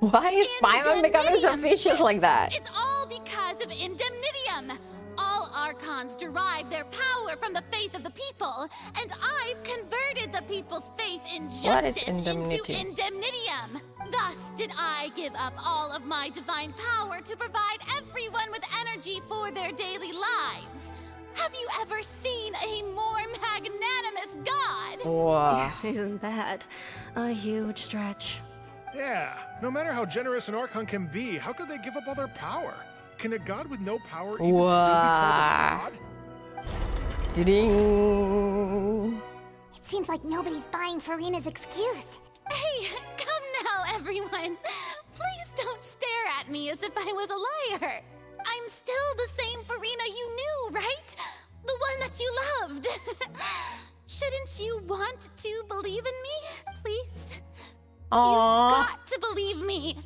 Why is Paimon becoming so vicious like that? It's all because of Indemnitium. All Archons derive their power from the faith of the people, and I've converted the people's faith in justice into Indemnitium. Thus did I give up all of my divine power to provide everyone with energy for their daily lives. Have you ever seen a more magnanimous god? Wow. Isn't that a huge stretch? Yeah, no matter how generous an Archon can be, how could they give up all their power? Can a god with no power even still be called a god? Ding. It seems like nobody's buying Farina's excuse. Hey, come now, everyone. Please don't stare at me as if I was a liar. I'm still the same Farina you knew, right? The one that you loved. Shouldn't you want to believe in me, please? Aww. You've got to believe me.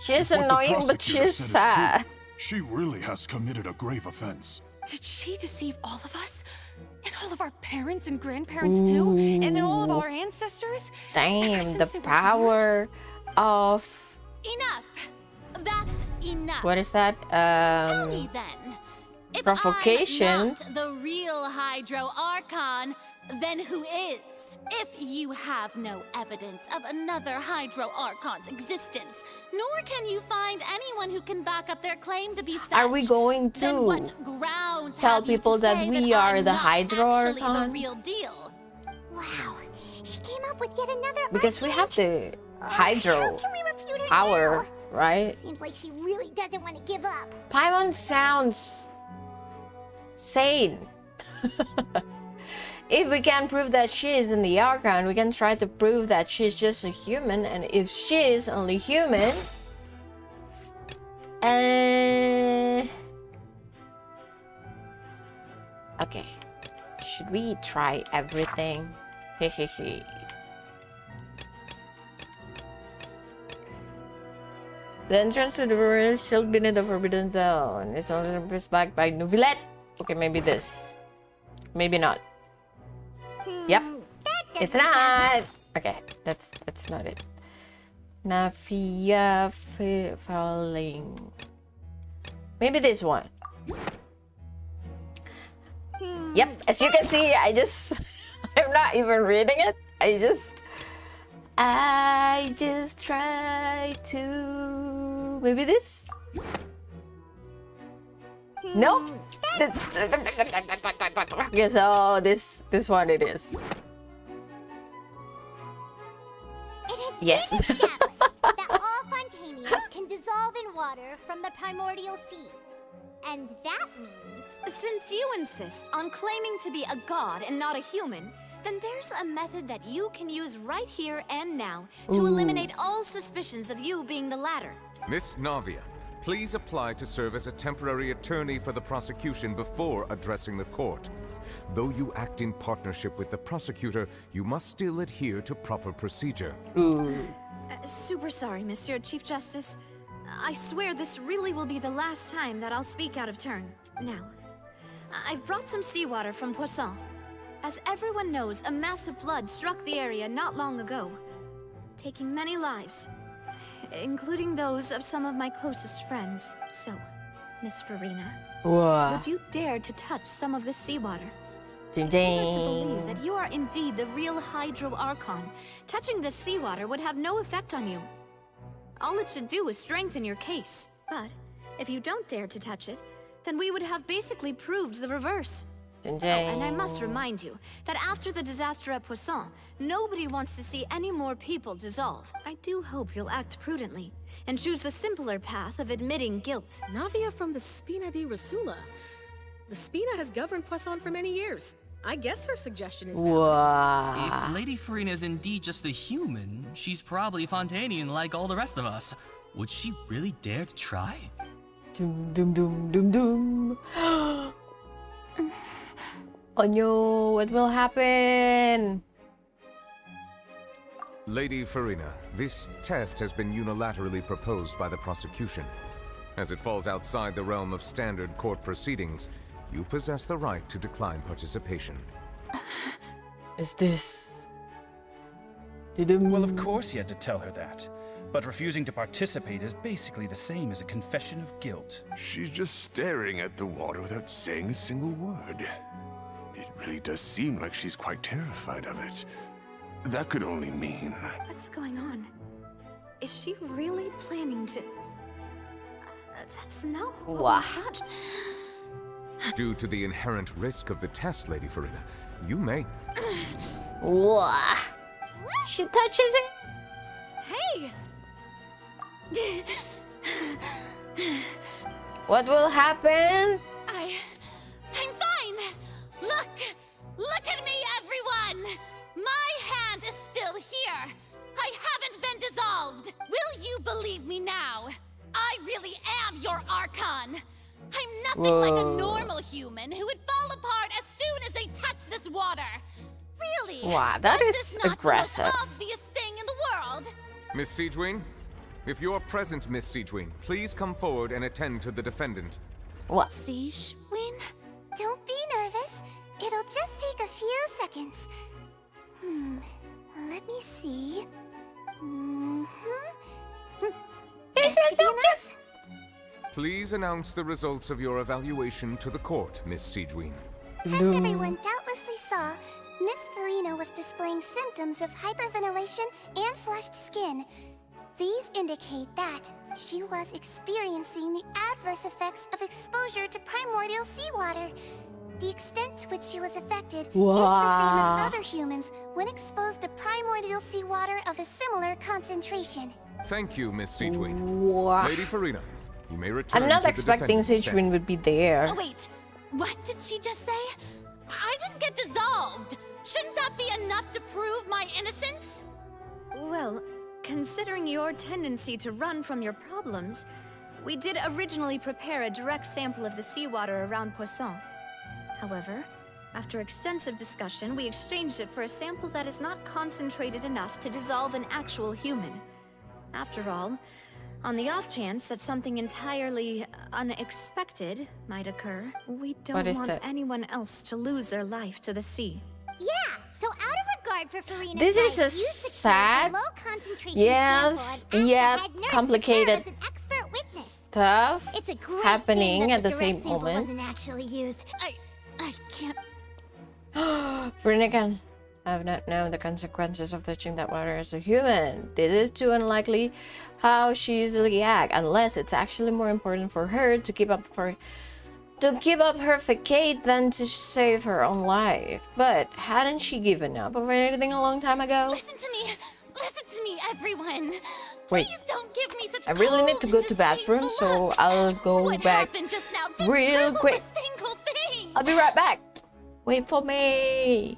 She's annoying, but she's sad. She really has committed a grave offense. Did she deceive all of us? And all of our parents and grandparents too? And then all of our ancestors? Damn, the power of... Enough. That's enough. What is that? Tell me then. If provocation. I'm not the real Hydro Archon, then who is? If you have no evidence of another Hydro Archon's existence, nor can you find anyone who can back up their claim to be such, are we going to tell people that we are the Hydro Archon? The real deal? Wow, she came up with yet another because we have the Hydro power, right? Seems like she really doesn't want to give up. Paimon sounds sane. If we can prove that she is in the Archon, we can try to prove that she's just a human, and if she is only human, okay, should we try everything? Hehehe. The entrance to the ruin is sealed beneath the Forbidden Zone. It's only pressed back by Nubilet. Okay, maybe this. Maybe not. Yep, it's not. Okay, that's not it. Navia falling. Maybe this one. Yep, as you can see, I'm not even reading it. I just try to. Maybe this. Nope. Okay, so this one it is. It has Yes. been established that all Fontanians can dissolve in water from the primordial sea. And that means... Since you insist on claiming to be a god and not a human, then there's a method that you can use right here and now to eliminate all suspicions of you being the latter. Miss Navia, please apply to serve as a temporary attorney for the prosecution before addressing the court. Though you act in partnership with the prosecutor, you must still adhere to proper procedure. Super sorry, Monsieur Chief Justice. I swear this really will be the last time that I'll speak out of turn. Now, I've brought some seawater from Poisson. As everyone knows, a massive flood struck the area not long ago, taking many lives, including those of some of my closest friends. So, Miss Farina, would you dare to touch some of this seawater? Ding If you were to ding. believe that you are indeed the real Hydro Archon, touching this seawater would have no effect on you. All it should do is strengthen your case. But if you don't dare to touch it, then we would have basically proved the reverse. Ding Oh, and I ding. must remind you that after the disaster at Poisson, nobody wants to see any more people dissolve. I do hope you'll act prudently and choose the simpler path of admitting guilt. Navia from the Spina di Rasula. The Spina has governed Poisson for many years. I guess her suggestion is valid. Wow. If Lady Farina is indeed just a human, she's probably Fontanian like all the rest of us. Would she really dare to try? Doom, doom, doom, doom, doom. Oh no, what will happen? Lady Farina, this test has been unilaterally proposed by the prosecution. As it falls outside the realm of standard court proceedings, you possess the right to decline participation. Is this... Well, of course he had to tell her that. But refusing to participate is basically the same as a confession of guilt. She's just staring at the water without saying a single word. It really does seem like she's quite terrified of it. That could only mean... What's going on? Is she really planning to... that's not what we Wow. thought. Due to the inherent risk of the test, Lady Farina, you may. Wah. She touches it? Hey! What will happen? I'm fine! Look at me, everyone! My hand is still here! I haven't been dissolved! Will you believe me now? I really am your Archon! I'm nothing like a normal human who would fall apart as soon as they touch this water! Really? Wow, that is is this not aggressive. the most obvious thing in the world? Miss Siegewin? If you're present, Miss Siegewin, please come forward and attend to the defendant. What? Siegewin? Don't be nervous. It'll just take a few seconds. Let me see. That should be enough. Please announce the results of your evaluation to the court, Miss Siegewin. As everyone doubtlessly saw, Miss Farina was displaying symptoms of hyperventilation and flushed skin. These indicate that she was experiencing the adverse effects of exposure to primordial seawater. The extent to which she was affected is the same as other humans when exposed to primordial seawater of a similar concentration. Thank you, Miss Siegewin. Wow. Lady Farina, you may return I'm not to the expecting defendant's stand. Siegewin would be there. Oh, wait. What did she just say? I didn't get dissolved! Shouldn't that be enough to prove my innocence? Well, considering your tendency to run from your problems, we did originally prepare a direct sample of the seawater around Poisson. However, after extensive discussion, we exchanged it for a sample that is not concentrated enough to dissolve an actual human. After all, on the off chance that something entirely unexpected might occur, we What don't is want that? anyone else to lose their life to the sea. Yeah, so out of regard for Farina's This is life, a you secured sad, a low concentration yes, sample and asked yet the head nurse to complicated serve as an expert witness. stuff It's a great happening thing that at the direct same sample moment. wasn't actually used. I can't. Farina I have not known the consequences of touching that water as a human. This is too unlikely how she usually acts, unless it's actually more important for her to keep up for to give up her facade than to save her own life. But hadn't she given up over anything a long time ago? Listen to me, everyone. Wait, Please don't give me such I really need to go to bathroom, so I'll go back just now didn't real prove quick. A single thing. I'll be right back. Wait for me.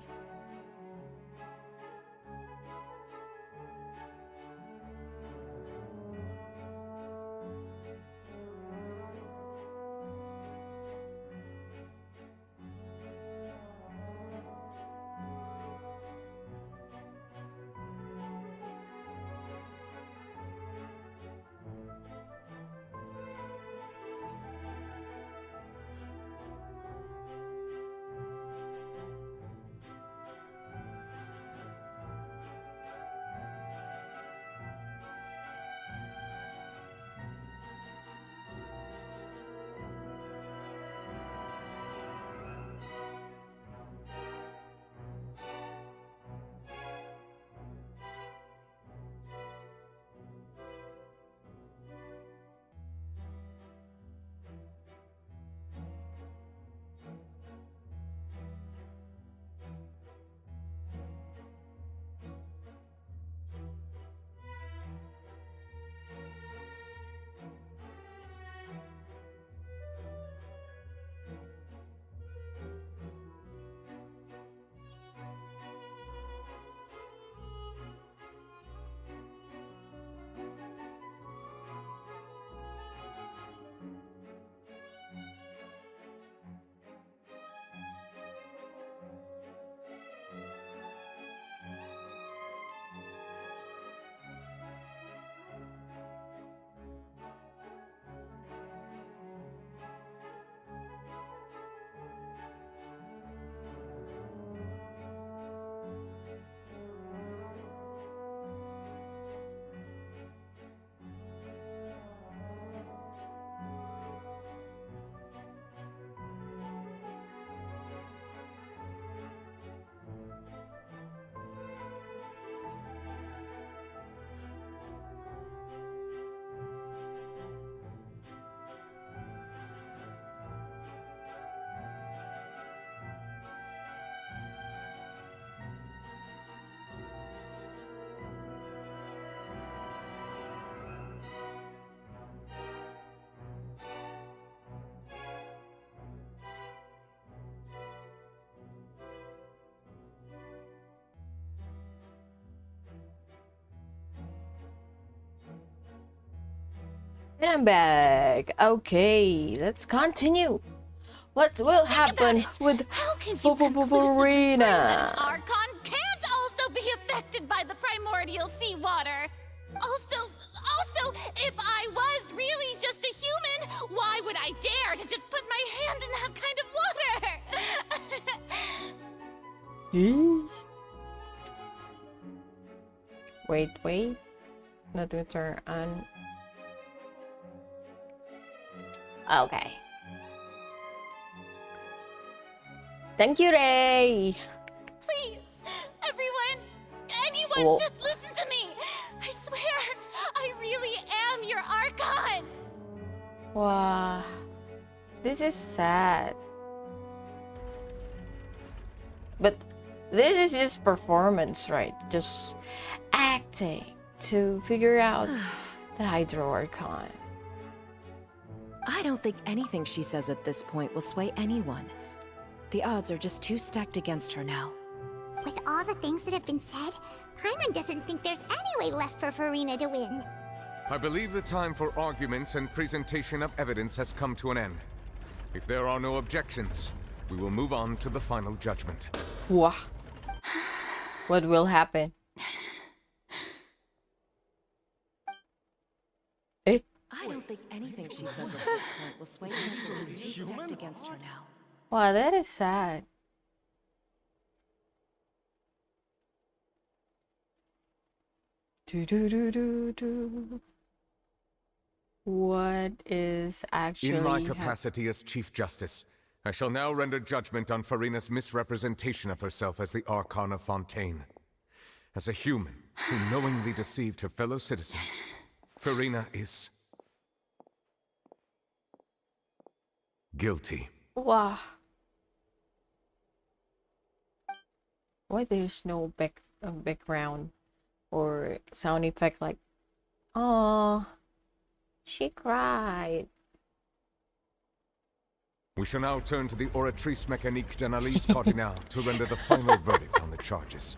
And I'm back. Okay, let's continue. What will happen with Farina? Archon can't also be affected by the primordial seawater. Also, if I was really just a human, why would I dare to just put my hand in that kind of water? Wait. Let me turn on. Okay. Thank you, Ray. Please, anyone, just listen to me. I swear, I really am your Archon. Wow. This is sad. But this is just performance, right? Just acting to figure out the Hydro Archon. I don't think anything she says at this point will sway anyone. The odds are just too stacked against her now. With all the things that have been said, Paimon doesn't think there's any way left for Farina to win. I believe the time for arguments and presentation of evidence has come to an end. If there are no objections, we will move on to the final judgment. What will happen? I don't think anything she says at this point will sway anyone. She's too stacked against her now. Wow, that is sad. What is actually In my capacity as Chief Justice, I shall now render judgment on Farina's misrepresentation of herself as the Archon of Fontaine. As a human who knowingly deceived her fellow citizens, Farina is guilty. Wow. Why there's no background or sound effect like, oh, she cried. We shall now turn to the Oratrice Mécanique d'Analyse Cardinale to render the final verdict on the charges.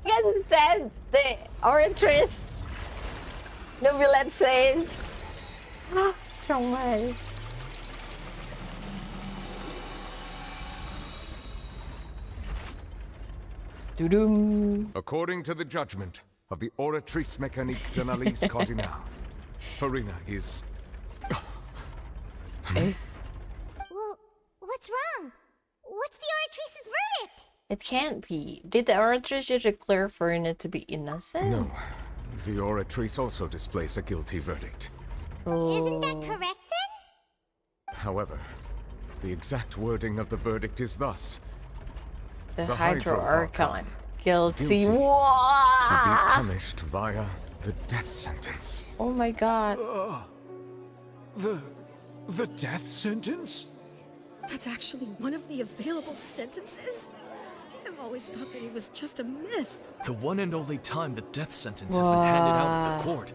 Yes, that the oratress. Novelette says. Ah, 정말. According to the judgment of the Oratrice Mécanique d'Analyse Cardinale, Farina is... Well, what's wrong? What's the Oratrice's verdict? It can't be. Did the oratress just declare Farina to be innocent? No. The Oratrice also displays a guilty verdict. Isn't that correct then? However, the exact wording of the verdict is thus. The Hydro Archon. Guilty. To be Wow. punished via the death sentence. Oh my god. The death sentence? That's actually one of the available sentences? I've always thought that it was just a myth. The one and only time the death sentence has been handed out at the court,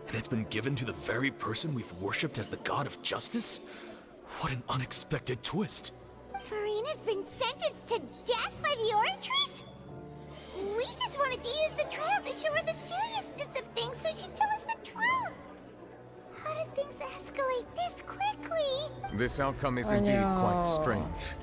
and it's been given to the very person we've worshipped as the god of justice? What an unexpected twist. Farina's been sentenced to death by the Oratrice? We just wanted to use the trial to show her the seriousness of things so she'd tell us the truth. How did things escalate this quickly? This outcome is indeed quite strange.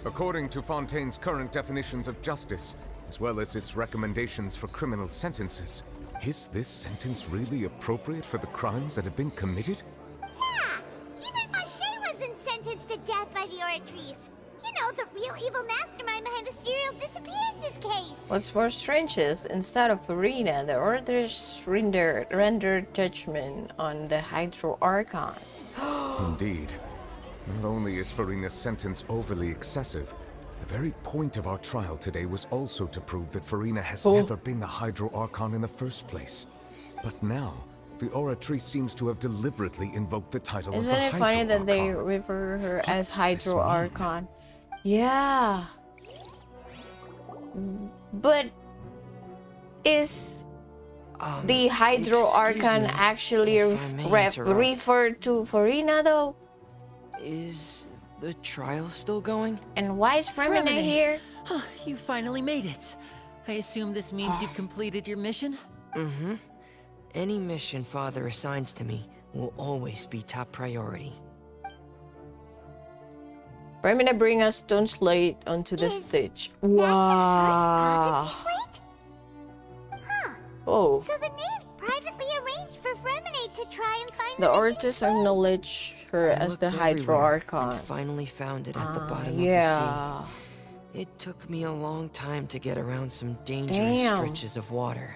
According to Fontaine's current definitions of justice, as well as its recommendations for criminal sentences, is this sentence really appropriate for the crimes that have been committed? Yeah, even Fache wasn't sentenced to death by the Oratrice. You know, the real evil mastermind behind the serial disappearances case. What's more strange is, instead of Farina, the oratress rendered judgment on the Hydro Archon. Indeed. Not only is Farina's sentence overly excessive, the very point of our trial today was also to prove that Farina has never been the Hydro Archon in the first place. But now, the Oratrice seems to have deliberately invoked the title of the Isn't it Hydro funny that Archon. they refer her as Hydro Archon? Yeah. But is the Hydro Archon me actually if I may interrupt. referred to Farina though? Is the trial still going? And why is Fremine here? Huh, you finally made it. I assume this means you've completed your mission? Mm-hmm. Any mission Father assigns to me will always be top priority. Fremine bring a stone slate onto the stage. Wow. Oh. So the knave privately arranged for Fremine to try and find The Oratrice acknowledged her as the Hydro Archon. And finally found it at the bottom yeah. of the sea. It took me a long time to get around some dangerous stretches of water.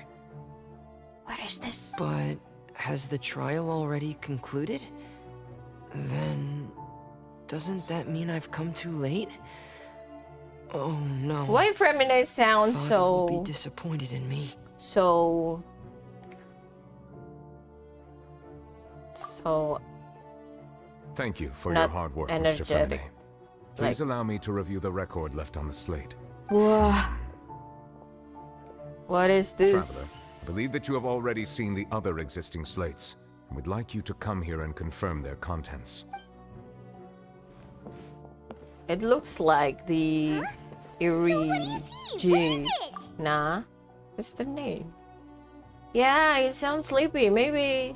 What is this? But has the trial already concluded? Then doesn't that mean I've come too late? Oh no. Why Fremine sounds Father so will be disappointed in me. So Thank you for your not hard work, Mr. energetic. Fremine. Please allow me to review the record left on the slate. What is this? Traveler, I believe that you have already seen the other existing slates, and would like you to come here and confirm their contents. It looks like the Iri Nah, what's the name? Yeah, he sounds sleepy. Maybe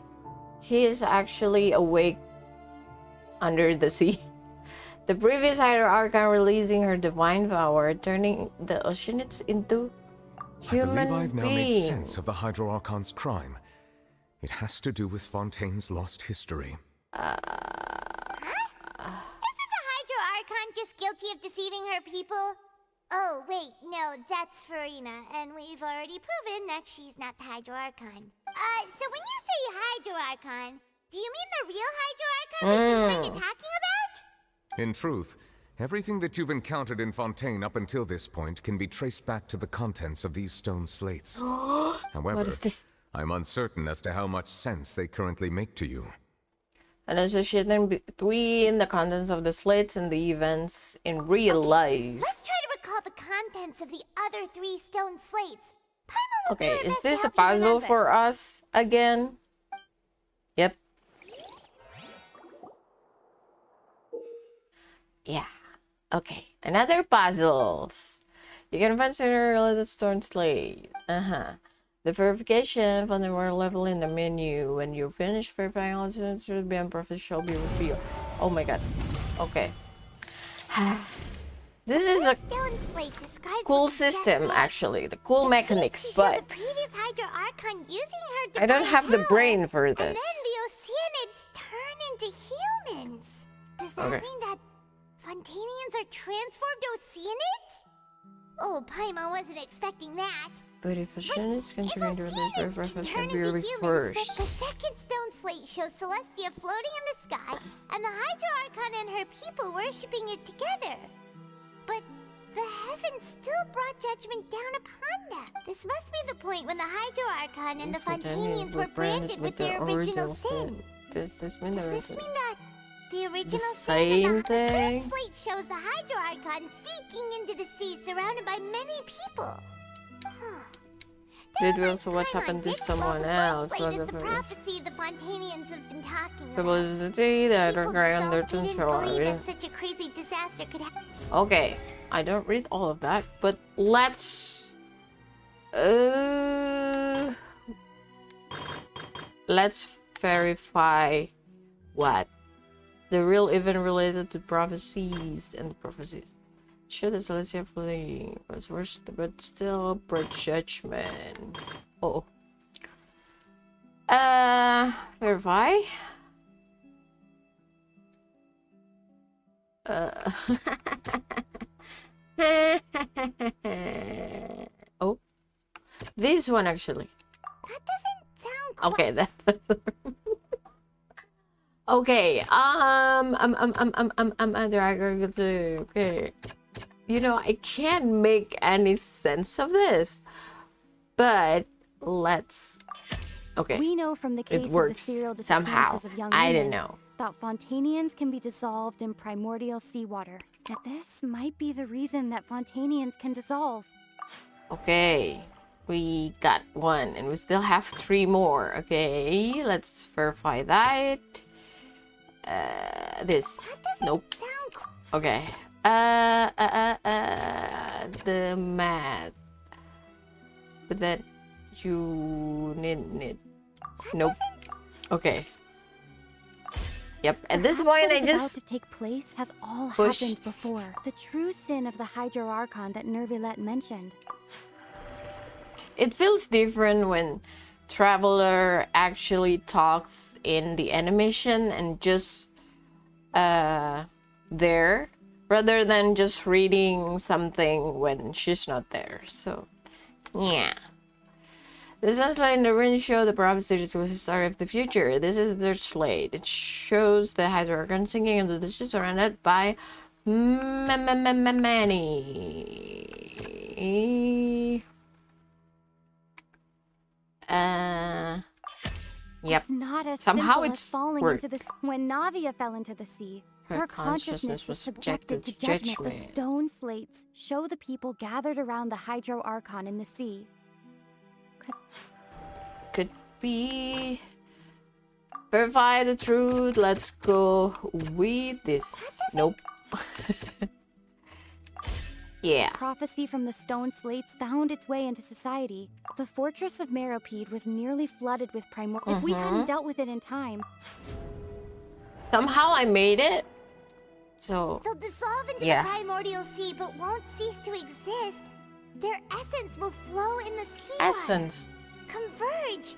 he is actually awake under the sea. The previous Hydro Archon releasing her divine power, turning the Oceanids into human I believe I've now made beings. sense of the Hydro Archon's crime. It has to do with Fontaine's lost history. Isn't the Hydro Archon just guilty of deceiving her people? Oh, wait, no, that's Farina, and we've already proven that she's not the Hydro Archon. So when you say Hydro Archon, do you mean the real Hydro Archon we've been kind of talking about? In truth, everything that you've encountered in Fontaine up until this point can be traced back to the contents of these stone slates. However, What is this? I'm uncertain as to how much sense they currently make to you. An association between the contents of the slates and the events in real life. Let's try to recall the contents of the other 3 stone slates. Paimon will do Okay, her is best to this a help you puzzle remember. for us again? Yep. Yeah. Okay, another puzzles. You can find sooner the stone slate. The verification from the world level in the menu. When you finish verifying all the should be unprofit shall be revealed. Oh my god. Okay. This is a Stone slate describes cool what you just system, said. actually. The cool mechanics, To show but the previous Hydro Archon using her I don't divine have the power, brain for and this. then the Oceanids turn into humans. Does that Okay. mean that Fontanians are transformed Oceanids? Oh, Paimon wasn't expecting that. But if a shin is considering to the Oceanids can turn into February humans, 1st. the second stone slate shows Celestia floating in the sky, and the Hydro Archon and her people worshipping it together. But the heavens still brought judgment down upon them. This must be the point when the Hydro Archon and the Fontanians were branded with their original sin. Does this mean Does this mean that the original same sin of the third thing? slate shows the Hydro Archon seeking into the sea surrounded by many people? Did we also watch happen to someone else? Slate is the prophecy the Fontanians have been talking about. Publicity that are growing under They didn't control. believe that such a crazy disaster could happen. Okay, I don't read all of that, but let's verify what the real event related to prophecies and the prophecies. Sure, the Celestia fleeing was worse, but still brought judgment. Oh. Verify. Oh, this one actually. That doesn't sound Okay, that. Okay. Okay. You know, I can't make any sense of this, but let's. Okay. We know from the case It of the works serial somehow. disappearances of young I women don't know. that Fontanians can be dissolved in primordial seawater. That this might be the reason that Fontanians can dissolve. Okay, we got one, and we still have 3 more. Okay, let's verify that. This. Nope. Okay. The math. But that you need. Nope. Okay. Yep. At this point, I What is just about to take place has all push. happened before. The true sin of the Hydro Archon that Nervilette mentioned. It feels different when Traveler actually talks in the animation and just there, rather than just reading something when she's not there. So, yeah. This sounds like in the Rin show the prophecy was the story of the future. This is their slate. It shows the Hydro Archon sinking into the sea surrounded by many. Yep. It's not as Somehow simple as it's falling worked. into the when Navia fell into the sea. Her Her consciousness was subjected to judgment. The stone slates show the people gathered around the Hydro Archon in the sea. Could be. Verify the truth. Let's go with this. Nope. Yeah. Prophecy from the stone slates found its way into society. The fortress of Meropide was nearly flooded with If we hadn't dealt with it in time, Somehow I made it. So. They'll dissolve into Yeah. the primordial sea, but won't cease to exist. Their essence will flow in the sea. Essence. Converge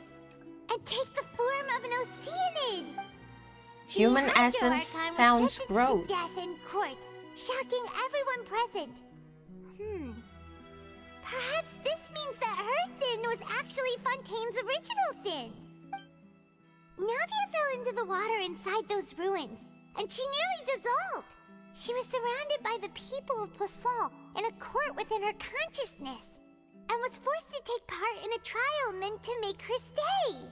and take the form of an Oceanid. Human The Hydro essence Archon was sounds sentenced gross. to death in court, shocking everyone present. Perhaps this means that her sin was actually Fontaine's original sin. Navia fell into the water inside those ruins, and she nearly dissolved. She was surrounded by the people of Poisson in a court within her consciousness, and was forced to take part in a trial meant to make her stay.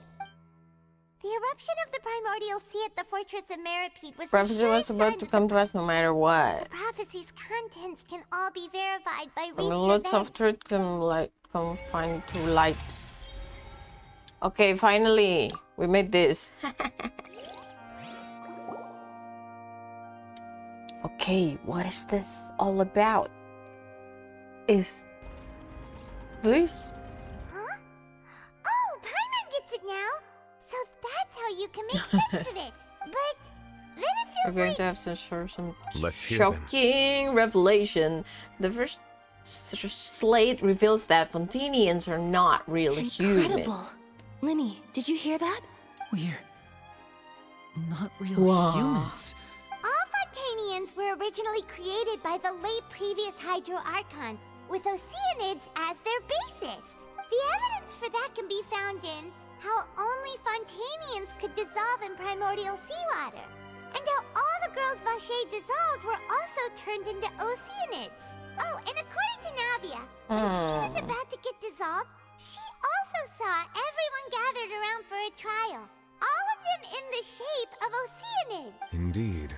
The eruption of the primordial sea at the fortress of Meripede was Prophecy the was surest about sign to that come to us no matter what. the prophecy's contents can all be verified by I mean, recent lots of events. truth come find to light. Okay, finally, we made this. Okay, what is this all about? Is this? Huh? Oh, Paimon gets it now. So that's how you can make sense of it. But then it We're feels going like to have to share some Let's hear them. shocking revelation. The first slate reveals that Fontanians are not really human. Incredible. Linny, did you hear that? We're not real Wow. humans. all Fontanians were originally created by the late previous Hydro Archon, with Oceanids as their basis. The evidence for that can be found in how only Fontanians could dissolve in primordial seawater, and how all the girls Vache dissolved were also turned into Oceanids. Oh, and according to Navia, when she was about to get dissolved, she also saw everyone gathered around for a trial, all of them in the shape of Oceanids. Indeed.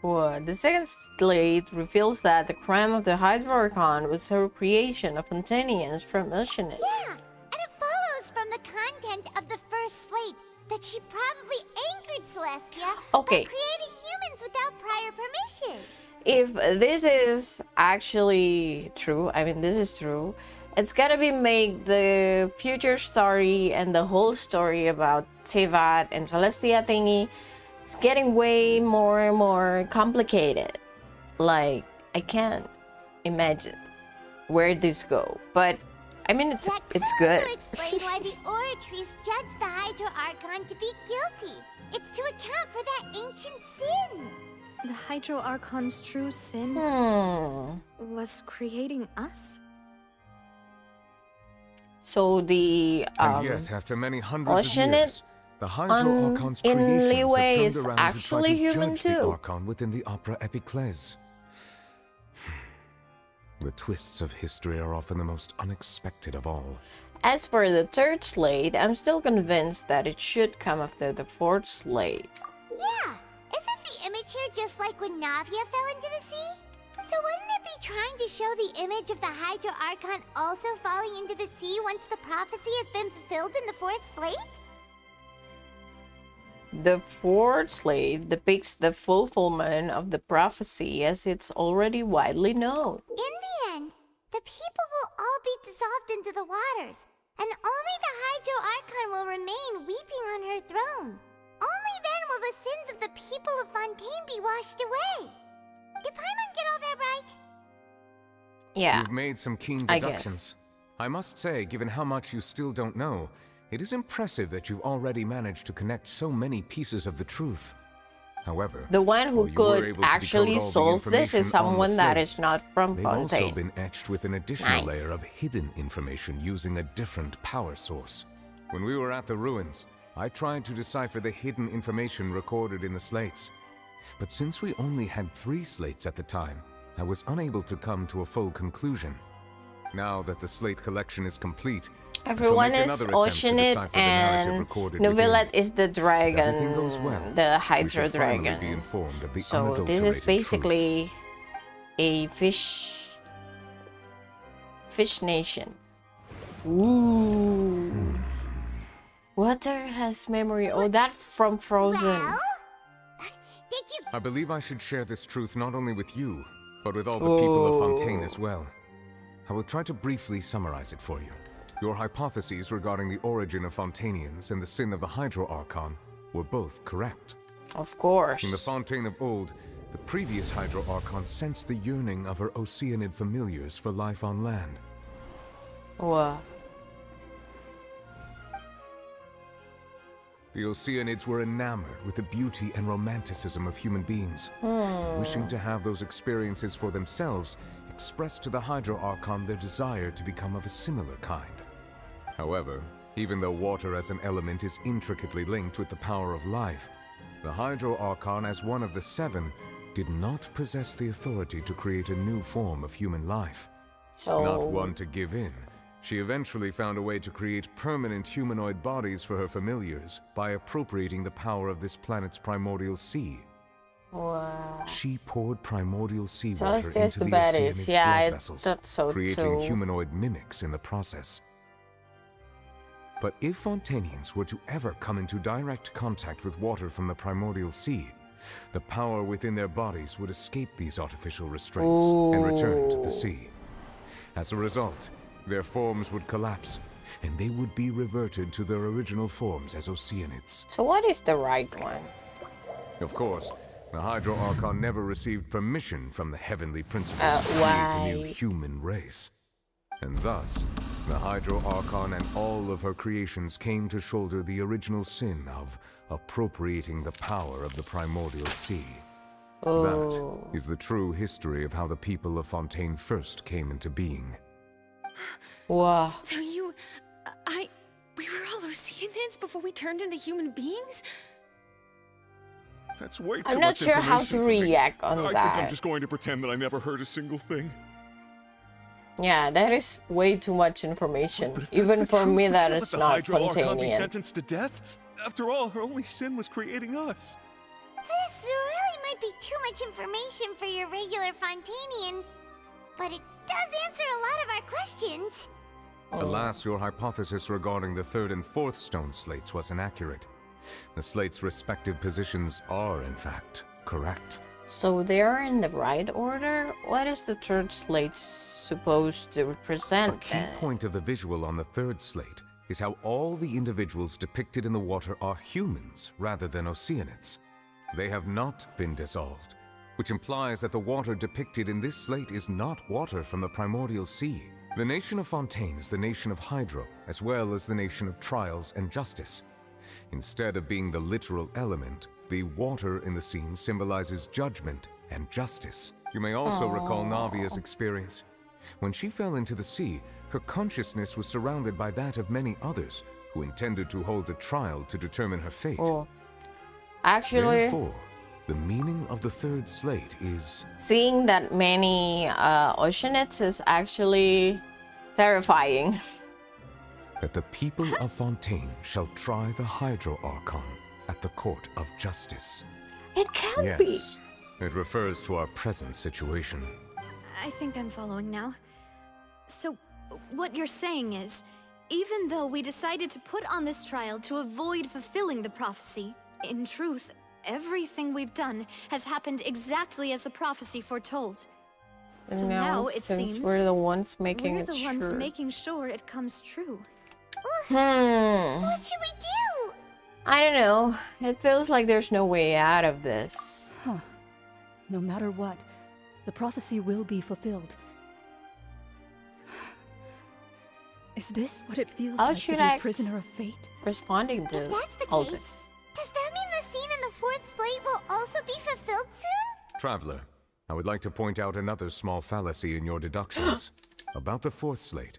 What? The second slate reveals that the crime of the Hydro Archon was a creation of Fontanians from Oceanids. Yeah, and it follows from the content of the first slate that she probably angered Celestia Okay. by creating humans without prior permission. If this is actually true, I mean, this is true, it's gonna be make the future story and the whole story about teyvat and Celestia thingy, it's getting way more and more complicated. Like, I can't imagine where this go, but I mean, it's good. To explain why the Oratries judged the Hydro Archon to be guilty. It's to account for that ancient sin. The Hydro Archon's true sin was creating us? So the And yet, after many hundreds of Oceanid years, the Hydro Archon's creations Liyue have is turned around to try actually to human judge the too. Archon within the Opera Epiclese. The twists of history are often the most unexpected of all. As for the third slate, I'm still convinced that it should come after the fourth slate. Yeah, isn't the image here just like when Navia fell into the sea? So wouldn't it be trying to show the image of the Hydro Archon also falling into the sea once the prophecy has been fulfilled in the fourth slate? The fourth slate depicts the fulfillment of the prophecy as it's already widely known. In the end, the people will all be dissolved into the waters, and only the Hydro Archon will remain weeping on her throne. Only then will the sins of the people of Fontaine be washed away. Did Paimon get all that right? Yeah. You've made some keen I deductions. I must say, given how much you still don't know, it is impressive that you've already managed to connect so many pieces of the truth. However, The one who while you were could able to actually decode all the solve this information is on the someone that slates, is not from they've also Fontaine. been etched with an additional Nice. layer of hidden information using a different power source. When we were at the ruins, I tried to decipher the hidden information recorded in the slates. But since we only had 3 slates at the time, I was unable to come to a full conclusion. Now that the slate collection is complete, Everyone I is shall make another attempt to Oceanid decipher the narrative and recorded Novellet within. is the If everything dragon, goes well, the we Hydro shall finally be dragon. informed of the So this is unadulterated basically a fish nation. Ooh. Water has memory. Oh, that from Frozen. I believe I should share this truth not only with you, but with all the people of Fontaine as well. I will try to briefly summarize it for you. Your hypotheses regarding the origin of Fontanians and the sin of the Hydro Archon were both correct. Of course. In the Fontaine of old, the previous Hydro Archon sensed the yearning of her Oceanid familiars for life on land. Wow. The Oceanids were enamored with the beauty and romanticism of human beings. Wishing to have those experiences for themselves, expressed to the Hydro Archon their desire to become of a similar kind. However, even though water as an element is intricately linked with the power of life, the Hydro Archon, as one of the 7, did not possess the authority to create a new form of human life. So- Not one to give in, She eventually found a way to create permanent humanoid bodies for her familiars by appropriating the power of this planet's primordial sea. Wow. She poured primordial So seawater it's into just the the baddies. Oceanid's Yeah, blood I vessels, thought so creating too. humanoid mimics in the process. But if Fontainians were to ever come into direct contact with water from the primordial sea, the power within their bodies would escape these artificial restraints and return to the sea. As a result, their forms would collapse, and they would be reverted to their original forms as Oceanids. So what is the right one? Of course, the Hydro Archon never received permission from the heavenly principles to create a new why? human race. And thus, the Hydro Archon and all of her creations came to shoulder the original sin of appropriating the power of the primordial sea. Oh. That is the true history of how the people of Fontaine first came into being. Wow. So we were all Oceanids before we turned into human beings? That's way too I'm not much sure how information to for me. react on I think that. I'm just going to pretend that I never heard a single thing. Yeah, that is way too much information. But if Even that's the for truth, me, we that can't is let the not Hydro Archon be Fontainian. sentenced to death. After all, her only sin was creating us. This really might be too much information for your regular Fontainian, but it does answer a lot of our questions. Alas, your hypothesis regarding the third and fourth stone slates was inaccurate. The slates' respective positions are, in fact, correct. So they're in the right order? What is the third slate supposed to represent A key then? point of the visual on the third slate is how all the individuals depicted in the water are humans rather than Oceanids. They have not been dissolved, which implies that the water depicted in this slate is not water from the primordial sea. The nation of Fontaine is the nation of Hydro, as well as the nation of trials and justice. Instead of being the literal element, the water in the scene symbolizes judgment and justice. You may also recall Navia's experience. When she fell into the sea, her consciousness was surrounded by that of many others who intended to hold a trial to determine her fate. Actually, Therefore, the meaning of the third slate is... seeing that many Oceanids is actually terrifying. that the people of Fontaine shall try the Hydro Archon at the court of justice. It can't be. Yes, it refers to our present situation. I think I'm following now. So, what you're saying is, even though we decided to put on this trial to avoid fulfilling the prophecy, in truth, everything we've done has happened exactly as the prophecy foretold. So now it since seems we're the ones making we're it the ones sure. making sure it comes true. What should we do? I don't know. It feels like there's no way out of this. Huh. No matter what, the prophecy will be fulfilled. Is this what it feels How like to should be I a prisoner of fate? Responding to If that's the all case, this. does that mean the scene in the fourth slate will also be fulfilled soon? Traveler, I would like to point out another small fallacy in your deductions. About the fourth slate.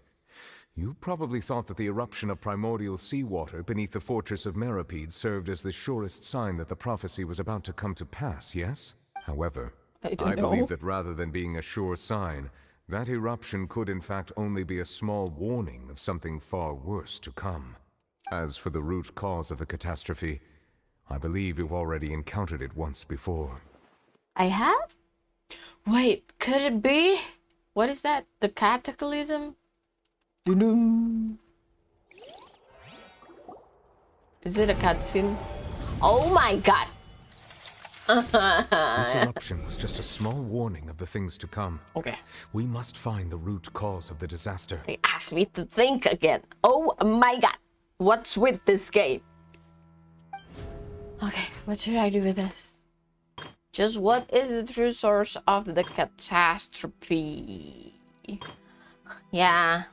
You probably thought that the eruption of primordial seawater beneath the fortress of Meropide served as the surest sign that the prophecy was about to come to pass, yes? However, I don't know. believe that rather than being a sure sign, that eruption could in fact only be a small warning of something far worse to come. As for the root cause of the catastrophe, I believe you've already encountered it once before. I have? Wait, could it be? What is that? The cataclysm? Doo-doo. Is it a cutscene? Oh my god! This eruption was just a small warning of the things to come. Okay. We must find the root cause of the disaster. They asked me to think again. Oh my god! What's with this game? Okay, what should I do with this? Just what is the true source of the catastrophe? Yeah.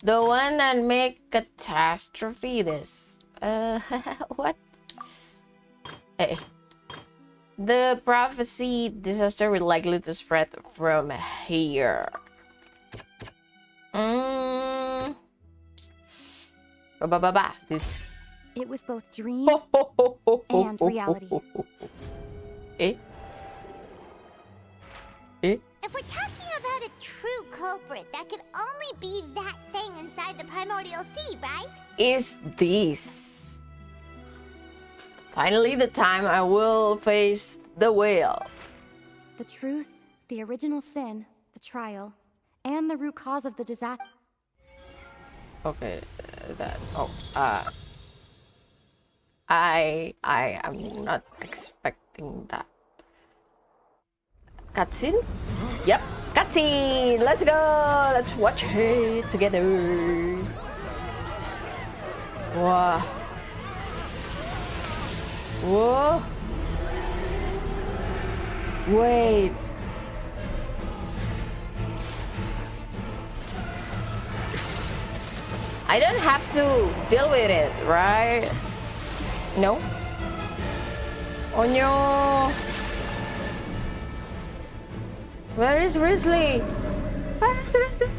The one that make catastrophe this. What? Hey. The prophecy disaster will likely to spread from here. This. It was both dream and reality. Eh? Eh? If we're talking about a true culprit, that could only be that thing inside the primordial sea, right? Is this finally the time I will face the whale? The truth, the original sin, the trial, and the root cause of the disaster. Okay, I am not expecting that. Cutscene? Yep, cutscene! Let's go! Let's watch it together. Wow. Whoa. Wait. I don't have to deal with it, right? No? Oh no! Where is Risley? Where is Risley?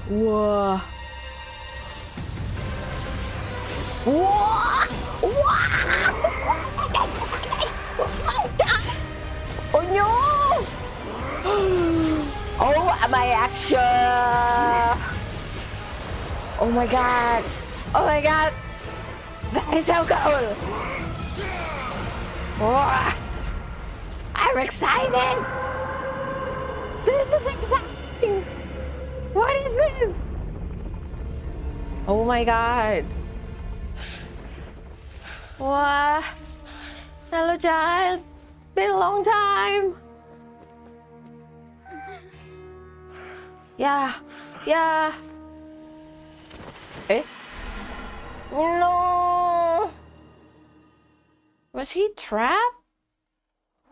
Whoa. Whoa! Whoa! Oh no! Oh my action! Oh my god! Oh my god! That is so cool! Oh, I'm excited! This is exciting! What is this? Oh my god! What? Hello, child. Been a long time. Yeah. Eh? No. Was he trapped?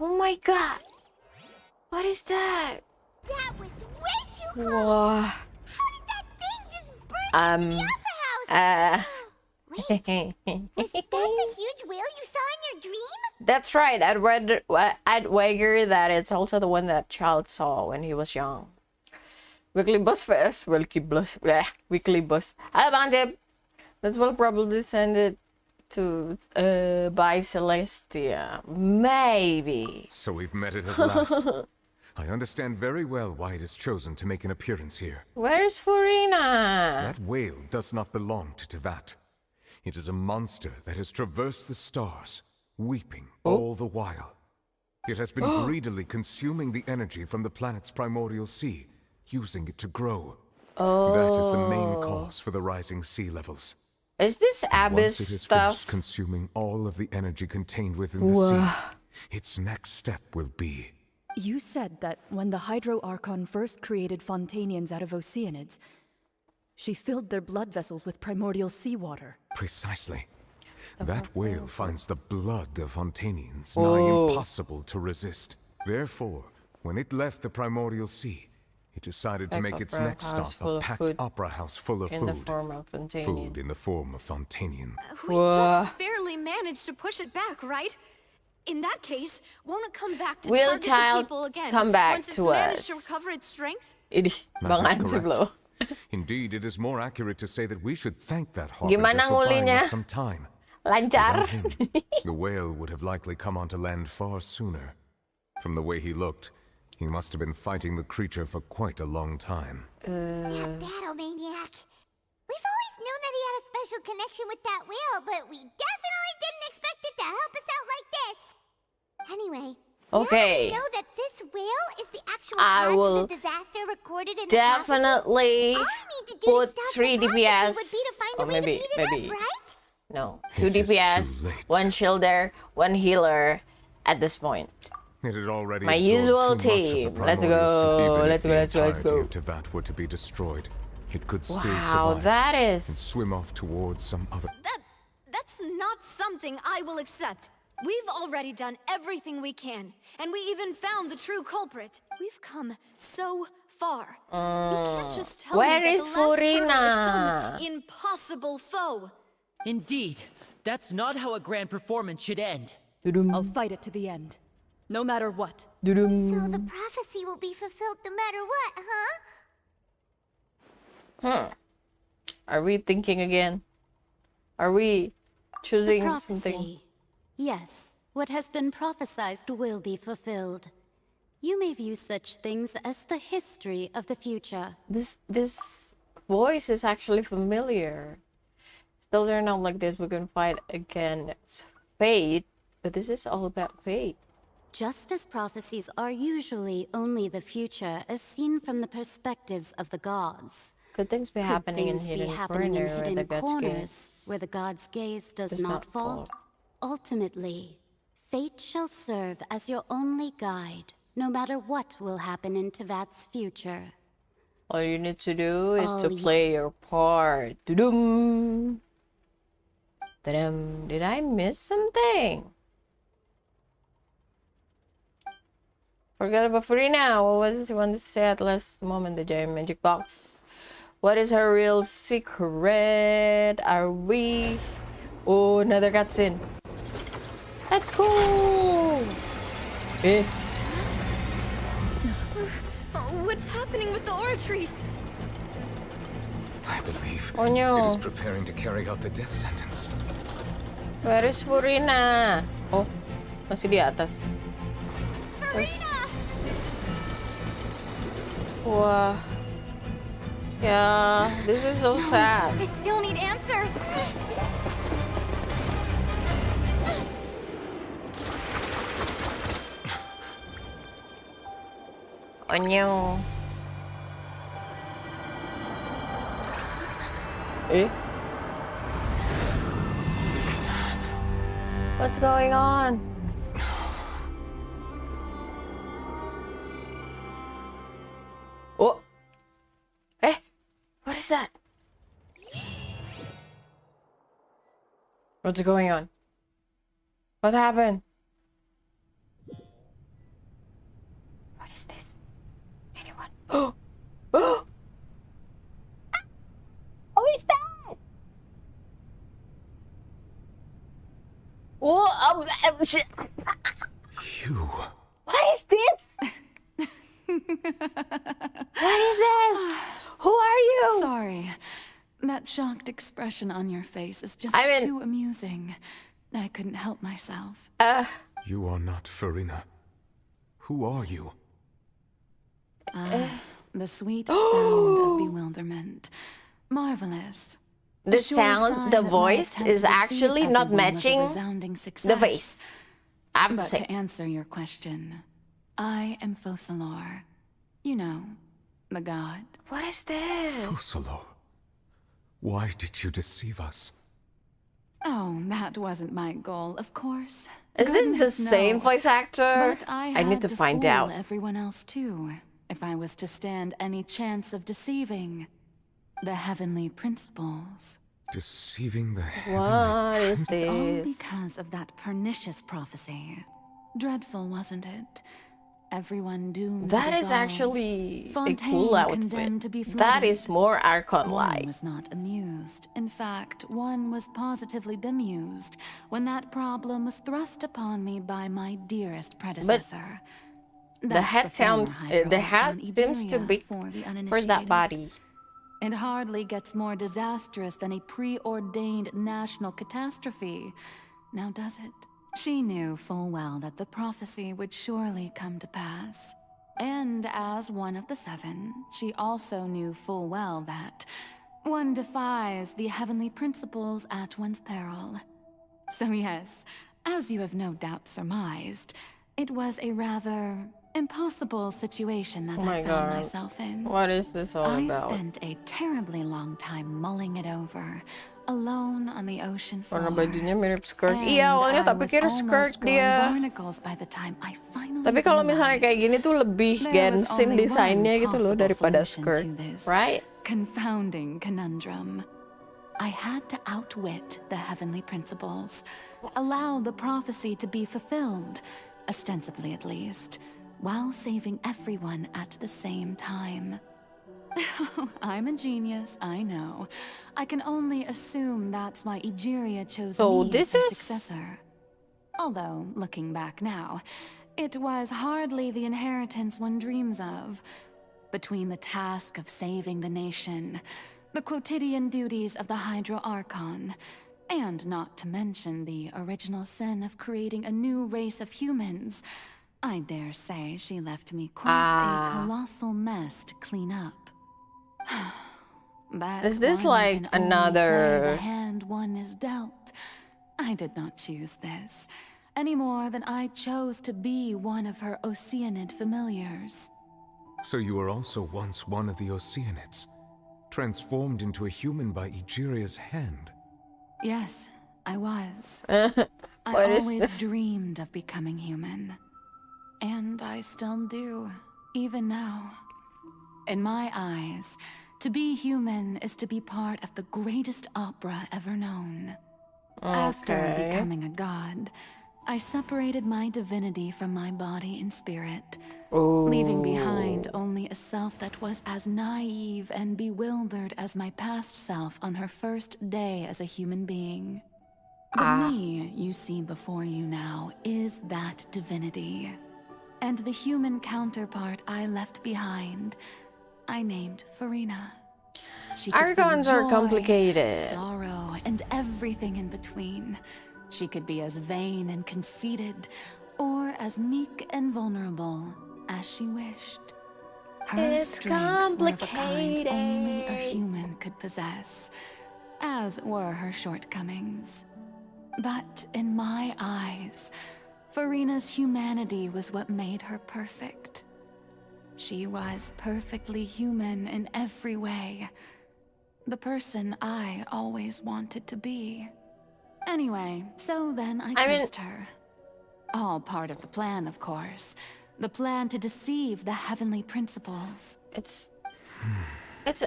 Oh my god. What is that? That was way too close. Whoa. How did that thing just burst into the opera house? Wait, was that the huge whale you saw in your dream? That's right. I'd wager that it's also the one that child saw when he was young. Weekly bus first. Weekly bus. I found him. That will probably send it to by Celestia. Maybe. So we've met it at last. I understand very well why it is chosen to make an appearance here. Where's Furina? That whale does not belong to Teyvat. It is a monster that has traversed the stars, weeping all the while. It has been greedily consuming the energy from the planet's primordial sea, using it to grow. That is the main cause for the rising sea levels. Is this abyss Once it is stuff? finished consuming all of the energy contained within the sea, its next step will be... You said that when the Hydro Archon first created Fontanians out of Oceanids, she filled their blood vessels with primordial seawater. Precisely. That whale finds the blood of Fontanians nigh impossible to resist. Therefore, when it left the primordial sea, it decided to make its next stop a packed opera house full of food. In the form of Fontanian. Food in the form of Fontanian. We just barely managed to push it back, right? In that case, won't it come back to Will target the child people again come back once it's to managed us? to recover its strength? That is correct. Indeed, it is more accurate to say that we should thank that harbinger Gimana for buying ngulinya? us some time. Lancar. Without him, the whale would have likely come onto land far sooner. From the way he looked, he must have been fighting the creature for quite a long time. That battle maniac. We've always known that he had a special connection with that whale, but we definitely didn't expect it to help us out like this. Anyway, okay. now that we know that this whale is the actual I cause will of the disaster recorded in definitely the prophecy, all we need to do put to stop 3 the prophecy DPS. would be to find Or a way to maybe, beat it up, right? No, 2 It is DPS, too late. 1 shielder, 1 healer at this point. It had already My absorbed usual too much of the team. Let's primordial sea. go, Even let's if go, the let's go, let's entirety go. of Teyvat were to be destroyed, it could still Wow, survive that and is... swim off towards some other... That's not something I will accept. We've already done everything we can, and we even found the true culprit. We've come so far. You can't just tell Where me that is the last hurdle Furina? is some impossible foe. Indeed. That's not how a grand performance should end. I'll fight it to the end. No matter what. So the prophecy will be fulfilled no matter what, huh? Are we thinking again? Are we choosing The prophecy. something? Yes, what has been prophesied will be fulfilled. You may view such things as the history of the future. This voice is actually familiar. Still turn out like this, we can fight against fate, but this is all about fate. Just as prophecies are usually only the future as seen from the perspectives of the gods. Could things be happening in hidden corners where the god's gaze does not fall? Ultimately, fate shall serve as your only guide, no matter what will happen in Teyvat's future. All you need to do is to play your part. Doo-dum. Ta-dum. Did I miss something? Forget about Furina. What was it you wanted to say at last moment? The giant magic box. What is her real secret? Are we... Oh, another cutscene. That's cool. Eh. What's happening with the aura trees? I believe oh, no. it is preparing to carry out the death sentence. Where is Furina? Oh, masih di atas. Furina! Wah. Yeah, this is so sad. I still need answers. Oh no. Eh? What's going on? Oh. Eh? What is that? What's going on? What happened? What is this? Anyone? Oh! Oh! Who is that? Oh, You. What is this? What is this? Who are you? Sorry. That shocked expression on your face is just too amusing. I couldn't help myself. You are not Furina. Who are you? The sweet sound of bewilderment. Marvelous. The sound, the voice is actually not matching the face. I have to say. To answer your question, I am Focalor. You know, the god. What is this? Focalor. Why did you deceive us? Oh, that wasn't my goal, of course. Is this the same voice actor? But I need to find out. Everyone else too, if I was to stand any chance of deceiving the heavenly principles. Deceiving the What is It's all this? because of that pernicious prophecy. Dreadful, wasn't it? Everyone doomed to That is dissolve. actually a Fontaine cool condemned to be outfit. That flooded. is more One Archon-like. was not amused. In fact, one was positively bemused when that problem was thrust upon me by my dearest predecessor. The head sounds. The head seems too big for that body. It hardly gets more disastrous than a preordained national catastrophe. Now does it? She knew full well that the prophecy would surely come to pass. And as one of the seven, she also knew full well that one defies the heavenly principles at one's peril. So yes, as you have no doubt surmised, it was a rather impossible situation that I found myself in. What is this all about? I spent a terribly long time mulling it over, alone on the ocean floor. Warna bajunya mirip skirt. And Iya, awalnya tak I was pikir almost skirt growing dia. barnacles by the time I finally Tapi kalau misalnya kayak gini tuh lebih There was Genshin only desainnya one gitu loh possible daripada solution skirt, to this right? confounding conundrum. I had to outwit the heavenly principles, allow the prophecy to be fulfilled, ostensibly at least, while saving everyone at the same time. I'm a genius, I know. I can only assume that's why Egeria chose me as her successor. Although, looking back now, it was hardly the inheritance one dreams of. Between the task of saving the nation, the quotidian duties of the Hydro Archon, And not to mention the original sin of creating a new race of humans. I dare say she left me quite a colossal mess to clean up. But is this one like can only play another the hand one is dealt? I did not choose this, any more than I chose to be one of her Oceanid familiars. So you were also once one of the Oceanids, transformed into a human by Egeria's hand. Yes, I was. What I is always this? dreamed of becoming human. And I still do, even now. In my eyes, to be human is to be part of the greatest opera ever known. After Okay. becoming a god, I separated my divinity from my body and spirit, Ooh. leaving behind only a self that was as naive and bewildered as my past self on her first day as a human being. The me you see before you now is that divinity. And the human counterpart I left behind, I named Farina. She could feel Archons are joy, complicated. sorrow, and everything in between. She could be as vain and conceited, or as meek and vulnerable as she wished. Her It's strengths were of a kind only a human could possess, as were her shortcomings. But in my eyes, Farina's humanity was what made her perfect. She was perfectly human in every way. The person I always wanted to be. Anyway, so then I cursed her. All part of the plan, of course. The plan to deceive the heavenly principles. It's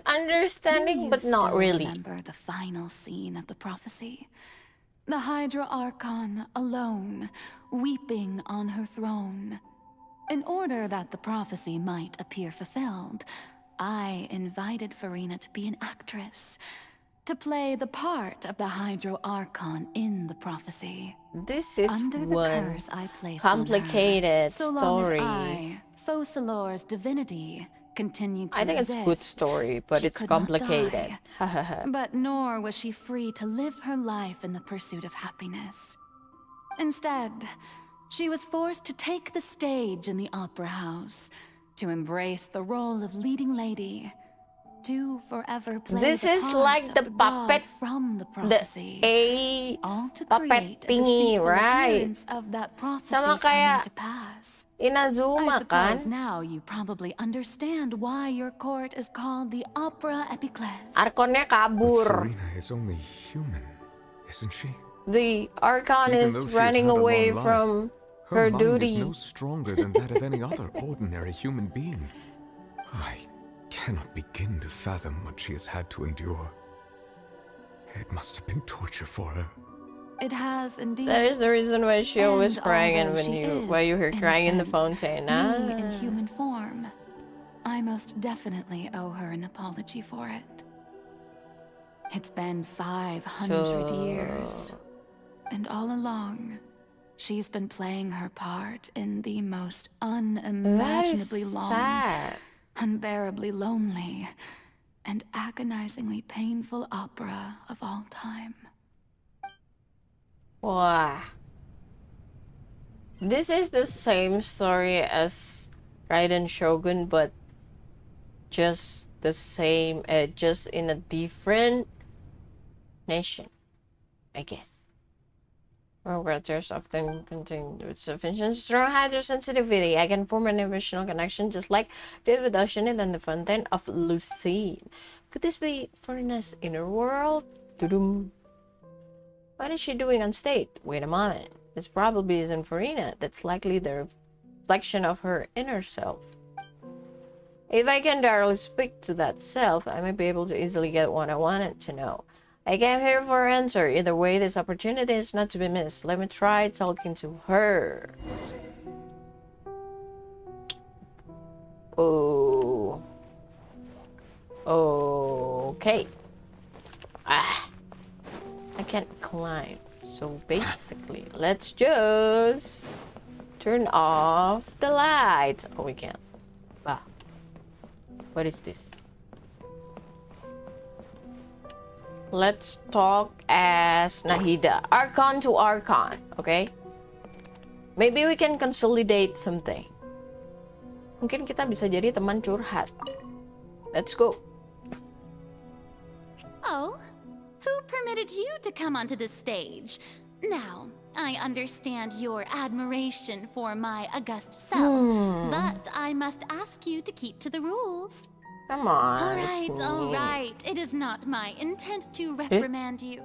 understanding, but not still really. Remember the final scene of the prophecy? The Hydra Archon alone, weeping on her throne. In order that the prophecy might appear fulfilled, I invited Farina to be an actress, to play the part of the Hydro Archon in the prophecy. This is Under the one curse I placed complicated on her, so long story. as I, Focalor's divinity, continued to I think it's a good exist, story, but she it's could not complicated. But nor was she free to live her life in the pursuit of happiness. Instead, she was forced to take the stage in the opera house, to embrace the role of leading lady, to forever play This the is part like the of the god puppet, from the prophecy, a all to puppet create a thingy, deceitful right? appearance of that prophecy Sama kaya coming to pass. Inazuma I suppose kan? now you probably understand why your court is called the Opera Epiclese. Archonnya But kabur. Farina is only human, isn't she? The Archon Even is though she has running had a away long life, from her mind duty. is no stronger than that of any other ordinary human being. I cannot begin to fathom what she has had to endure. It must have been torture for her. It has indeed. That is the reason why she always And crying, and although when she you is, why you hear in a crying in the sense, fountain. me in human form, I most definitely owe her an apology for it. It's been 500 years, and all along, she's been playing her part in the most unimaginably long, sad. unbearably lonely, and agonizingly painful opera of all time. Wow. This is the same story as Raiden Shogun, but just the same, just in a different nation, I guess. Where creatures often contain sufficient strong hydrosensitivity. I can form an emotional connection just like did with Oceanid and the Fountain of Lucine. Could this be Farina's inner world? Doo-doom. What is she doing on stage? Wait a moment. This probably isn't Farina. That's likely the reflection of her inner self. If I can directly speak to that self, I might be able to easily get what I wanted to know. I came here for an answer. Either way, this opportunity is not to be missed. Let me try talking to her. Oh. Okay. I can't climb. So basically, let's just turn off the lights. Oh, we can't. Ah. What is this? let's talk as Nahida. Archon to Archon, okay? Maybe we can consolidate something. Mungkin kita bisa jadi teman curhat. Let's go. Oh, who permitted you to come onto the stage? Now, I understand your admiration for my august self, but I must ask you to keep to the rules. Come on. All right. It is not my intent to reprimand you.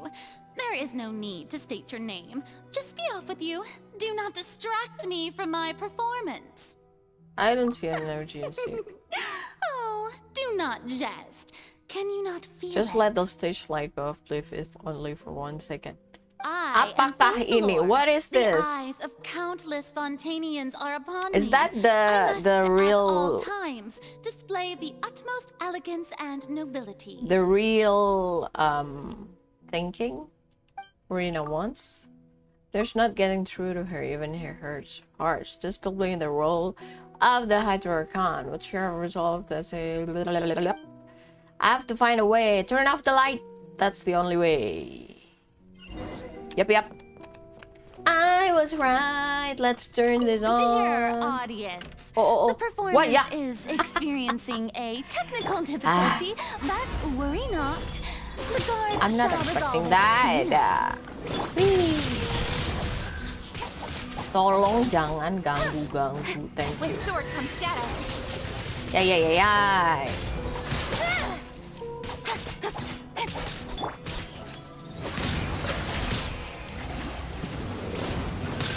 There is no need to state your name. Just be off with you. Do not distract me from my performance. I don't see an urgency. Oh, do not jest. Can you not feel Just it? let the stage light go off, please, if only for 1 second. Apakah ini? What is this? The eyes of countless Fontanians are upon Is me. that the real At all times display the utmost elegance and nobility. the real thinking Marina wants? There's not getting through to her, even her heart's just still playing the role of the Hydro Archon. What's your resolve to say? I have to find a way. Turn off the light. That's the only way. Yep. I was right. Let's turn this on. Dear audience, the performance is experiencing a technical difficulty, but worry not. The guards I'm not shall expecting resolve it that. Tolong jangan ganggu-ganggu. Thank you. With sword comes shadow. Yeah.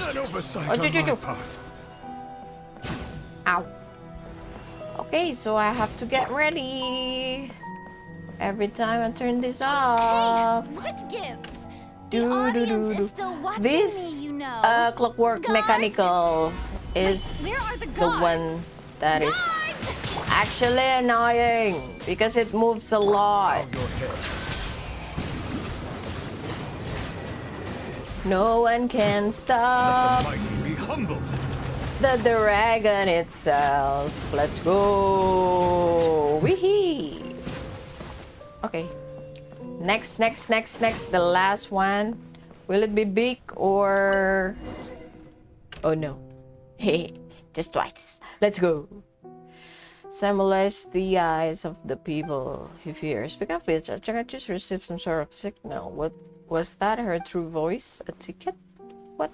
An oversight on my part. Ow. Okay, so I have to get ready. Every time I turn this off. Hey, what gives? Do. Is still watching This me, you know. clockwork mechanical is the one that is actually annoying because it moves a lot. No one can stop Let the mighty be humbled. the dragon itself. Let's go. Weehee. Okay. Next. The last one. Will it be big or... Oh no. Hey, just twice. Let's go. Symbolize the eyes of the people he fears. Speak of which, I just received some sort of signal. What was that? Her true voice? A ticket? What?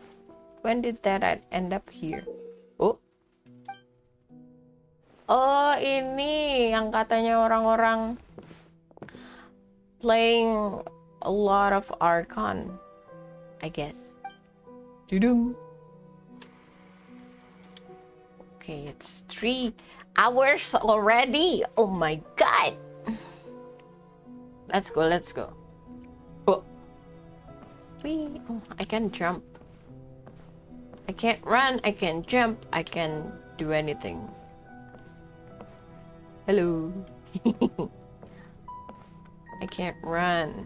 When did that end up here? Oh, ini yang katanya orang-orang playing a lot of Archon, I guess. Dudum. Okay, it's 3 hours already. Oh my god. Let's go. Oh. Whee. Oh, I can jump. I can't run, I can jump, I can do anything. Hello. I can't run.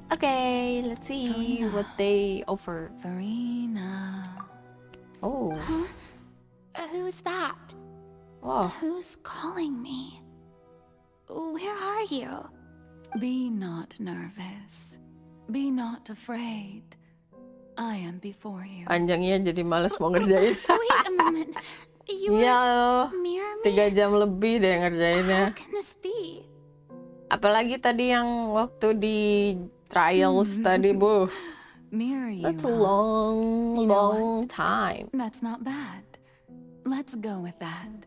Okay, let's see what they offer. Verena. Oh. Huh? Who's that? Oh. Who's calling me? Where are you? Be not nervous. Be not afraid. I am before you. Panjangnya jadi males mau ngerjain. Wait a moment. Iya, 3 jam lebih deh ngerjainnya. How can this be? Apalagi tadi yang waktu di trials tadi, Bu. Mirror you. That's a long time. That's not bad. Let's go with that.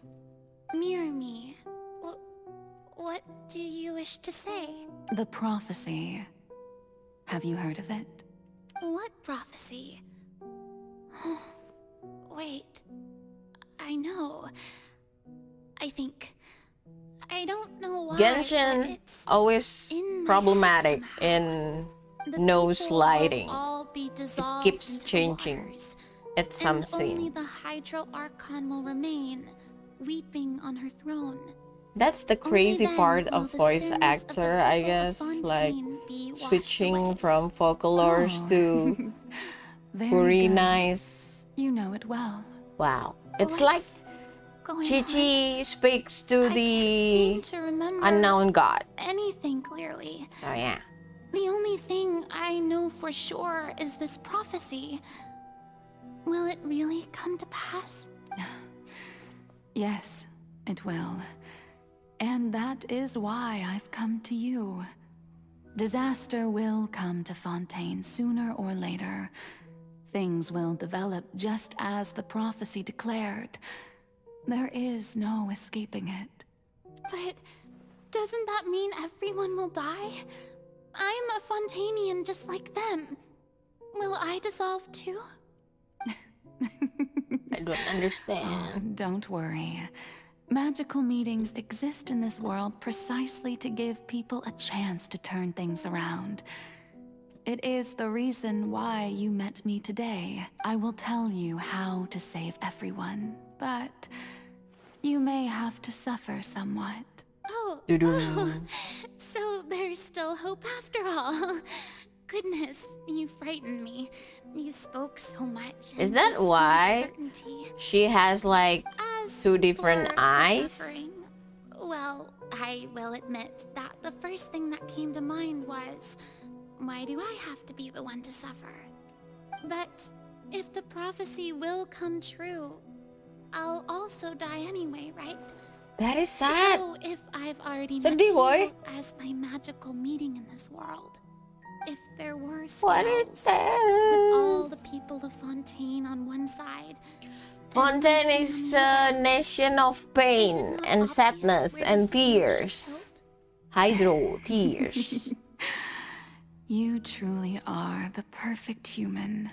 Mirror me. What do you wish to say? The prophecy. Have you heard of it? What prophecy? Wait. I know. I think. I don't know why. Genshin always problematic in nose sliding. It keeps changing at some Only scene. the Hydro Archon will remain, weeping on her throne. That's the crazy then part will of the voice sins of actor, the I people of guess, like Fontaine be washed switching from folklores to Very very good. nice. You know it well. Wow, it's like going Chi-Chi speaks to the seem to remember unknown god. anything clearly. So yeah. The only thing I know for sure is this prophecy. Will it really come to pass? Yes, it will. And that is why I've come to you. Disaster will come to Fontaine sooner or later. Things will develop just as the prophecy declared. There is no escaping it. But doesn't that mean everyone will die? I'm a Fontainian just like them. Will I dissolve too? I don't understand. Don't worry. Magical meetings exist in this world precisely to give people a chance to turn things around. It is the reason why you met me today. I will tell you how to save everyone, but you may have to suffer somewhat. Oh, so there's still hope after all. Goodness, you frightened me. You spoke so much. Is and that with so much why certainty. she has like two different For the eyes? suffering, well, I will admit that the first thing that came to mind was, why do I have to be the one to suffer? But if the prophecy will come true, I'll also die anyway, right? That is sad. So if I've already So met do you boy. as my magical meeting in this world, if there were What is scales that? with all the people of Fontaine on one side, Fontaine is a nation of pain and sadness and tears. Hydro tears. You truly are the perfect human.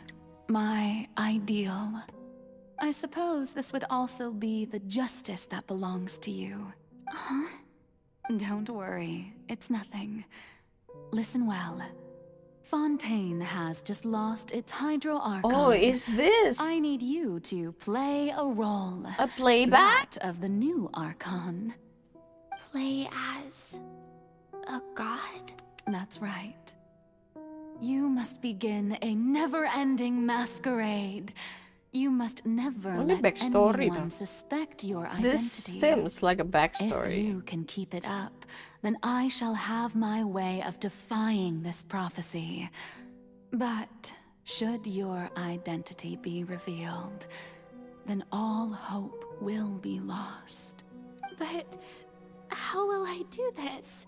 My ideal. I suppose this would also be the justice that belongs to you. Huh? Don't worry, it's nothing. Listen well. Fontaine has just lost its Hydro Archon. Oh, is this? I need you to play a role. A playback? That of the new Archon. Play as a god? That's right. You must begin a never-ending masquerade. You must never Only let backstory anyone though. suspect your This identity. seems like a backstory. If you can keep it up, then I shall have my way of defying this prophecy. But should your identity be revealed, then all hope will be lost. But how will I do this?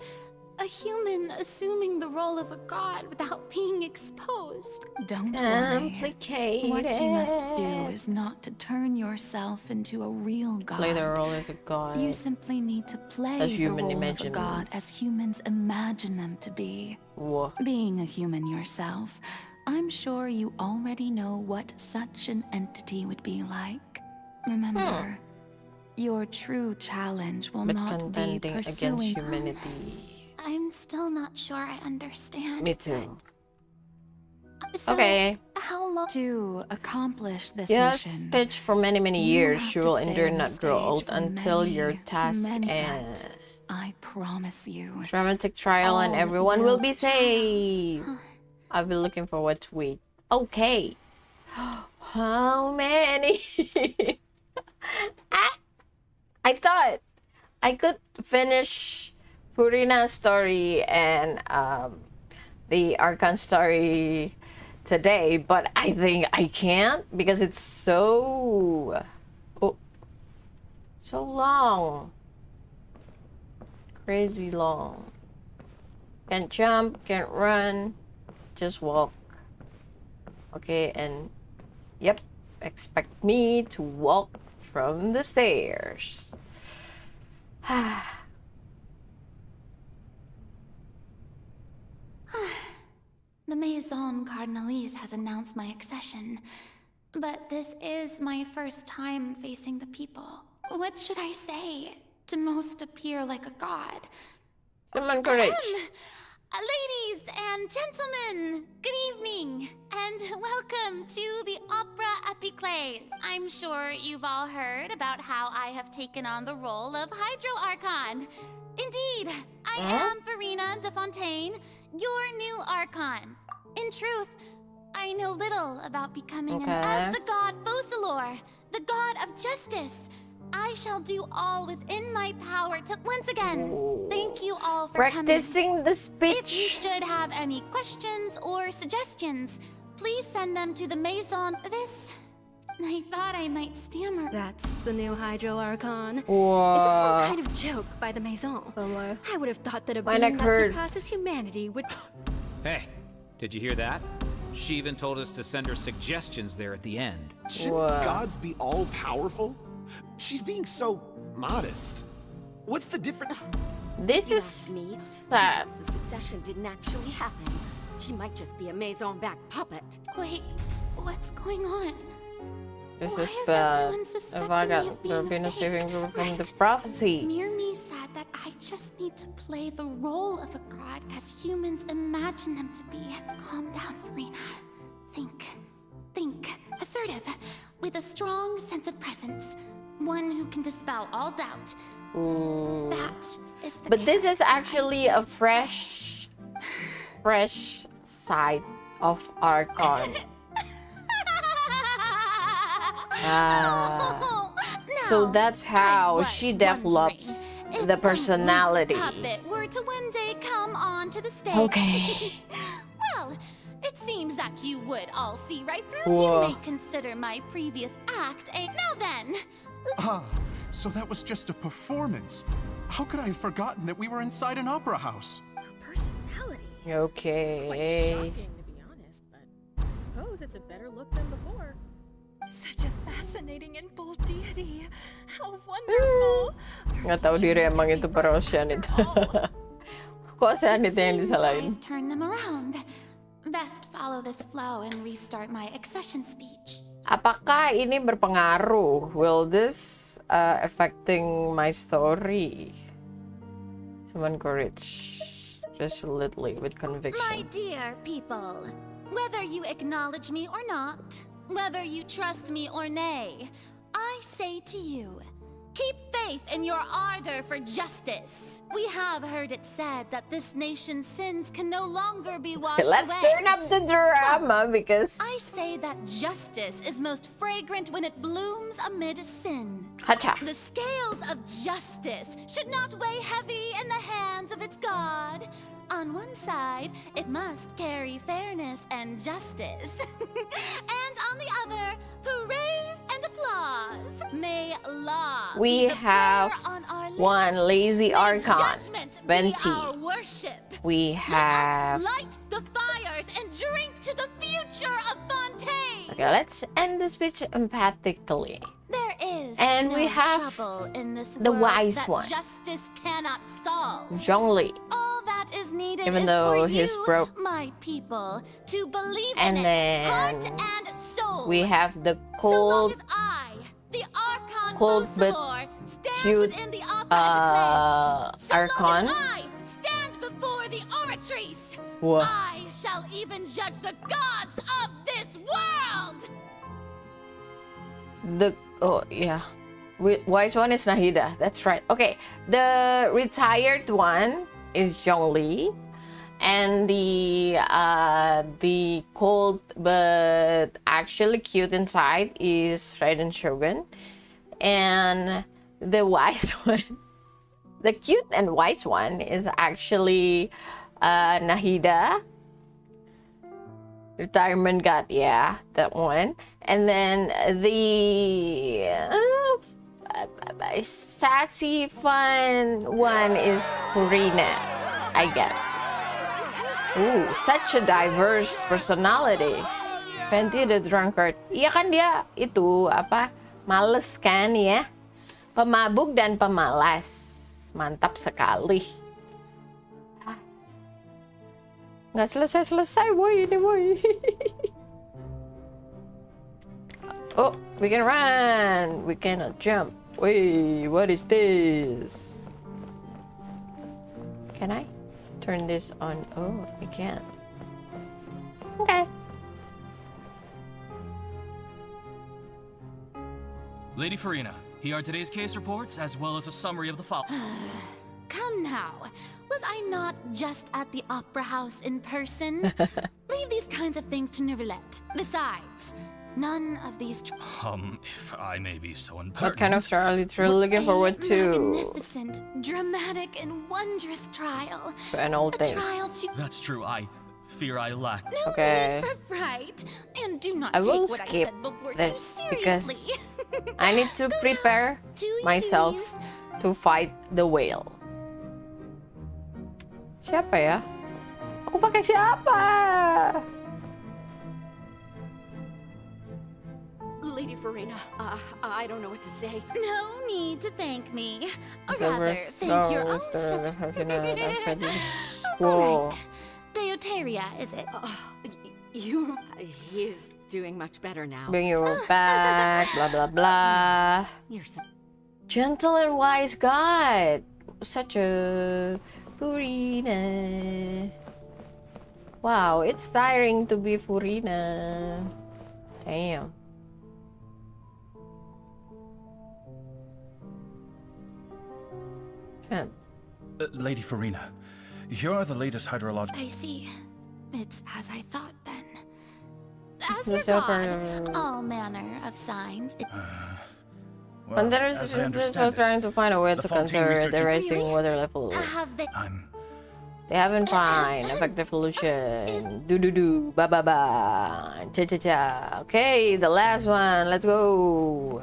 A human assuming the role of a god without being exposed. Don't worry. Complicated. What you must do is not to turn yourself into a real god. Play the role as a god. You simply need to play As the human role imagine of a god as humans imagine them to be. Whoa. Being a human yourself, I'm sure you already know what such an entity would be like. Remember, your true challenge will But not be contending pursuing against humanity. I'm still not sure I understand. Me too. So, Okay. how long to accomplish this Yes, mission? stitch for many, many You years. have You to will stay endure on the not grow stage old for until many, your task many, ends. but I promise you. Dramatic trial and all everyone will be will saved. I'll be looking forward to it. Okay. How many? I thought I could finish Furina's story and the Archon story today, but I think I can't because it's so long. Crazy long. Can't jump, can't run, just walk. Okay, and yep, expect me to walk from the stairs. The Maison Cardinalise has announced my accession, but this is my first time facing the people. What should I say to most appear like a god? Summon courage. Ladies and gentlemen, good evening, and welcome to the Opera Epiclese. I'm sure you've all heard about how I have taken on the role of Hydro Archon. Indeed, I am Farina de Fontaine, your new Archon. In truth, I know little about becoming as the god Focalor, the god of justice. I shall do all within my power to once again thank you all for Practicing coming. the speech. If you should have any questions or suggestions, please send them to the Maison. I thought I might stammer. That's the new Hydro Archon. Is this Wow. some kind of joke by the Maison? I would have thought that a My being neck that hurt. surpasses humanity would... Hey, did you hear that? She even told us to send her suggestions there at the end. Shouldn't gods be all-powerful? She's being so modest. What's the difference? This is me. sad. The succession didn't actually happen. She might just be a Maison-backed puppet. Wait, what's going on? This Why is is bad. everyone If suspecting I me got of being Robina a fake? saving her from the prophecy. Mirmi said that I just need to play the role of a god as humans imagine them to be. Calm down, Farina. Think. Assertive, with a strong sense of presence. One who can dispel all doubt. Ooh. That is the But this is actually a fresh side of Archon. So that's how she develops the personality. Puppet were to one day come onto the stage. Okay. Well, it seems that you would all see right through. Whoa. You may consider my previous act a... Now then, Ah, so that was just a performance. How could I have forgotten that we were inside an opera house? Okay. Shocking, to be honest, but I suppose it's a better look than before. Such a fascinating and bold deity. How wonderful. Nggak tahu diri emang itu para Oceanid. Kok Oceanid yang disalahin? I've turned them around. Best follow this flow and restart my accession speech. Apakah ini berpengaruh? Will this affecting my story? Summon courage, resolutely with conviction. My dear people, whether you acknowledge me or not, whether you trust me or nay, I say to you, keep faith in your ardor for justice. We have heard it said that this nation's sins can no longer be washed Let's away. turn up the drama because I say that justice is most fragrant when it blooms amid sin. Hacha. The scales of justice should not weigh heavy in the hands of its God. On one side, it must carry fairness and justice. And on the other, praise and applause. May law we be the have prayer on our lips. one lazy May Archon, judgment be Venti. our worship. We have. Light the fires and drink to the future of Fontaine. Okay, let's end the speech empathically. There is And no we have trouble in this the world wise that one. justice cannot solve. Zhongli. All that is needed Even is though for he's you, broke. my people, to believe And in then it, heart and soul. We have the So long cold, as I, the Archon cold but Beaucelor, stand cute within the opera and the plays. So Archon. long as I stand before the oratrice, Whoa. I shall even judge the gods of this world. Wise one is Nahida. That's right. Okay, the retired one is Zhongli, and the cold but actually cute inside is Raiden Shogun, and the wise one, the cute and wise one is actually Nahida. Retirement god, yeah, that one. And then the sassy fun one is Farina, I guess. Ooh, such a diverse personality. Venti the drunkard. Iya kan dia itu apa? Males kan ya? Pemabuk dan pemalas. Mantap sekali. Nggak selesai-selesai boy ini boy. Oh, we can run. We cannot jump. Wait, what is this? Can I turn this on? Oh, I can't. Okay. Lady Farina, here are today's case reports as well as a summary of the file. Come now. Was I not just at the opera house in person? Leave these kinds of things to Neuvillette. Besides, None of these. If I may be so impertinent. What kind of trial are you truly looking forward to? Magnificent, dramatic, and wondrous trial. And all A things. trial to. That's true. I fear I lack. No Okay. need for fright, and do not I will take what I skip said before this too because seriously. I need to prepare myself to fight the whale. Siapa ya? Aku pakai siapa? Lady Farina, I don't know what to say. No need to thank me. Or Silver rather, thank your own Star, All right. Deoteria, is it? He's doing much better now. Bring your back, blah blah blah. You're so Gentle and wise God. Such a Furina. Wow, it's tiring to be Furina. Damn. Huh. Lady Farina, you're the latest hydrological. I see. It's as I thought then. As Yes, your sir. god, all manner of signs. Well, Under as I is still understand it, trying to find a way the to Fontaine counter research- the rising water level. Have they? They haven't found effective solution. Do do do, ba ba ba, cha cha cha. Okay, the last one. Let's go.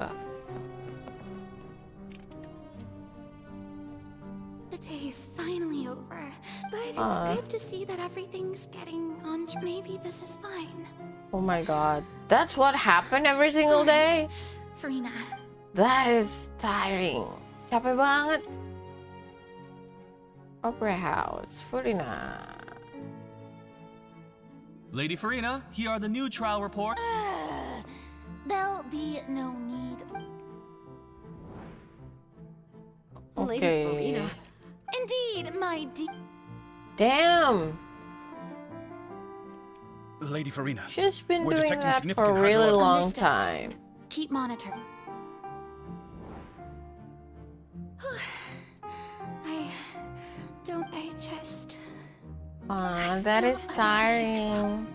The day is finally over, but it's good to see that everything's getting on. Maybe this is fine. Oh my God, that's what happened every single day. Farina. That is tiring. Capek banget. Opera House, 49. Lady Farina, here are the new trial report. There'll be no need. Okay. Lady Farina. Indeed, my dear. Damn. Lady Farina. She's been we're doing detecting that for significant a really hydrological- long Understood. time. Keep monitoring. I just. That is tiring.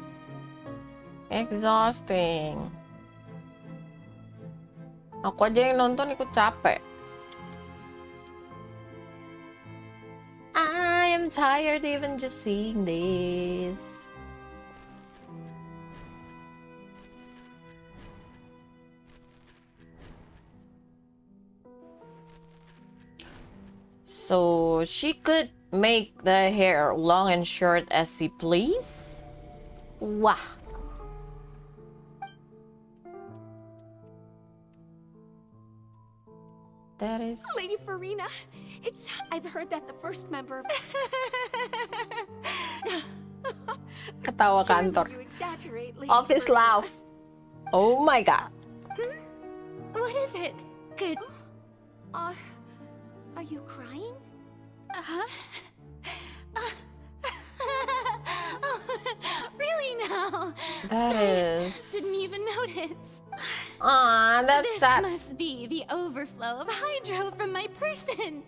Exhausting. Aku aja yang nonton ikut capek. I am tired even just seeing this. So she could make the hair long and short as she please? Wow. That is... Lady Farina, I've heard that the first member of... Ketawa kantor. You exaggerate, Lady Office Farina. laugh. Oh my God. What is it? Good. Are you crying? Uh-huh. Really now? That is... Didn't even notice. Aw, that's This sad. must be the overflow of hydro from my person.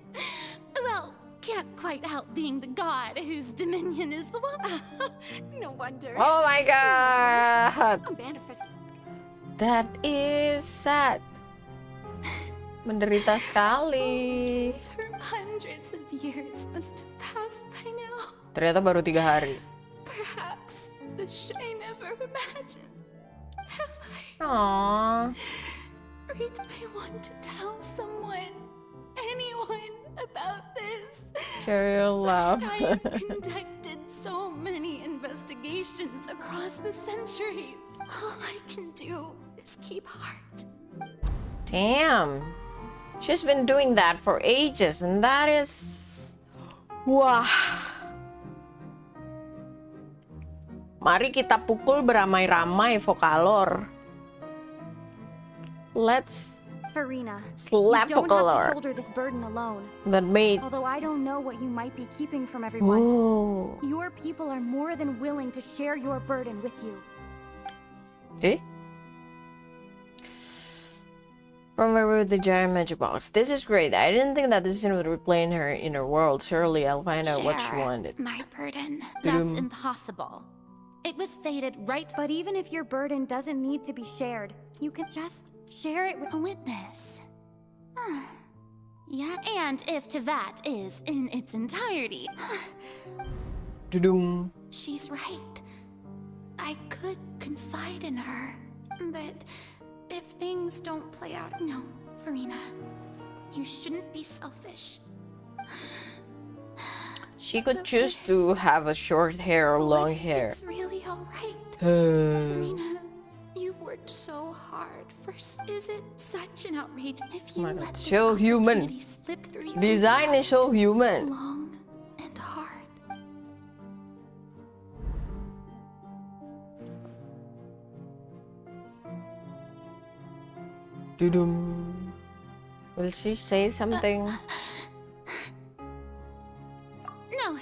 Well, can't quite help being the god whose dominion is the woman. No wonder. Oh my God. A manifest. That is sad. Menderita sekali. Hundreds of years must have passed by now. Ternyata baru 3 hari. Perhaps this I never imagined. Have I? Aww. Right, I want to tell someone, anyone about this. Share your love. I have conducted so many investigations across the centuries. All I can do is keep heart. Damn. She's been doing that for ages, and that is... Wah. Mari kita pukul beramai-ramai, Vokalor. Let's Farina, slap you don't have to Vokalor. shoulder this burden alone. That made... Although I don't know what you might be keeping from everyone, Whoa. your people are more than willing to share your burden with you. Eh? From where with the giant magic box. This is great. I didn't think that this scene would replay in her inner world. Surely I'll find out what she Share wanted. my burden. Dum. That's impossible. It was fated right. But even if your burden doesn't need to be shared, you can just share it with a witness. Yeah, and if teyvat is in its entirety. Dudum. She's right. I could confide in her, but if things don't play out, no, Farina, you shouldn't be selfish. She could choose to have a short hair or long hair. It's really all right. Farina, you've worked so hard. First, is it such an outrage if you let this so human. opportunity slip through your Design is so human. long and hard? Dudum. Will she say something? No,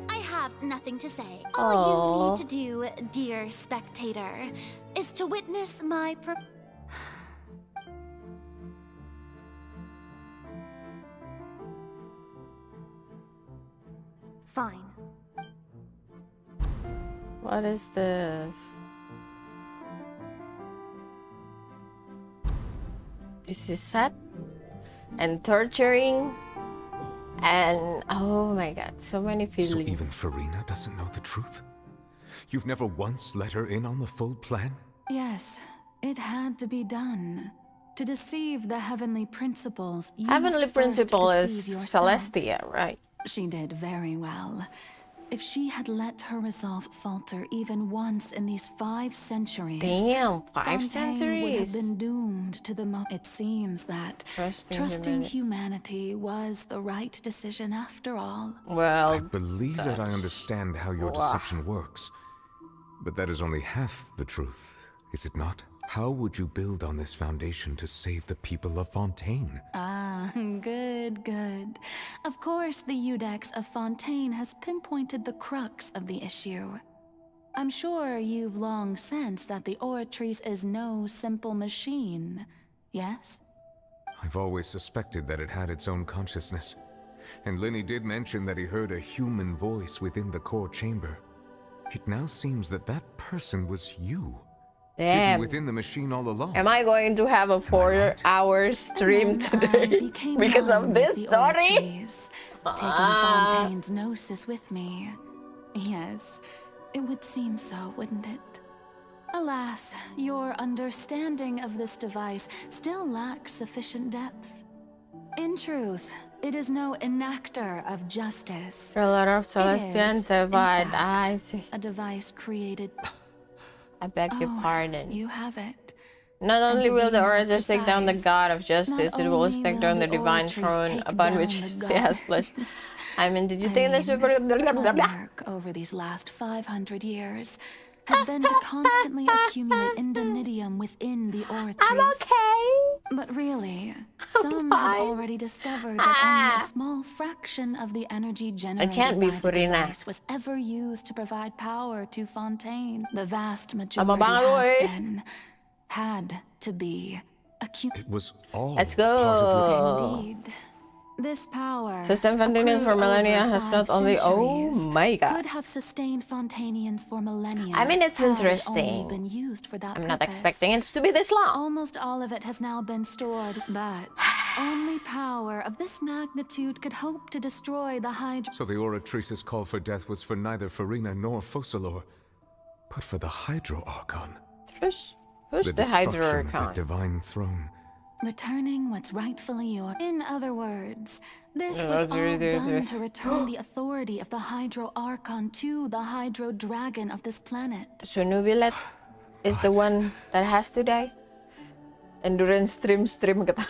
I have nothing to say. Aww. All you need to do, dear spectator, is to witness my Fine. What is this? This is sad and torturing and oh my god, so many feelings. So even Farina doesn't know the truth? You've never once let her in on the full plan? Yes, it had to be done. To deceive the heavenly principles, you Heavenly must first principle is deceive yourself. Celestia, right? She did very well. If she had let her resolve falter even once in these 5 centuries, Damn, 5 Fontaine centuries. would have been doomed to the It seems that trusting humanity was the right decision after all. Well, I believe that I understand how your deception works, but that is only half the truth, is it not? How would you build on this foundation to save the people of Fontaine? Ah, good, good. Of course, the Iudex of Fontaine has pinpointed the crux of the issue. I'm sure you've long sensed that the Oratrice is no simple machine, yes? I've always suspected that it had its own consciousness. And Lenny did mention that he heard a human voice within the core chamber. It now seems that that person was you. Hidden Damn. within the machine all along. Am I going to have a 4-hour stream today because of this story? Taking Fontaine's gnosis with me. Yes, it would seem so, wouldn't it? Alas, your understanding of this device still lacks sufficient depth. In truth, it is no enactor of justice. A lot of It Celestian is, in divide. fact, I see. a device created. I beg your pardon. You have it. Not And only to will be the more Orators take down the precise, God of Justice, not it will only take will down the the divine Oratrice throne take upon down which the she has God. placed. I mean, did you I think this mean, was my work over these last 500 years has been to constantly accumulate indemnitium within the Oratrice. I'm okay. But really, some have already discovered that only a small fraction of the energy generated can't be by the Farina. device was ever used to provide power to Fontaine. The vast majority Mabango, has eh? been, had to be, It was all Let's part of your go. Indeed. This power, System Fontanians for accrued millennia over has 5 not only. Oh centuries, my god. could have sustained Fontanians for millennia. I mean, it's had it only interesting. been used for that I'm not purpose. expecting it to be this long. Almost all of it has now been stored, but only power of this magnitude could hope to destroy the Hydra. So the Oratrice's call for death was for neither Farina nor Focalor, but for the Hydro Archon. Who's the the Hydro destruction of the Archon? divine throne. Returning what's rightfully yours. In other words, this Yeah, was that's all really done good. to return the authority of the Hydro Archon to the Hydro Dragon of this planet. So Nubilet is the one that has to die? Endurance stream ketawa.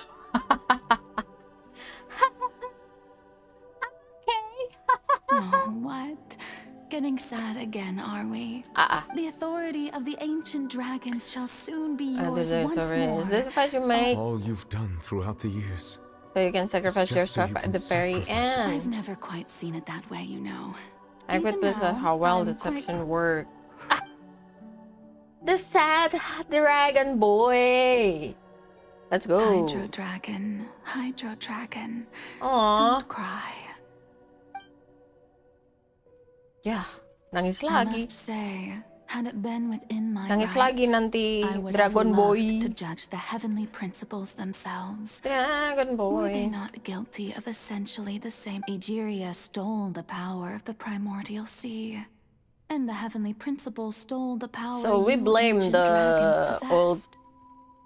Oh, what? Getting sad again, are we? The authority of the ancient dragons shall soon be yours once more. Is this the fight you make? All you've done throughout the years. So you can sacrifice just so yourself you at can the very sacrifice. I've end. never quite seen it that way, you know. I could Even please now, how well I'm deception worked. The sad dragon boy. Let's go. Hydro Dragon, Hydro Dragon. Aww. Don't cry. Yeah, nangis I lagi. must say, Had it been within my Nangis rights, lagi nanti I would Dragon have loved Boy. to judge the heavenly principles themselves. Dragon Were they Boy. not guilty of essentially the same? Egeria stole the power of the primordial sea, and the heavenly principles stole the power So we you blame ancient the dragons possessed. old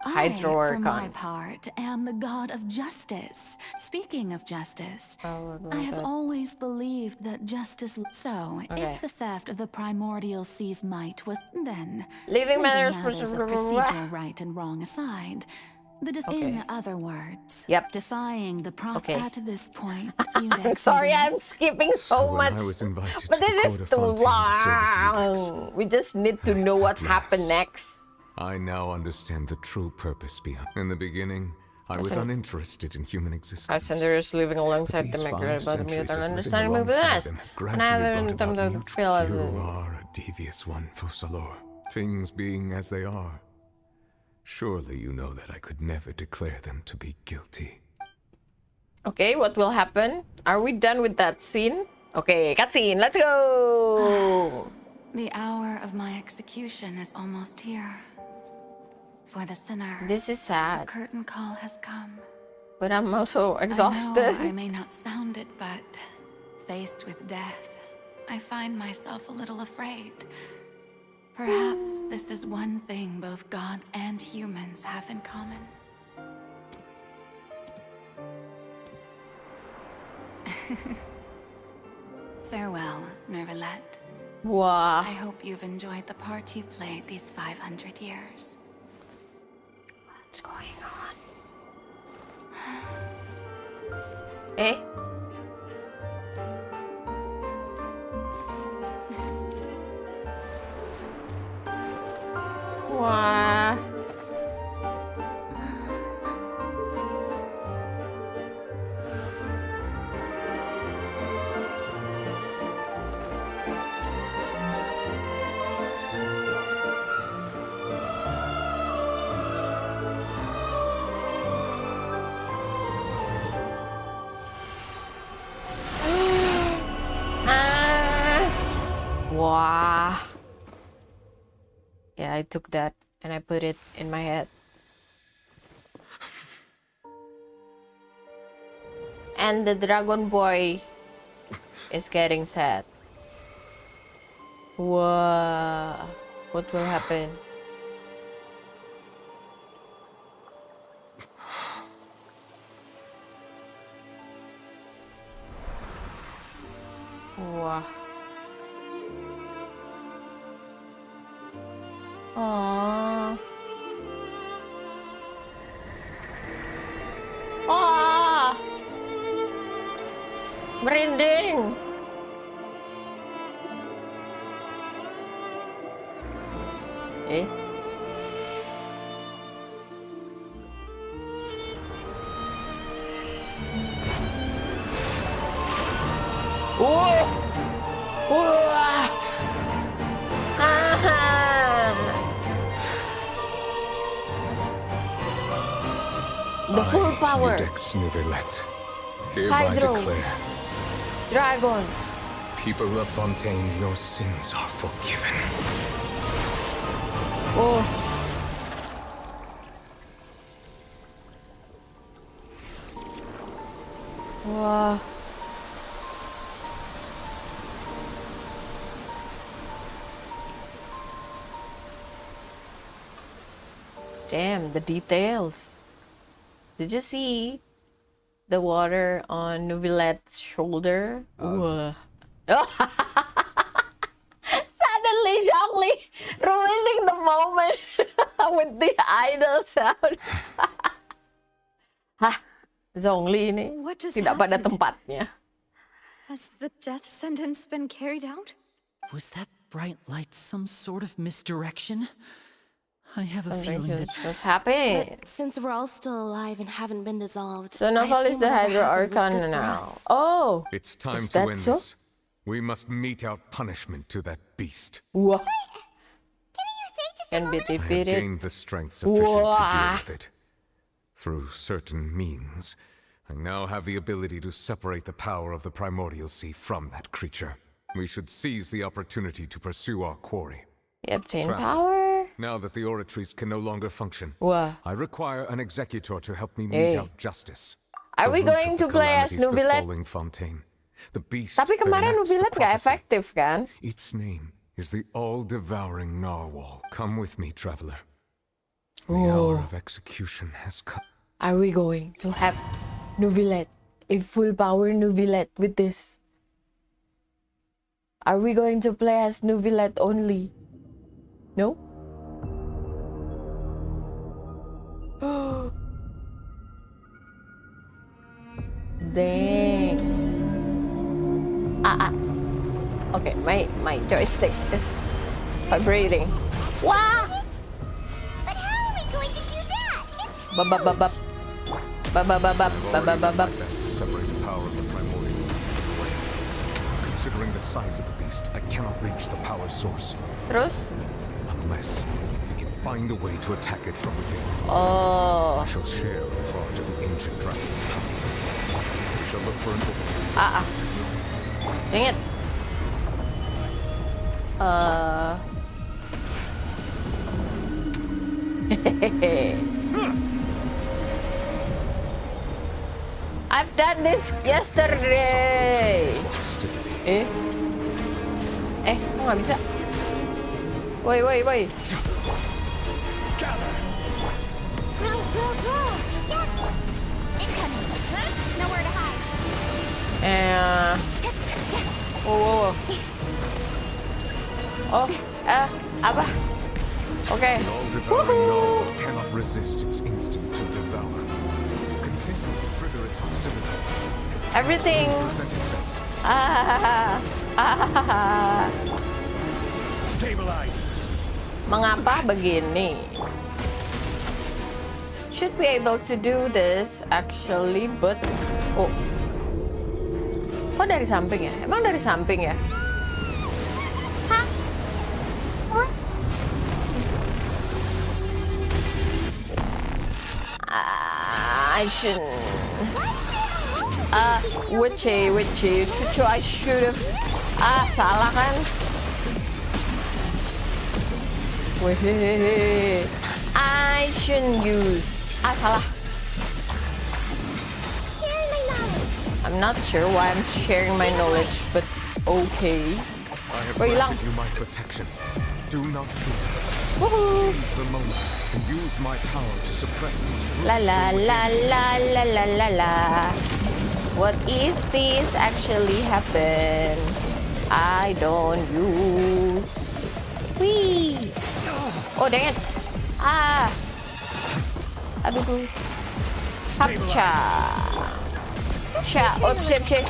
I, for my Archon. part, am the god of justice. Speaking of justice, Oh, I have always believed that justice. So, Okay. if the theft of the primordial sea's might was then Leaving leaving matters of procedural right and wrong aside, in other words, defying the prof Okay. at this point, I'm sorry, I'm skipping so when much. I was invited But to the this is Court of too Fontaine to serve as long. We just need to know what's happened next. I now understand the true purpose behind. In the beginning, I was uninterested in human existence. Our is living alongside These them, 5 about the centuries mutual of living understanding with alongside us. them have And I gradually haven't brought done about the mutual. feel You are a devious one, Fussalor. Things being as they are, surely you know that I could never declare them to be guilty. Okay, what will happen? Are we done with that scene? Okay, cutscene, let's go! The hour of my execution is almost here. For the sinner, This is sad. the curtain call has come. But I'm also exhausted. I know I may not sound it, but faced with death, I find myself a little afraid. Perhaps this is one thing both gods and humans have in common. Farewell, Nervalette. Wow. I hope you've enjoyed the part you played these 500 years. What's going on? Eh? Wah. Wow. Yeah, I took that and I put it in my head. And the dragon boy is getting sad. Wow. What will happen? Wow. Aww. Aww. Merinding. Eh? Whoa! Whoa! The full power. Codex Nouvellette. Hereby Hydro. declare, Dragon. people of Fontaine, your sins are forgiven. Oh. Wow. Damn, the details. Did you see the water on Nouvillette's shoulder? Whoa. Suddenly, Zhongli ruining the moment with the idol sound. Hah, Zhongli ini What just tidak pada happened? tempatnya. Has the death sentence been carried out? Was that bright light some sort of misdirection? I have a Something feeling that was happening. But since we're all still alive and haven't been dissolved, So I Novel is assume the whatever Hydro happened was Archon good for now. us. Oh, It's time is to that end so? this. We must mete out punishment to that beast. What? Can be I have defeated. gained the strength sufficient to deal Wah. with it. Through certain means, I now have the ability to separate the power of the primordial sea from that creature. We should seize the opportunity to pursue our quarry. You obtain Traveler, power. Now that the oratories can no longer function, Wah. I require an executor to help me mete Hey. out justice. Are The we root going of to the play as calamities Nubilet? befalling Fontaine. The beast Tapi that kemarin enacts the Nubilet gak prophecy. efektif kan? Its name is the all-devouring narwhal. Come with me, traveler. The hour of execution has come. Are we going to have Nubilet, a full power Nubilet with this? Are we going to play as Nubilet only? No? Dang. Okay, my joystick is vibrating. Wow! But how are we going to do that? It's Bub bub bub bub. Bub bub bub bub bub bub bub bub. Best to separate the power of the primordials. Considering the size of the beast, I cannot reach the power source. Terus? Unless we can find a way to attack it from within. Oh. I shall share a part of the ancient dragon. We shall look for an opening. Dang it. I've done this yesterday. Kok nggak bisa? Woi. Grow. Yes. Incoming. Nowhere to hide. Apa? Okay. The all-devouring narwhal cannot resist its instinct to devour. Continue to trigger its hostility. Everything. Present itself. Stabilize. Mengapa begini? Should be able to do this actually, but kok dari samping ya? Emang dari samping ya? I shouldn't. Witchy. Cucu, I should have. Salah kan? Wih, I shouldn't use. Salah. Share my knowledge. I'm not sure why I'm sharing my knowledge, but okay. I have Wait, granted you my protection. Do not fear. Woohoo! Seize the moment and use my power to suppress its roots. La. What is this actually happen? I don't use. Wee. Oh dang it. Aduh. Hapcha. Shit.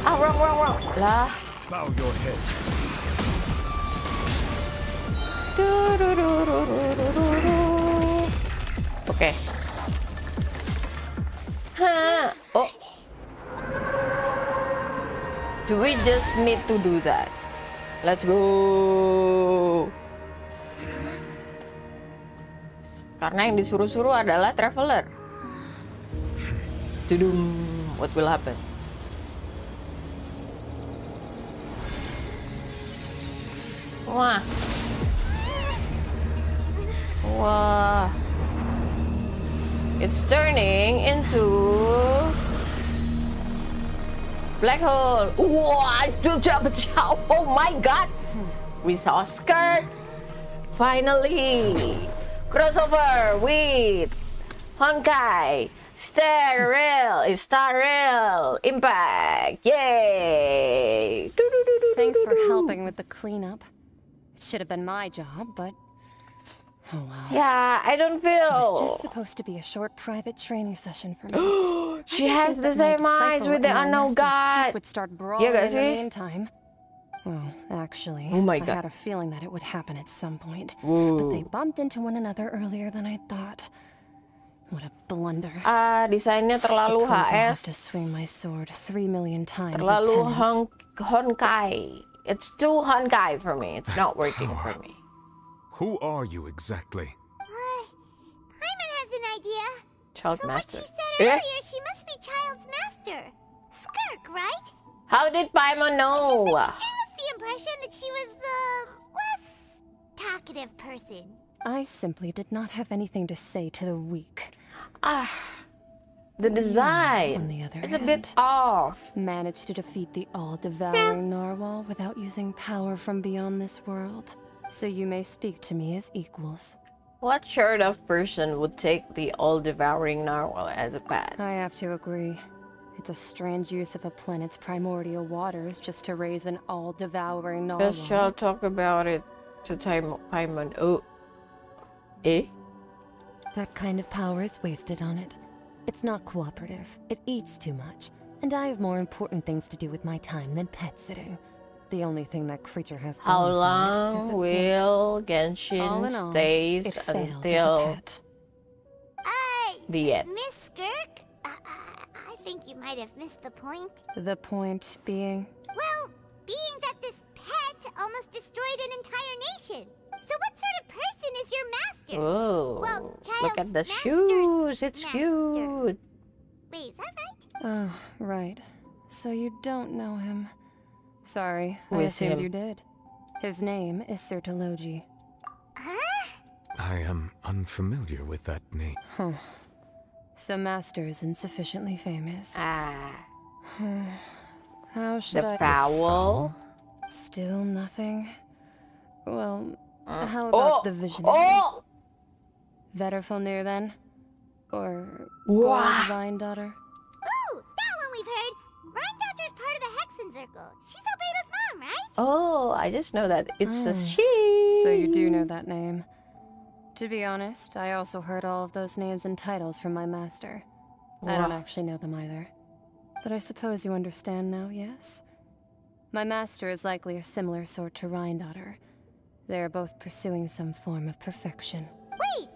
Wrong. Lah. Bow your head. Okay. Oh. Do we just need to do that? Let's go. Karena yang disuruh-suruh adalah traveler. Tudum. What will happen? Wah. It's turning into black hole. Wah, oh my god. We saw a skirt. Finally. Crossover with Honkai. Star Rail Impact. Yay. Thanks for helping with the cleanup. It should have been my job, but oh well. Yeah, I don't feel. It was just supposed to be a short private training session for me. She has the same eyes with the unknown god. Would start brawling guys in the see? meantime. Well, actually, Oh my I God. had a feeling that it would happen at some point. Whoa. But they bumped into one another earlier than I thought. What a blunder. Desainnya terlalu Suppose I'll have to HS. swing my sword 3 million times as Terlalu penance. Honkai. It's too Honkai for me. It's not working for me. Who are you exactly? Paimon has an idea. Child From master. what she said earlier, she must be Child's master. Skirk, right? How did Paimon know? It was the impression that she was less talkative person. I simply did not have anything to say to the weak. The design on the other is a bit off. Managed to defeat the all-devouring narwhal without using power from beyond this world. So you may speak to me as equals. What sort of person would take the all-devouring narwhal as a pet? I have to agree. It's a strange use of a planet's primordial waters just to raise an all-devouring narwhal. Just shall talk about it to Paimon. Oh. Eh? That kind of power is wasted on it. It's not cooperative. It eats too much. And I have more important things to do with my time than pet sitting. The only thing that creature has How going for it is long its will All Genshin in all, stays it fails as a until pet. the end? Miss Skirk? I think you might have missed the point. The point being? Well, being that this pet almost destroyed an entire nation. So what sort of person is your master? Oh, well, look at the shoes. It's cute. Wait, is that right? Oh, right. So you don't know him. Sorry, Who I is assumed him? you did. His name is Sertologi. I am unfamiliar with that name. Huh. So Master is insufficiently famous. How should The I... fowl? Still nothing? Well, how about the visionary? Oh! Veterfalnir then? Or Wow. Gold Vine Daughter? Ooh, that one we've heard. Rhine part of the Hexen Circle. She's Albedo's mom, right? Oh, I just know that it's a she. So you do know that name. To be honest, I also heard all of those names and titles from my master. I don't Wow. actually know them either. But I suppose you understand now, yes? My master is likely a similar sort to Daughter. They are both pursuing some form of perfection. Wait,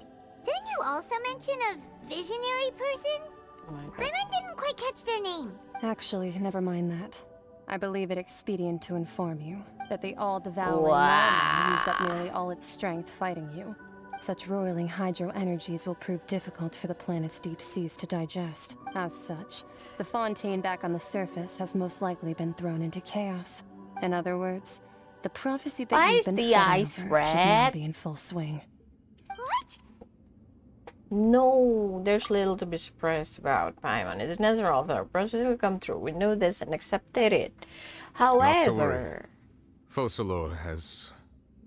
didn't you also mention a visionary person? Paimon didn't quite catch their name. Actually, never mind that. I believe it expedient to inform you that the all-devouring Wow. Norman used up nearly all its strength fighting you. Such roiling hydro energies will prove difficult for the planet's deep seas to digest. As such, the fontaine back on the surface has most likely been thrown into chaos. In other words, the prophecy that Why you've is been the fretting ice over should now red? be in full swing. No, there's little to be surprised about, Paimon. It is natural for a prophecy to come true. We know this and accepted it. Not to worry. However, Focalor has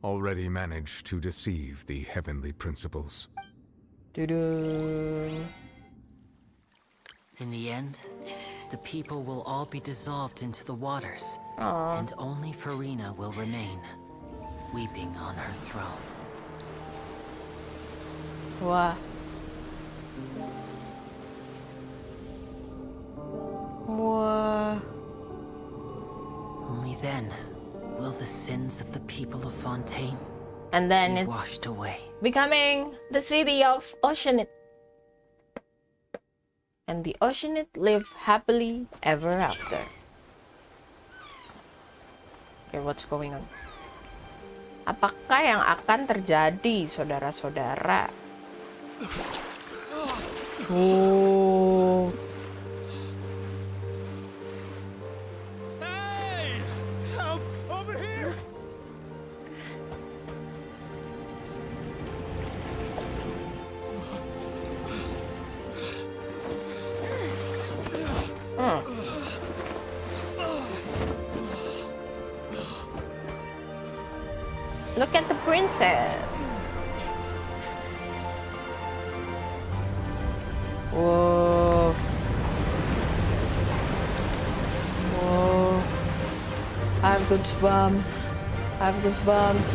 already managed to deceive the heavenly principles. doo-doo. In the end, the people will all be dissolved into the waters, Aw. and only Farina will remain, weeping on her throne. Wow. Wow. Only then will the sins of the people of Fontaine And then be it's washed away. becoming the city of Oceanit. And the Oceanit live happily ever after. Okay, what's going on? Apakah yang akan terjadi, saudara-saudara? Oh. Help! Over here! Look at the princess. Whoa. Whoa. I have goosebumps. I have goosebumps.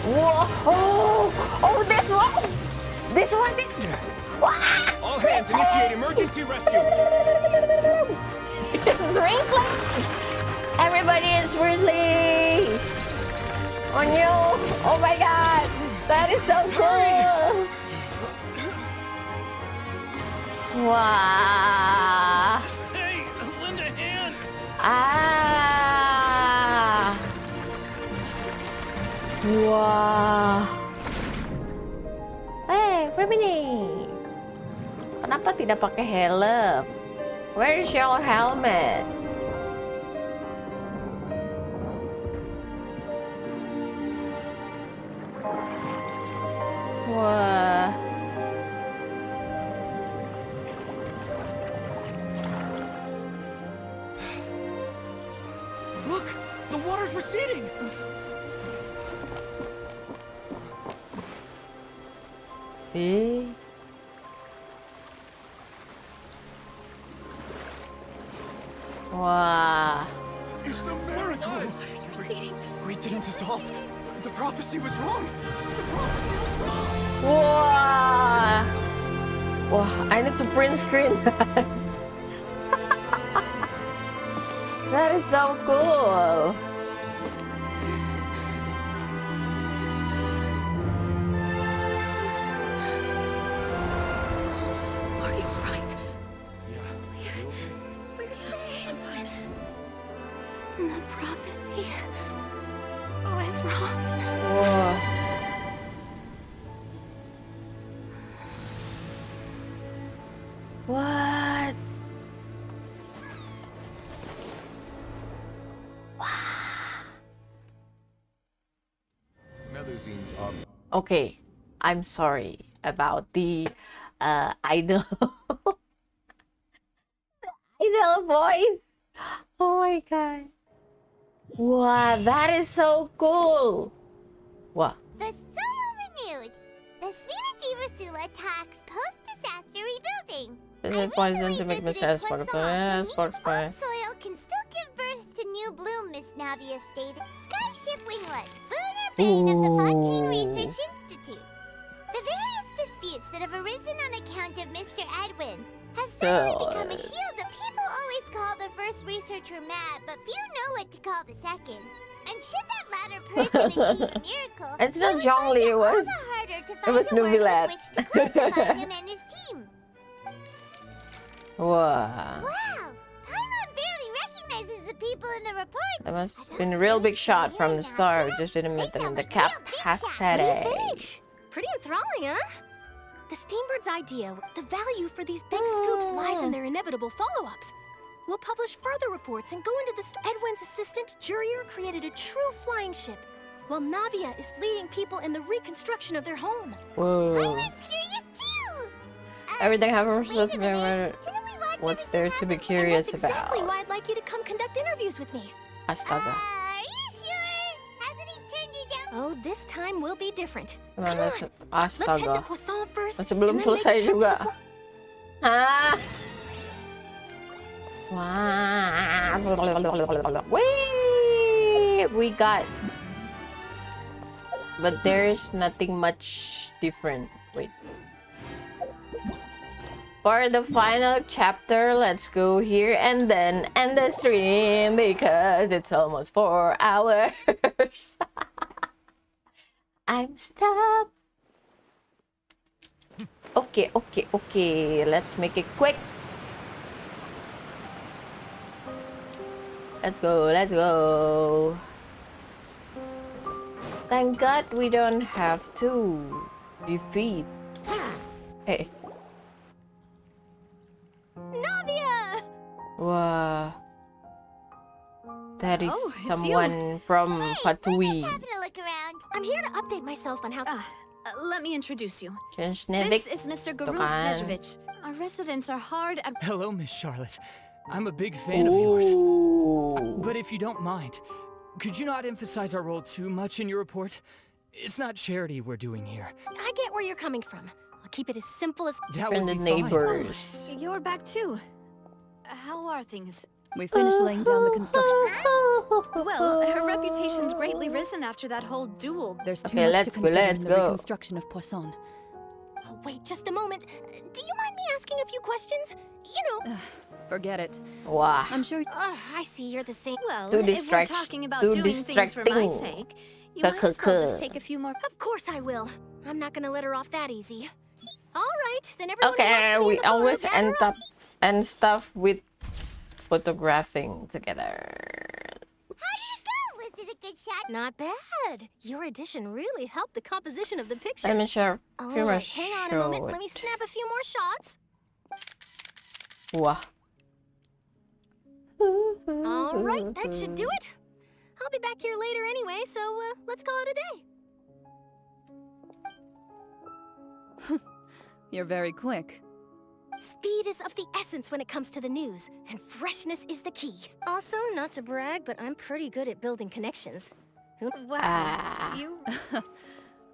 Whoa! Oh, this one! This one is... Wow! All hands, initiate emergency rescue! It's wrinkling! Everybody is whirling! Oh no! Oh my god! That is so cool! Wow! Hey, lend a hand! Ah! Wow! Hey, Remini! Kenapa tidak pakai helm? Where is your helmet? water's receding! See? Wow. It's a miracle! Water's receding. We didn't dissolve. The prophecy was wrong. The prophecy was wrong. Wow. Wow, I need to print screen that. That is so cool. Are you alright? We're saved. The prophecy was wrong. Whoa. What? Melusines are Okay, I'm sorry about the idol. Idol voice. Oh my god. Wow, that is so cool. Wow. The soil renewed. The Spina di Rasula attacks post-disaster rebuilding. This is poison to make Mr. Spark Sparks by. Soil can still give birth to new bloom, Miss Navia stated. Skyship Winglet, Booner Bane of the Fontaine Research Institute. The various disputes that have arisen on account of Mr. Edwin have suddenly become a shield that people always call the first researcher mad, but few know what to call the second. And should that latter person achieve a miracle, It's not Zhongli, it was. It was Nubilat. classify him and his team. Wow. Wow! Paimon barely recognizes the people in the report. That must have been a real big shot from the start. We just didn't meet them in the capacity. Pretty enthralling, huh? The Steambirds' idea, the value for these big scoops lies in their inevitable follow-ups. We'll publish further reports and go into the Edwin's assistant, Jurier, created a true flying ship, while Navia is leading people in the reconstruction of their home. Whoa. Curious too! Everything happens for what's there to be curious That's exactly about. why I'd like you to come conduct interviews with me. Astaga. Are you sure? Hasn't he turned you down? Oh, this time will be different. Come on, let's Let's head to astaga. Poisson first. Masih belum and then make selesai a trip to juga. the Ah. Wow. Wait, we got. But there's nothing much different. Wait. For the final chapter, let's go here and then end the stream because it's almost 4 hours. I'm stuck. Okay. Let's make it quick. Let's go. Thank God we don't have to defeat. Hey. Navia! Wow. That is Oh, it's someone from Fatui. I'm here to update myself on how. Let me introduce you. This This is Mr. Garuk Snezhevich. Our residents are hard at. Hello, Miss Charlotte. I'm a big fan of yours. But if you don't mind, could you not emphasize our role too much in your report? It's not charity we're doing here. I get where you're coming from. I'll keep it as simple as. That would the be neighbors. You're back too. How are things? We finished laying down the construction. Well, her reputation's greatly risen after that whole duel. There's too Okay, much to consider in the reconstruction of Poisson. Oh, wait just a moment. Do you mind me asking a few questions? You know. Forget it. Wow. I'm sure. I see you're the same. Well, Too if we're talking about doing things for my sake, you might as well just take a few more. Of course I will. I'm not gonna let her off that easy. All right, then everyone. Okay, we always end up and stuff with photographing together. Was it a good shot? Not bad. Your addition really helped the composition of the picture. Let me show. All Pretty right, much hang on a show moment. Let me it. snap a few more shots. Wow. All right, that should do it. I'll be back here later anyway, so let's call it a day. You're very quick. Speed is of the essence when it comes to the news, and freshness is the key. Also, not to brag, but I'm pretty good at building connections. Wow. You?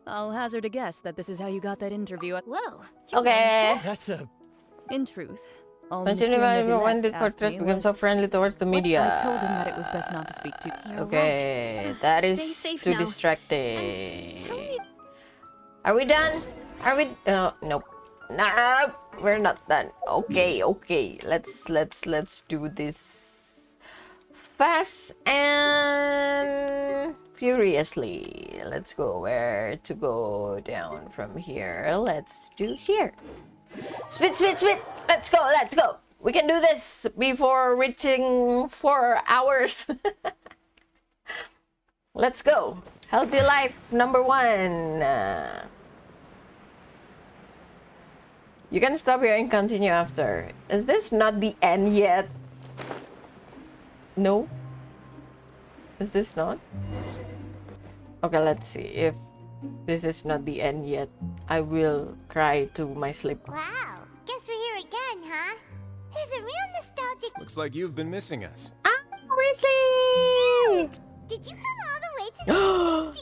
I'll hazard a guess that this is how you got that interview. Whoa. Okay. That's a... In truth, all Continue when did Fortress become so friendly towards the media? I told him that it was best not to speak to. Okay, that is too distracting. Are we done? Are we? Nope. No, we're not done. Okay. Let's do this fast and furiously. Let's go where to go down from here. Let's do here. Spit. Let's go. We can do this before reaching 4 hours. Let's go. Healthy life number 1. You can stop here and continue after. Is this not the end yet? No? Is this not? Okay, let's see. If this is not the end yet, I will cry to my sleep. Wow, guess we're here again, huh? There's a real nostalgic... Looks like you've been missing us. Seriously? Did you come all the way to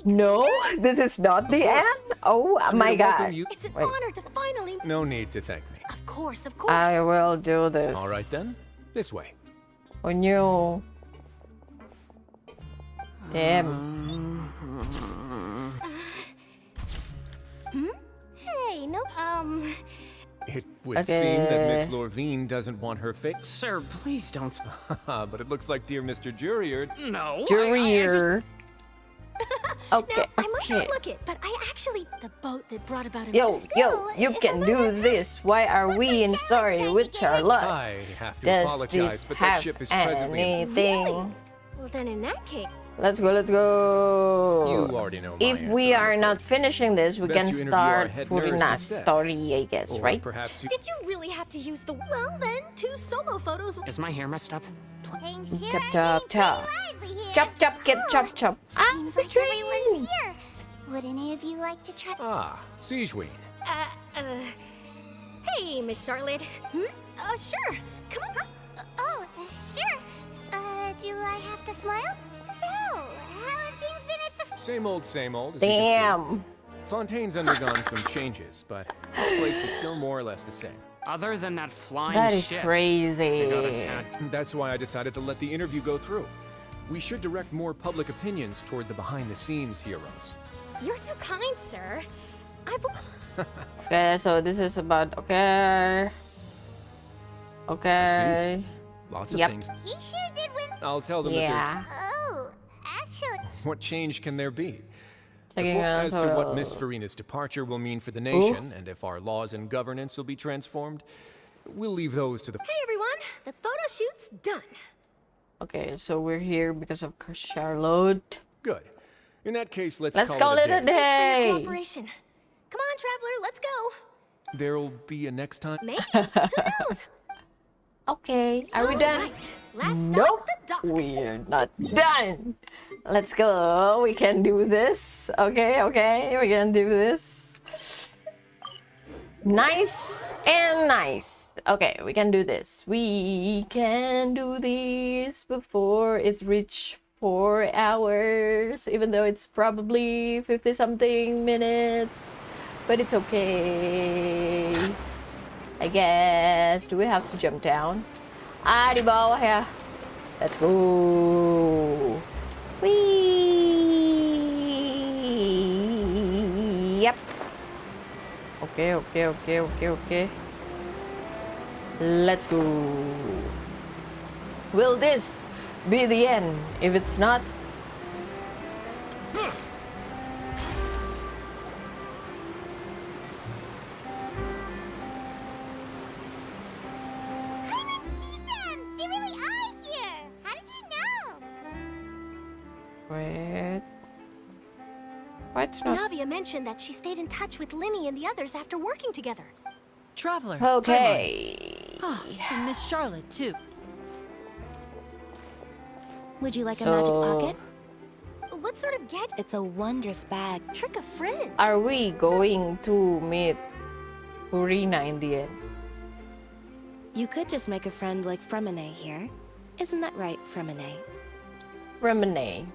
the No, this is not the end? Oh my god. It's an honor to finally... No need to thank me. Of course. I will do this. All right then, this way. Oh no. Damn. Hey, no, It would seem that Miss Lorvine doesn't want her fix. Sir, please don't. But it looks like dear Mr. Jurier... No. Jurier. Okay, now, I might not look it, but I actually... The boat that brought about him... Yo, you can do this. Why are we in story with Charlotte? I have to Does apologize, this but that have ship is presently... anything? Well, then in that case... Let's go. You already know my If we are not finishing this, we Best can you interview our start head putting nurse that instead. story, I guess, Or right? perhaps you... Did you really have to use the... Well, then, 2 solo photos... Is my hair messed up? Chop. Chop, get chop. Seems like everyone's here. Would any of you like to try... Ah, Siegeween. Hey, Miss Charlotte. Sure. Come on. Sure. Do I have to smile? So, how have things been at the... Same old, as you can Damn. see. Fontaine's undergone some changes, but this place is still more or less the same. Other than that flying That is ship. crazy. They got attacked. That's why I decided to let the interview go through. We should direct more public opinions toward the behind-the-scenes heroes. You're too kind, sir. Okay, so this is about... Okay. Lots of Yep. things. He sure did win... I'll tell them Yeah. that Oh, actually... there's... What change can there be? Checking out As to what her- Miss Farina's departure will mean for the nation, and if our laws and governance will be transformed, we'll leave those to the... Hey, everyone. The photo shoot's done. Okay, so we're here because of Charlotte. Good. In that case, let's call it a Thanks for day. your cooperation. Come on, traveler. Let's go. There'll be a next time. Maybe. Who knows? Okay, are we done? Right. Last Nope, stop, the docks. we're not done. Let's go. We can do this. Okay, we can do this. Nice and nice. Okay, we can do this. We can do this before it reaches 4 hours, even though it's probably 50-something minutes. But it's okay, I guess. Do we have to jump down? Di bawah ya. Let's go. Whee! Yep. Okay. Let's go. Will this be the end? If it's not... They really are here! How did you know? Wait. What's not... Navia mentioned that she stayed in touch with Linny and the others after working together. Traveler. Okay. And Miss Charlotte, too. Would you like a magic pocket? What sort of gadget? It's a wondrous bag. Trick a friend. Are we going to meet Purina in the end? You could just make a friend like Fremine here. Isn't that right, Fremine? Fremine.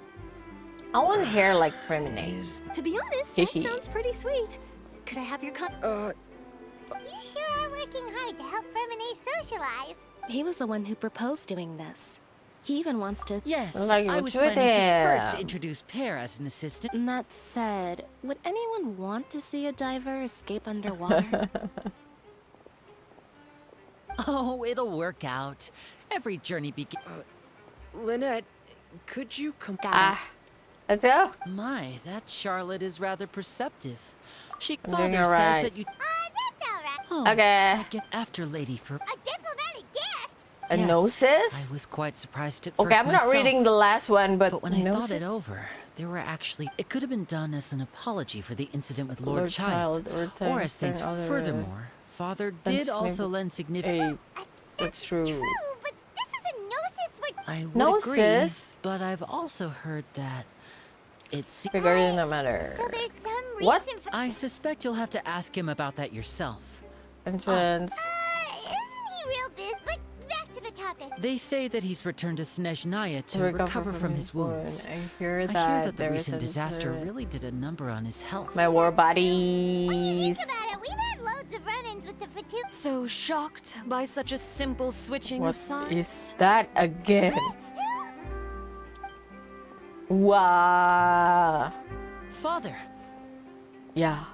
I want hair like Fremine. To be honest, that sounds pretty sweet. Could I have your You sure are working hard to help Fremine socialize. He was the one who proposed doing this. He even wants to... Yes, Like I was with planning to him. first introduce Pear as an assistant. That said, would anyone want to see a diver escape underwater? Oh, it'll work out. Every journey begins. Lynette, could you come? Let's go. My, that Charlotte is rather perceptive. She I'm doing father says alright. that you. That's alright. Oh, Okay. I get after lady for. A diplomatic gift? A Yes, gnosis? I was quite surprised at Okay, first I'm not myself. reading the last one, but But when I thought it gnosis? over, there were actually. It could have been done as an apology for the incident with Lord, Lord Child, or as things. other- Furthermore, Father did also lend significant. That's true. But this is a gnosis we're... I would agree, Gnosis? but I've also heard that it's. Figure it doesn't matter. So there's some reason What? for... I suspect you'll have to ask him about that yourself. Entrance. Isn't he real biz? But back to the topic. They say that he's returned to Snezhnaya to recover from his wounds. I hear I that, hear that the there is recent a disaster turret. really did a number on his health. My war bodies. Think about it, we've had loads of run-ins with the Fatu... So shocked by such a simple switching What of sides. is that again? Wow. Father. Yeah.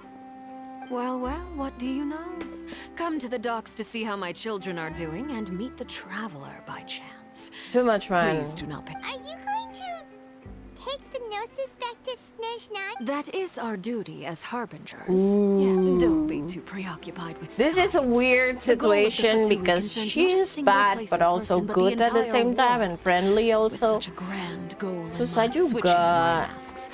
Well, what do you know? Come to the docks to see how my children are doing and meet the traveler by chance. Too much fun. Please do not pay. Are you going to take the gnosis back to Snezhnaya? That is our duty as harbingers. Ooh. Yeah, don't be too preoccupied with This is a weird The goal of the situation Fatui because concerns not a she's single bad place but or also person, but the good at the entire same time world. and friendly also. With such a grand goal Susah in mind, switching my juga. masks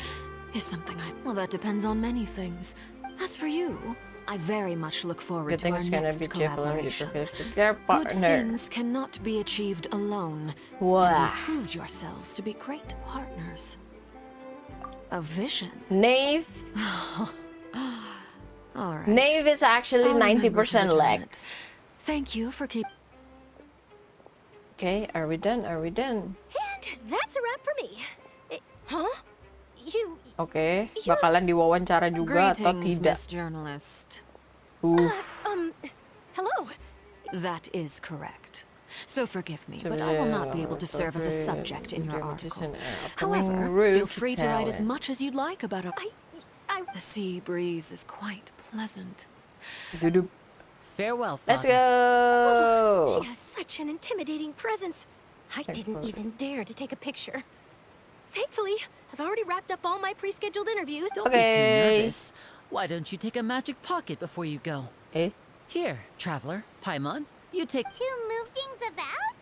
is something well, that depends on many things. As for you, I very much look forward Good to thing our it's gonna next be cheerful and be collaboration. professional. Their Good partner. things cannot be achieved alone. Wow. And you've proved yourselves to be great partners. A vision. Knave. All right. Knave is actually I'll remember to 90% return it. legs. Thank you for keeping. Okay, are we done? Are we done? And that's a wrap for me. Huh? You... Okay, bakalan diwawancara juga atau Greetings, tidak? Miss Journalist. Oof. Hello. That is correct. So forgive me, but I will not be able to serve as a subject in your article. However, feel free to write as much as you'd like about it. The sea breeze is quite pleasant. Farewell, Let's Father. go. She has such an intimidating presence. I didn't even dare to take a picture. Thankfully, I've already wrapped up all my pre-scheduled interviews. Don't be too nervous. Why don't you take a magic pocket before you go? Eh? Here, traveler, Paimon, you take. To move things about?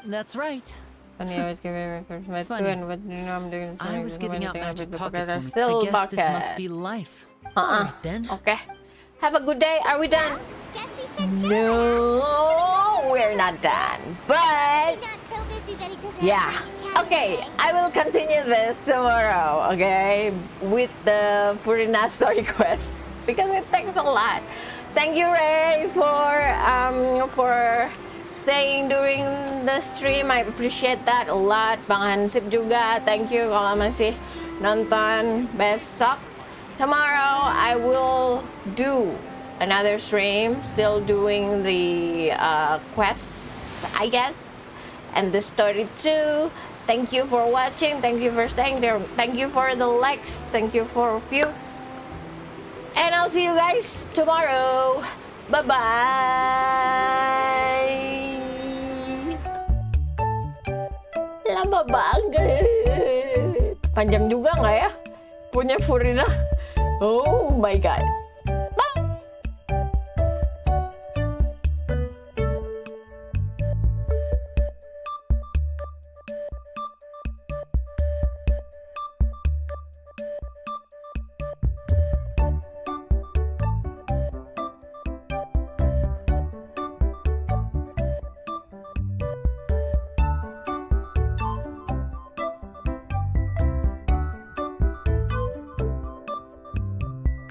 That's right. Funny, I was giving encouragement to Funny. and what you know I'm doing. I was giving out magic pockets when Still I guess this must bucket. be life. Uh-uh. Alright then. Okay. Have a good day. Are we done? Guess we said No, we're not done. But He's not so busy that he doesn't yeah. have time to chat Okay, today. I will continue this tomorrow. Okay, with the Furina story quest because it takes a lot. Thank you, Ray, for staying during the stream. I appreciate that a lot. Bang Hansip juga. Thank you kalau masih nonton besok. Tomorrow I will do another stream, still doing the quests, I guess, and the story too. Thank you for watching. Thank you for staying there. Thank you for the likes. Thank you for a few. And I'll see you guys tomorrow. Bye-bye. Lama banget. Panjang juga nggak ya? Punya Furina. Oh my god.